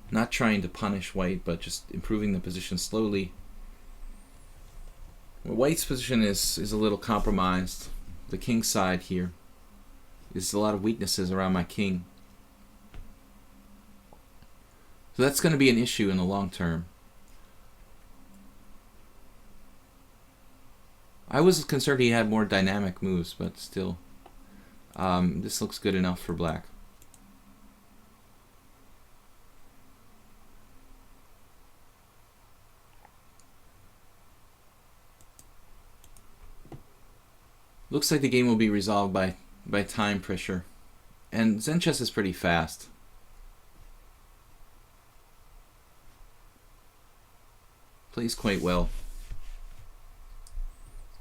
Not trying to punish white, but just improving the position slowly. White's position is a little compromised. The king side here. There's a lot of weaknesses around my king. So that's going to be an issue in the long term. I was concerned he had more dynamic moves, but still. This looks good enough for black. Looks like the game will be resolved by time pressure. And Zen chess is pretty fast. Plays quite well.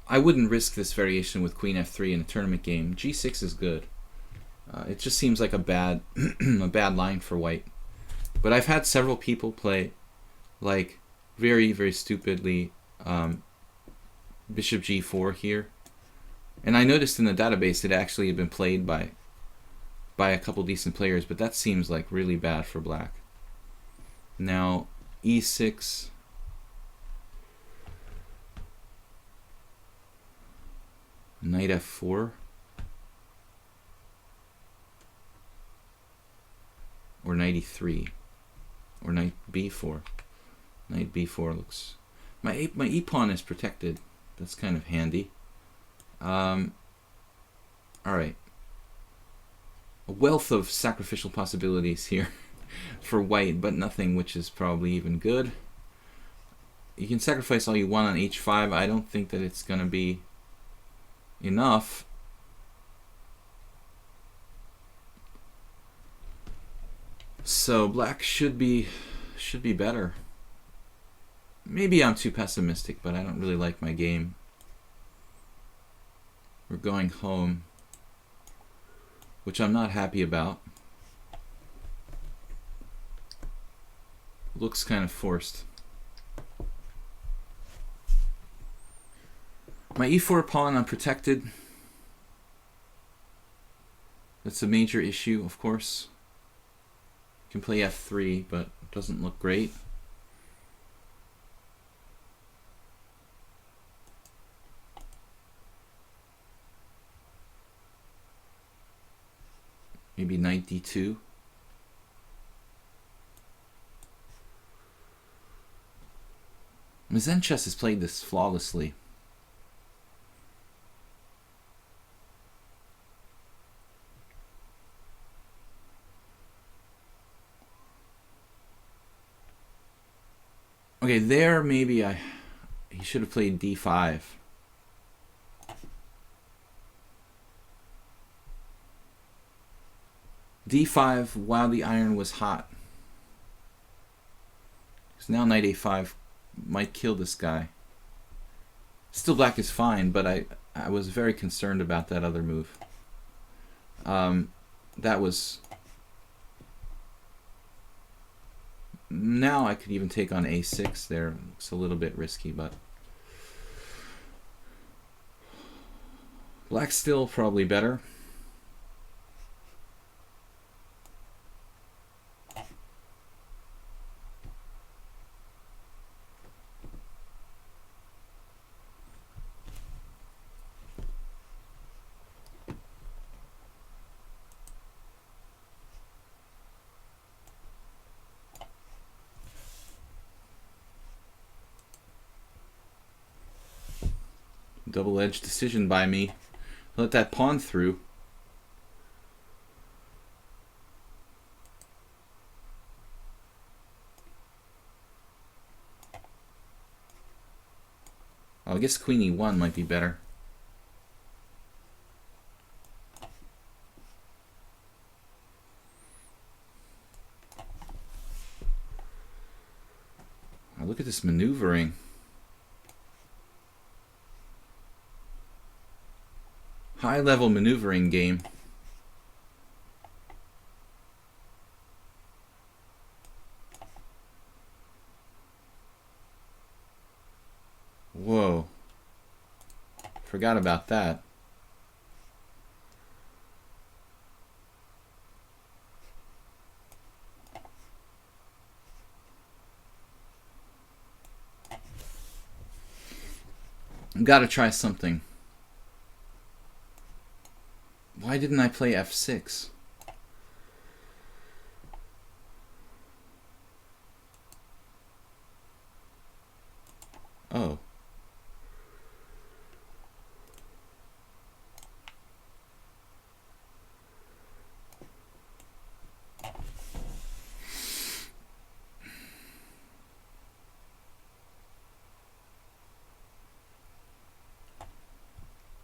I wouldn't risk this variation with queen f3 in a tournament game. g6 is good. It just seems like a bad a bad line for white. But I've had several people play like very, very stupidly bishop g4 here. And I noticed in the database it actually had been played by a couple decent players, but that seems like really bad for black. Now e6. Knight f4. Or knight e3. Or knight b4. Knight b4 looks... My e-pawn is protected. That's kind of handy. Alright. A wealth of sacrificial possibilities here for white, but nothing which is probably even good. You can sacrifice all you want on h5. I don't think that it's going to be enough. So black should be better. Maybe I'm too pessimistic, but I don't really like my game. We're going home, which I'm not happy about. Looks kind of forced. My e4 pawn unprotected. That's a major issue, of course. Can play f3, but it doesn't look great. Maybe knight d2. Zen chess has played this flawlessly. Okay, there maybe he should have played d5. d5 while the iron was hot. Because now knight a5 might kill this guy. Still black is fine, but I was very concerned about that other move. That was... Now I could even take on a6 there. It's a little bit risky, but... Black's still probably better. Double-edged decision by me. Let that pawn through. I guess queen e1 might be better. Oh, look at this maneuvering. High-level maneuvering game. Whoa. Forgot about that. I've got to try something. Why didn't I play f6? Oh.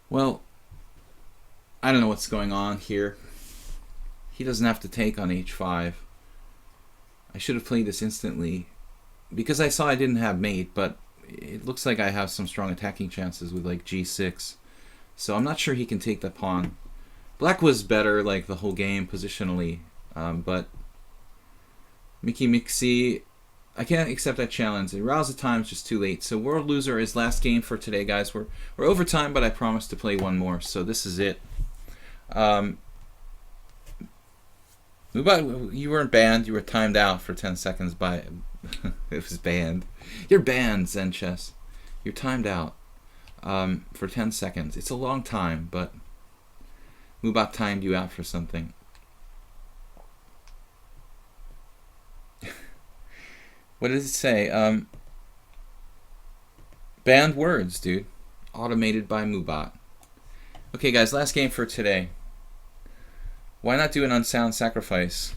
Well, I don't know what's going on here. He doesn't have to take on h5. I should have played this instantly because I saw I didn't have mate, but it looks like I have some strong attacking chances with like g6. So I'm not sure he can take the pawn. Black was better like the whole game positionally, but Mickey Mixie, I can't accept that challenge. The arousal time is just too late. So world loser is last game for today, guys. We're over time, but I promised to play one more, so this is it. You weren't banned. You were timed out for 10 seconds by... it was banned. You're banned, Zen Chess. You're timed out for 10 seconds. It's a long time, but Mubat timed you out for something. What does it say? Banned words, dude. Automated by Mubat. Okay, guys, last game for today. Why not do an unsound sacrifice?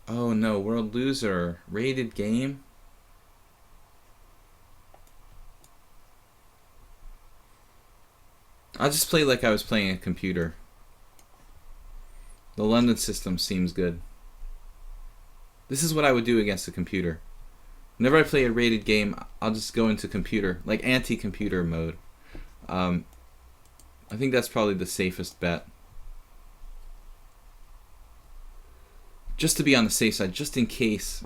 Oh no, world loser. Rated game? I'll just play like I was playing a computer. The London system seems good. This is what I would do against a computer. Whenever I play a rated game, I'll just go into computer, like anti-computer mode. I think that's probably the safest bet. Just to be on the safe side, just in case.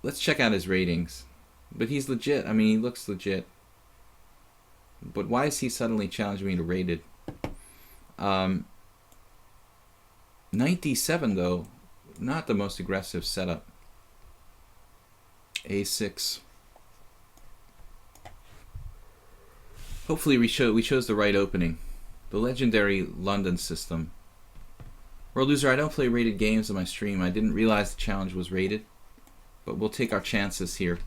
Let's check out his ratings. But he's legit. I mean, he looks legit. But why is he suddenly challenging me to rated? Knight d7 though, not the most aggressive setup. a6. Hopefully we chose the right opening. The legendary London system. World loser, I don't play rated games on my stream. I didn't realize the challenge was rated, but we'll take our chances here.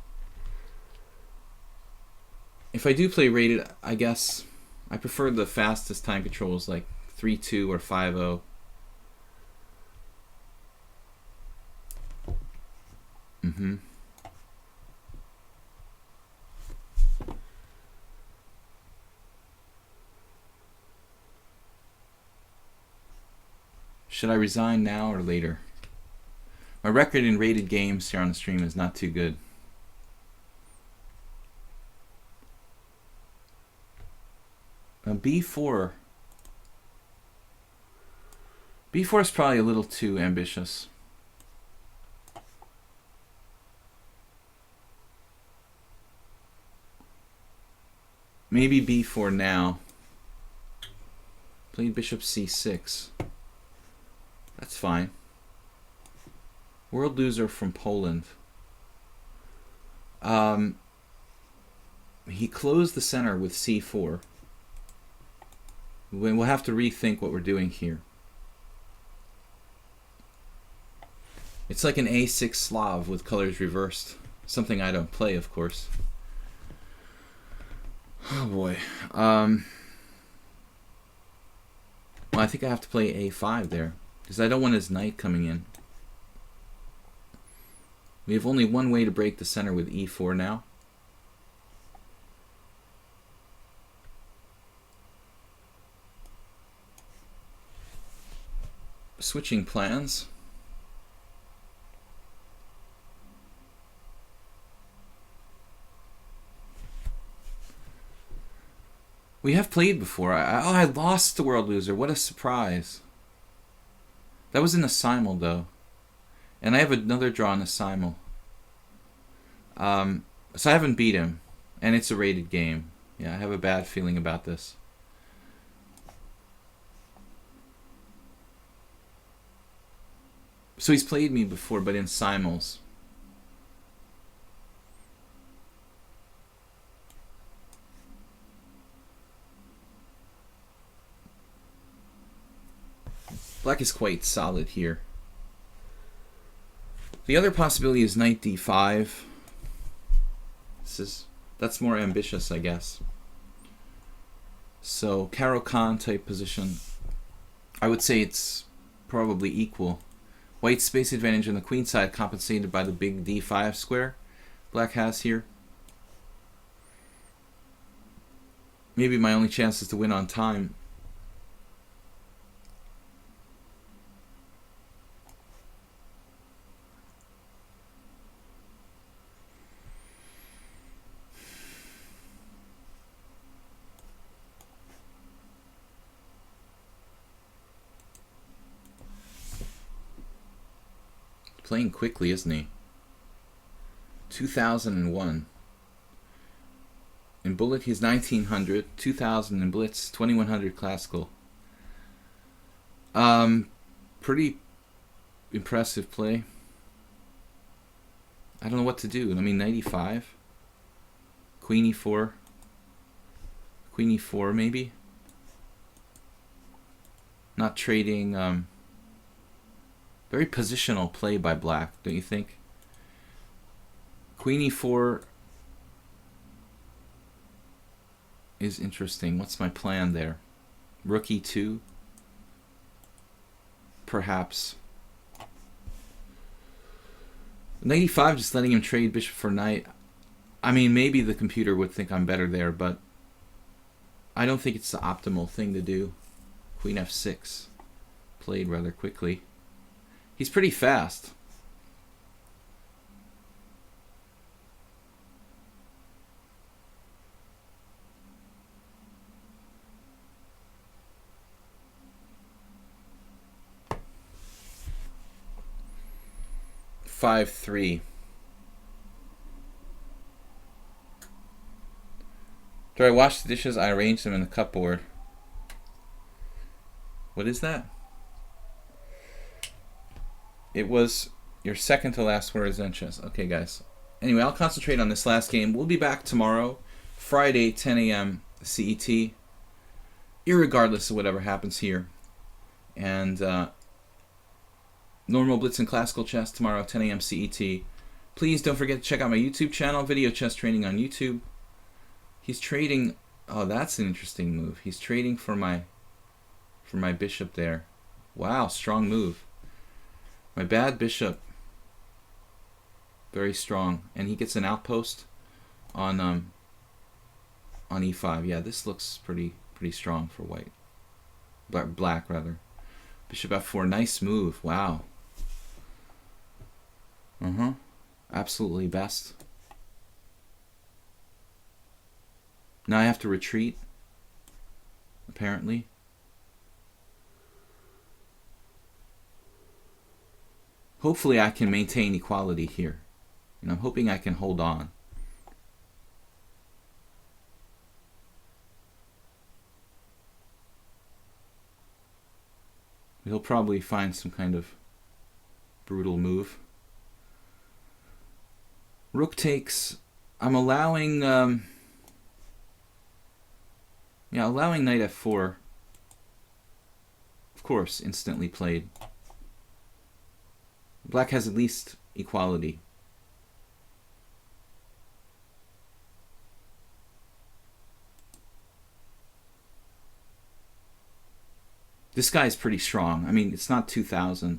If I do play rated, I guess I prefer the fastest time controls like 3-2 or 5-0. Should I resign now or later? My record in rated games here on the stream is not too good. B4. B4 is probably a little too ambitious. Maybe B4 now. Played bishop C6. That's fine. World loser from Poland. He closed the center with C4. We'll have to rethink what we're doing here. It's like an A6 Slav with colors reversed. Something I don't play, of course. Oh boy. Well, I think I have to play A5 there, because I don't want his knight coming in. We have only one way to break the center with E4 now. Switching plans. We have played before. I lost the world loser. What a surprise. That was in a simul though. And I have another draw in a simul. So I haven't beat him. And it's a rated game. Yeah, I have a bad feeling about this. So he's played me before, but in simuls. Black is quite solid here. The other possibility is knight d5. That's more ambitious, I guess. So Caro-Kann type position. I would say it's probably equal. White's space advantage on the queen side compensated by the big d5 square. Black has here. Maybe my only chance is to win on time. Playing quickly, isn't he? 2001. In Bullet, he's 1900. 2000 in Blitz, 2100 Classical. Pretty impressive play. I don't know what to do. I mean, 95. Queen e4. Queen e4, maybe. Not trading. Very positional play by Black, don't you think? Queen e4 is interesting. What's my plan there? Rook e2? Perhaps. 95, just letting him trade bishop for knight. I mean, maybe the computer would think I'm better there, but I don't think it's the optimal thing to do. Queen f6. Played rather quickly. He's pretty fast. Five, 3. After I wash the dishes, I arrange them in the cupboard. What is that? It was your second to last words on chess. Okay, guys. Anyway, I'll concentrate on this last game. We'll be back tomorrow, Friday, 10 a.m. CET, irregardless of whatever happens here. And normal Blitz and Classical Chess tomorrow, 10 a.m. CET. Please don't forget to check out my YouTube channel, Video Chess Training on YouTube. He's trading. Oh, that's an interesting move. He's trading for my bishop there. Wow, strong move. My bad bishop, very strong, and he gets an outpost on e5. Yeah, this looks pretty strong for white, black rather. Bishop f4, nice move. Wow. Absolutely best. Now I have to retreat, apparently. Hopefully I can maintain equality here. And I'm hoping I can hold on. He'll probably find some kind of brutal move. Rook takes. I'm allowing allowing knight f4. Of course, instantly played. Black has at least equality. This guy's pretty strong. I mean, it's not 2000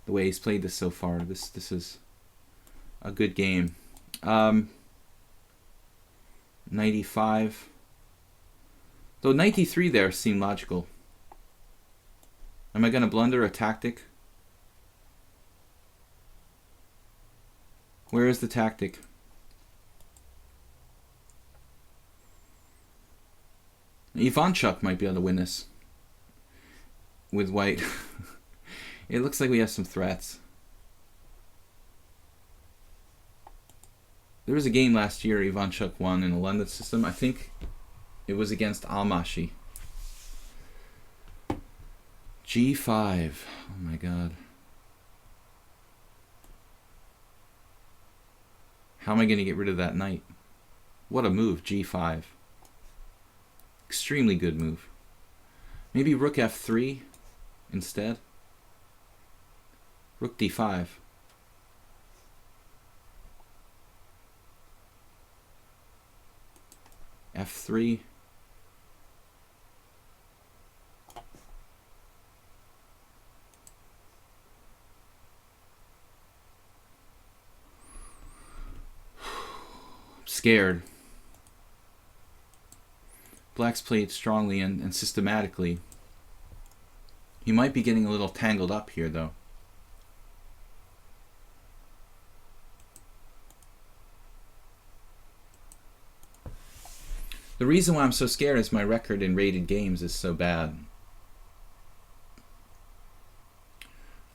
the way he's played this so far. This is a good game. 95. Though 93 there seemed logical. Am I going to blunder a tactic? Where is the tactic? Ivanchuk might be able to win this with white. It looks like we have some threats. There was a game last year Ivanchuk won in the London system. I think it was against Almashi. G5. Oh my god. How am I going to get rid of that knight? What a move, G5. Extremely good move. Maybe rook f3 instead. Rook d5. f3. scared. Black's played strongly and systematically. He might be getting a little tangled up here, though. The reason why I'm so scared is my record in rated games is so bad.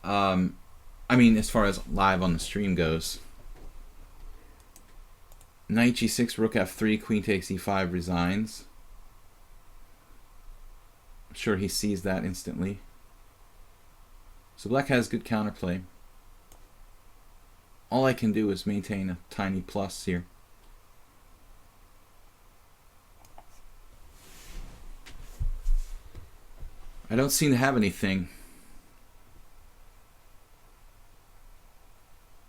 I mean, as far as live on the stream goes. Knight g6, rook f3, queen takes e5, resigns. I'm sure he sees that instantly. So black has good counterplay. All I can do is maintain a tiny plus here. I don't seem to have anything.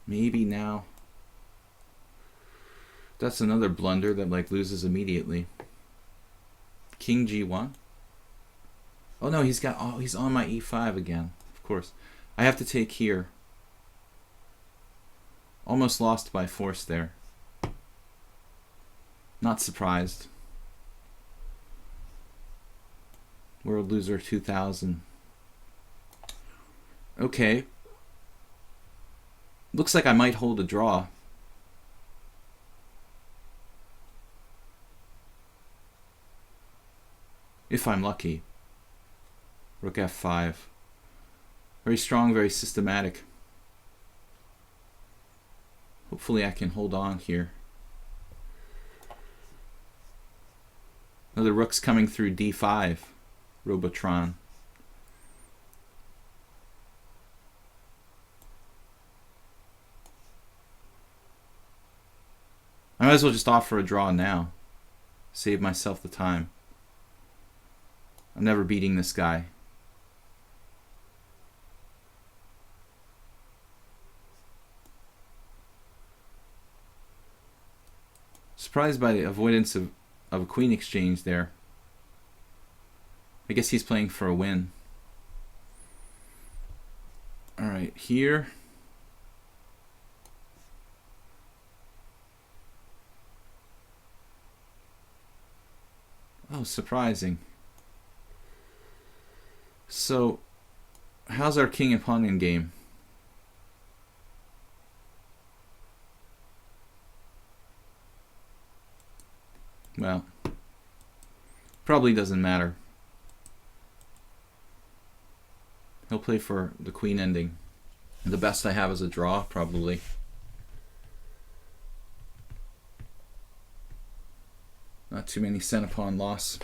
Maybe now. That's another blunder that like loses immediately. King g1. Oh no, he's on my e5 again. Of course. I have to take here. Almost lost by force there. Not surprised. World Loser 2000. Okay. Looks like I might hold a draw. If I'm lucky. Rook f5. Very strong, very systematic. Hopefully I can hold on here. Another rook's coming through d5. Robotron. I might as well just offer a draw now. Save myself the time. I'm never beating this guy. Surprised by the avoidance of a queen exchange there. I guess he's playing for a win. Alright, here. Oh, surprising. So, how's our king and pawn in game? Well, probably doesn't matter. He'll play for the queen ending. The best I have is a draw, probably. Not too many cent pawn loss.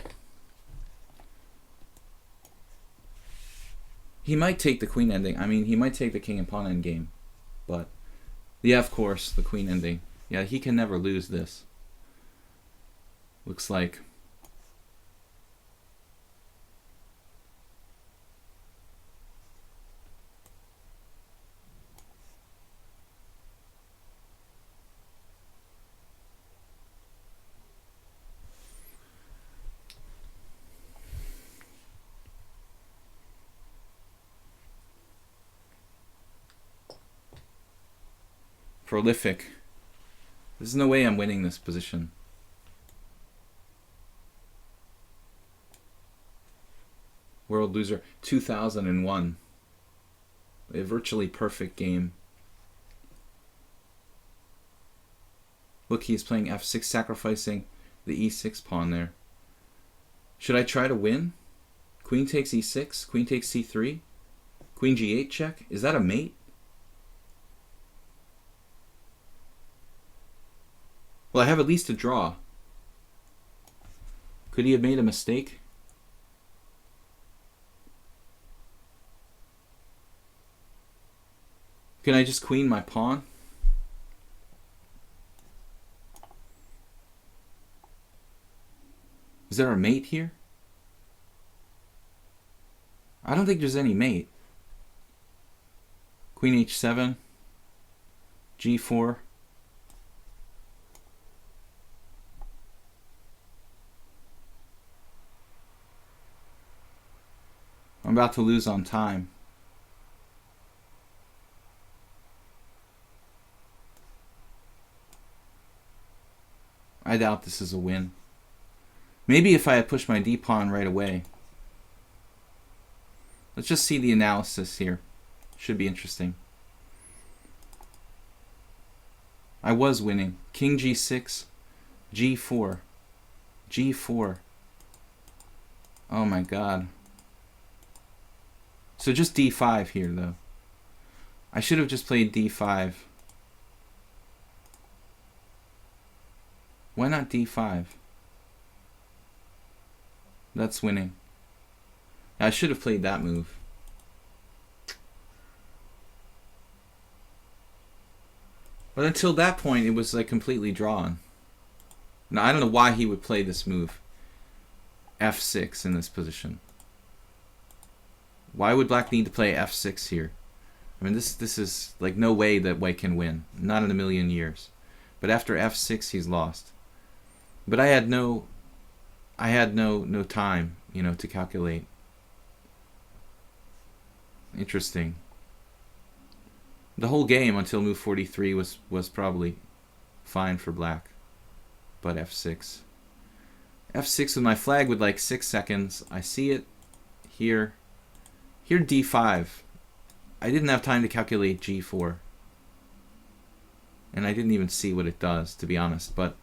He might take the queen ending. I mean, he might take the king and pawn end game. But, yeah, of course, the queen ending. Yeah, he can never lose this. Looks like. Prolific. There's no way I'm winning this position. World Loser 2001. A virtually perfect game. Look, he's playing f6, sacrificing the e6 pawn there. Should I try to win? Queen takes e6, queen takes c3, queen g8 check. Is that a mate? Well, I have at least a draw. Could he have made a mistake? Can I just queen my pawn? Is there a mate here? I don't think there's any mate. Queen h7, g4. I'm about to lose on time. doubt this is a win. Maybe if I had pushed my d-pawn right away. Let's just see the analysis here. Should be interesting. I was winning. King g6, g4, g4. Oh my god. So just d5 here, though. I should have just played d5. Why not d5? That's winning. I should have played that move. But until that point, it was like completely drawn. Now, I don't know why he would play this move. f6 in this position. Why would black need to play f6 here? I mean, this is like no way that white can win. Not in a million years. But after f6, he's lost. But I had no time, you know, to calculate. Interesting. The whole game until move 43 was probably fine for black. But f6. f6 with my flag with like 6 seconds. I see it here. Here d5. I didn't have time to calculate g4. And I didn't even see what it does, to be honest. But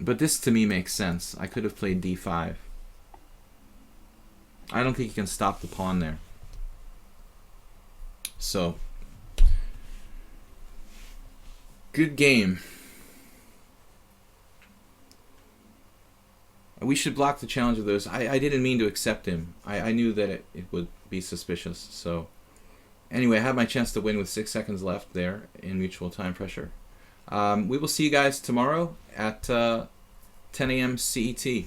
this to me makes sense. I could have played d5. I don't think you can stop the pawn there. So, good game. We should block the challenge of those. I didn't mean to accept him. I knew that it would be suspicious. So, anyway, I had my chance to win with 6 seconds left there in mutual time pressure. We will see you guys tomorrow at 10 a.m. CET.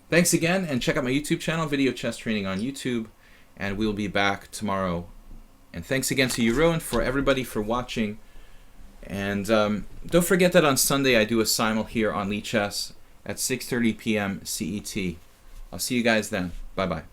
Thanks again, and check out my YouTube channel, Video Chess Training on YouTube, and we'll be back tomorrow. And thanks again to you, and for everybody for watching. And don't forget that on Sunday I do a simul here on lichess at 6:30 p.m. CET. I'll see you guys then. Bye-bye.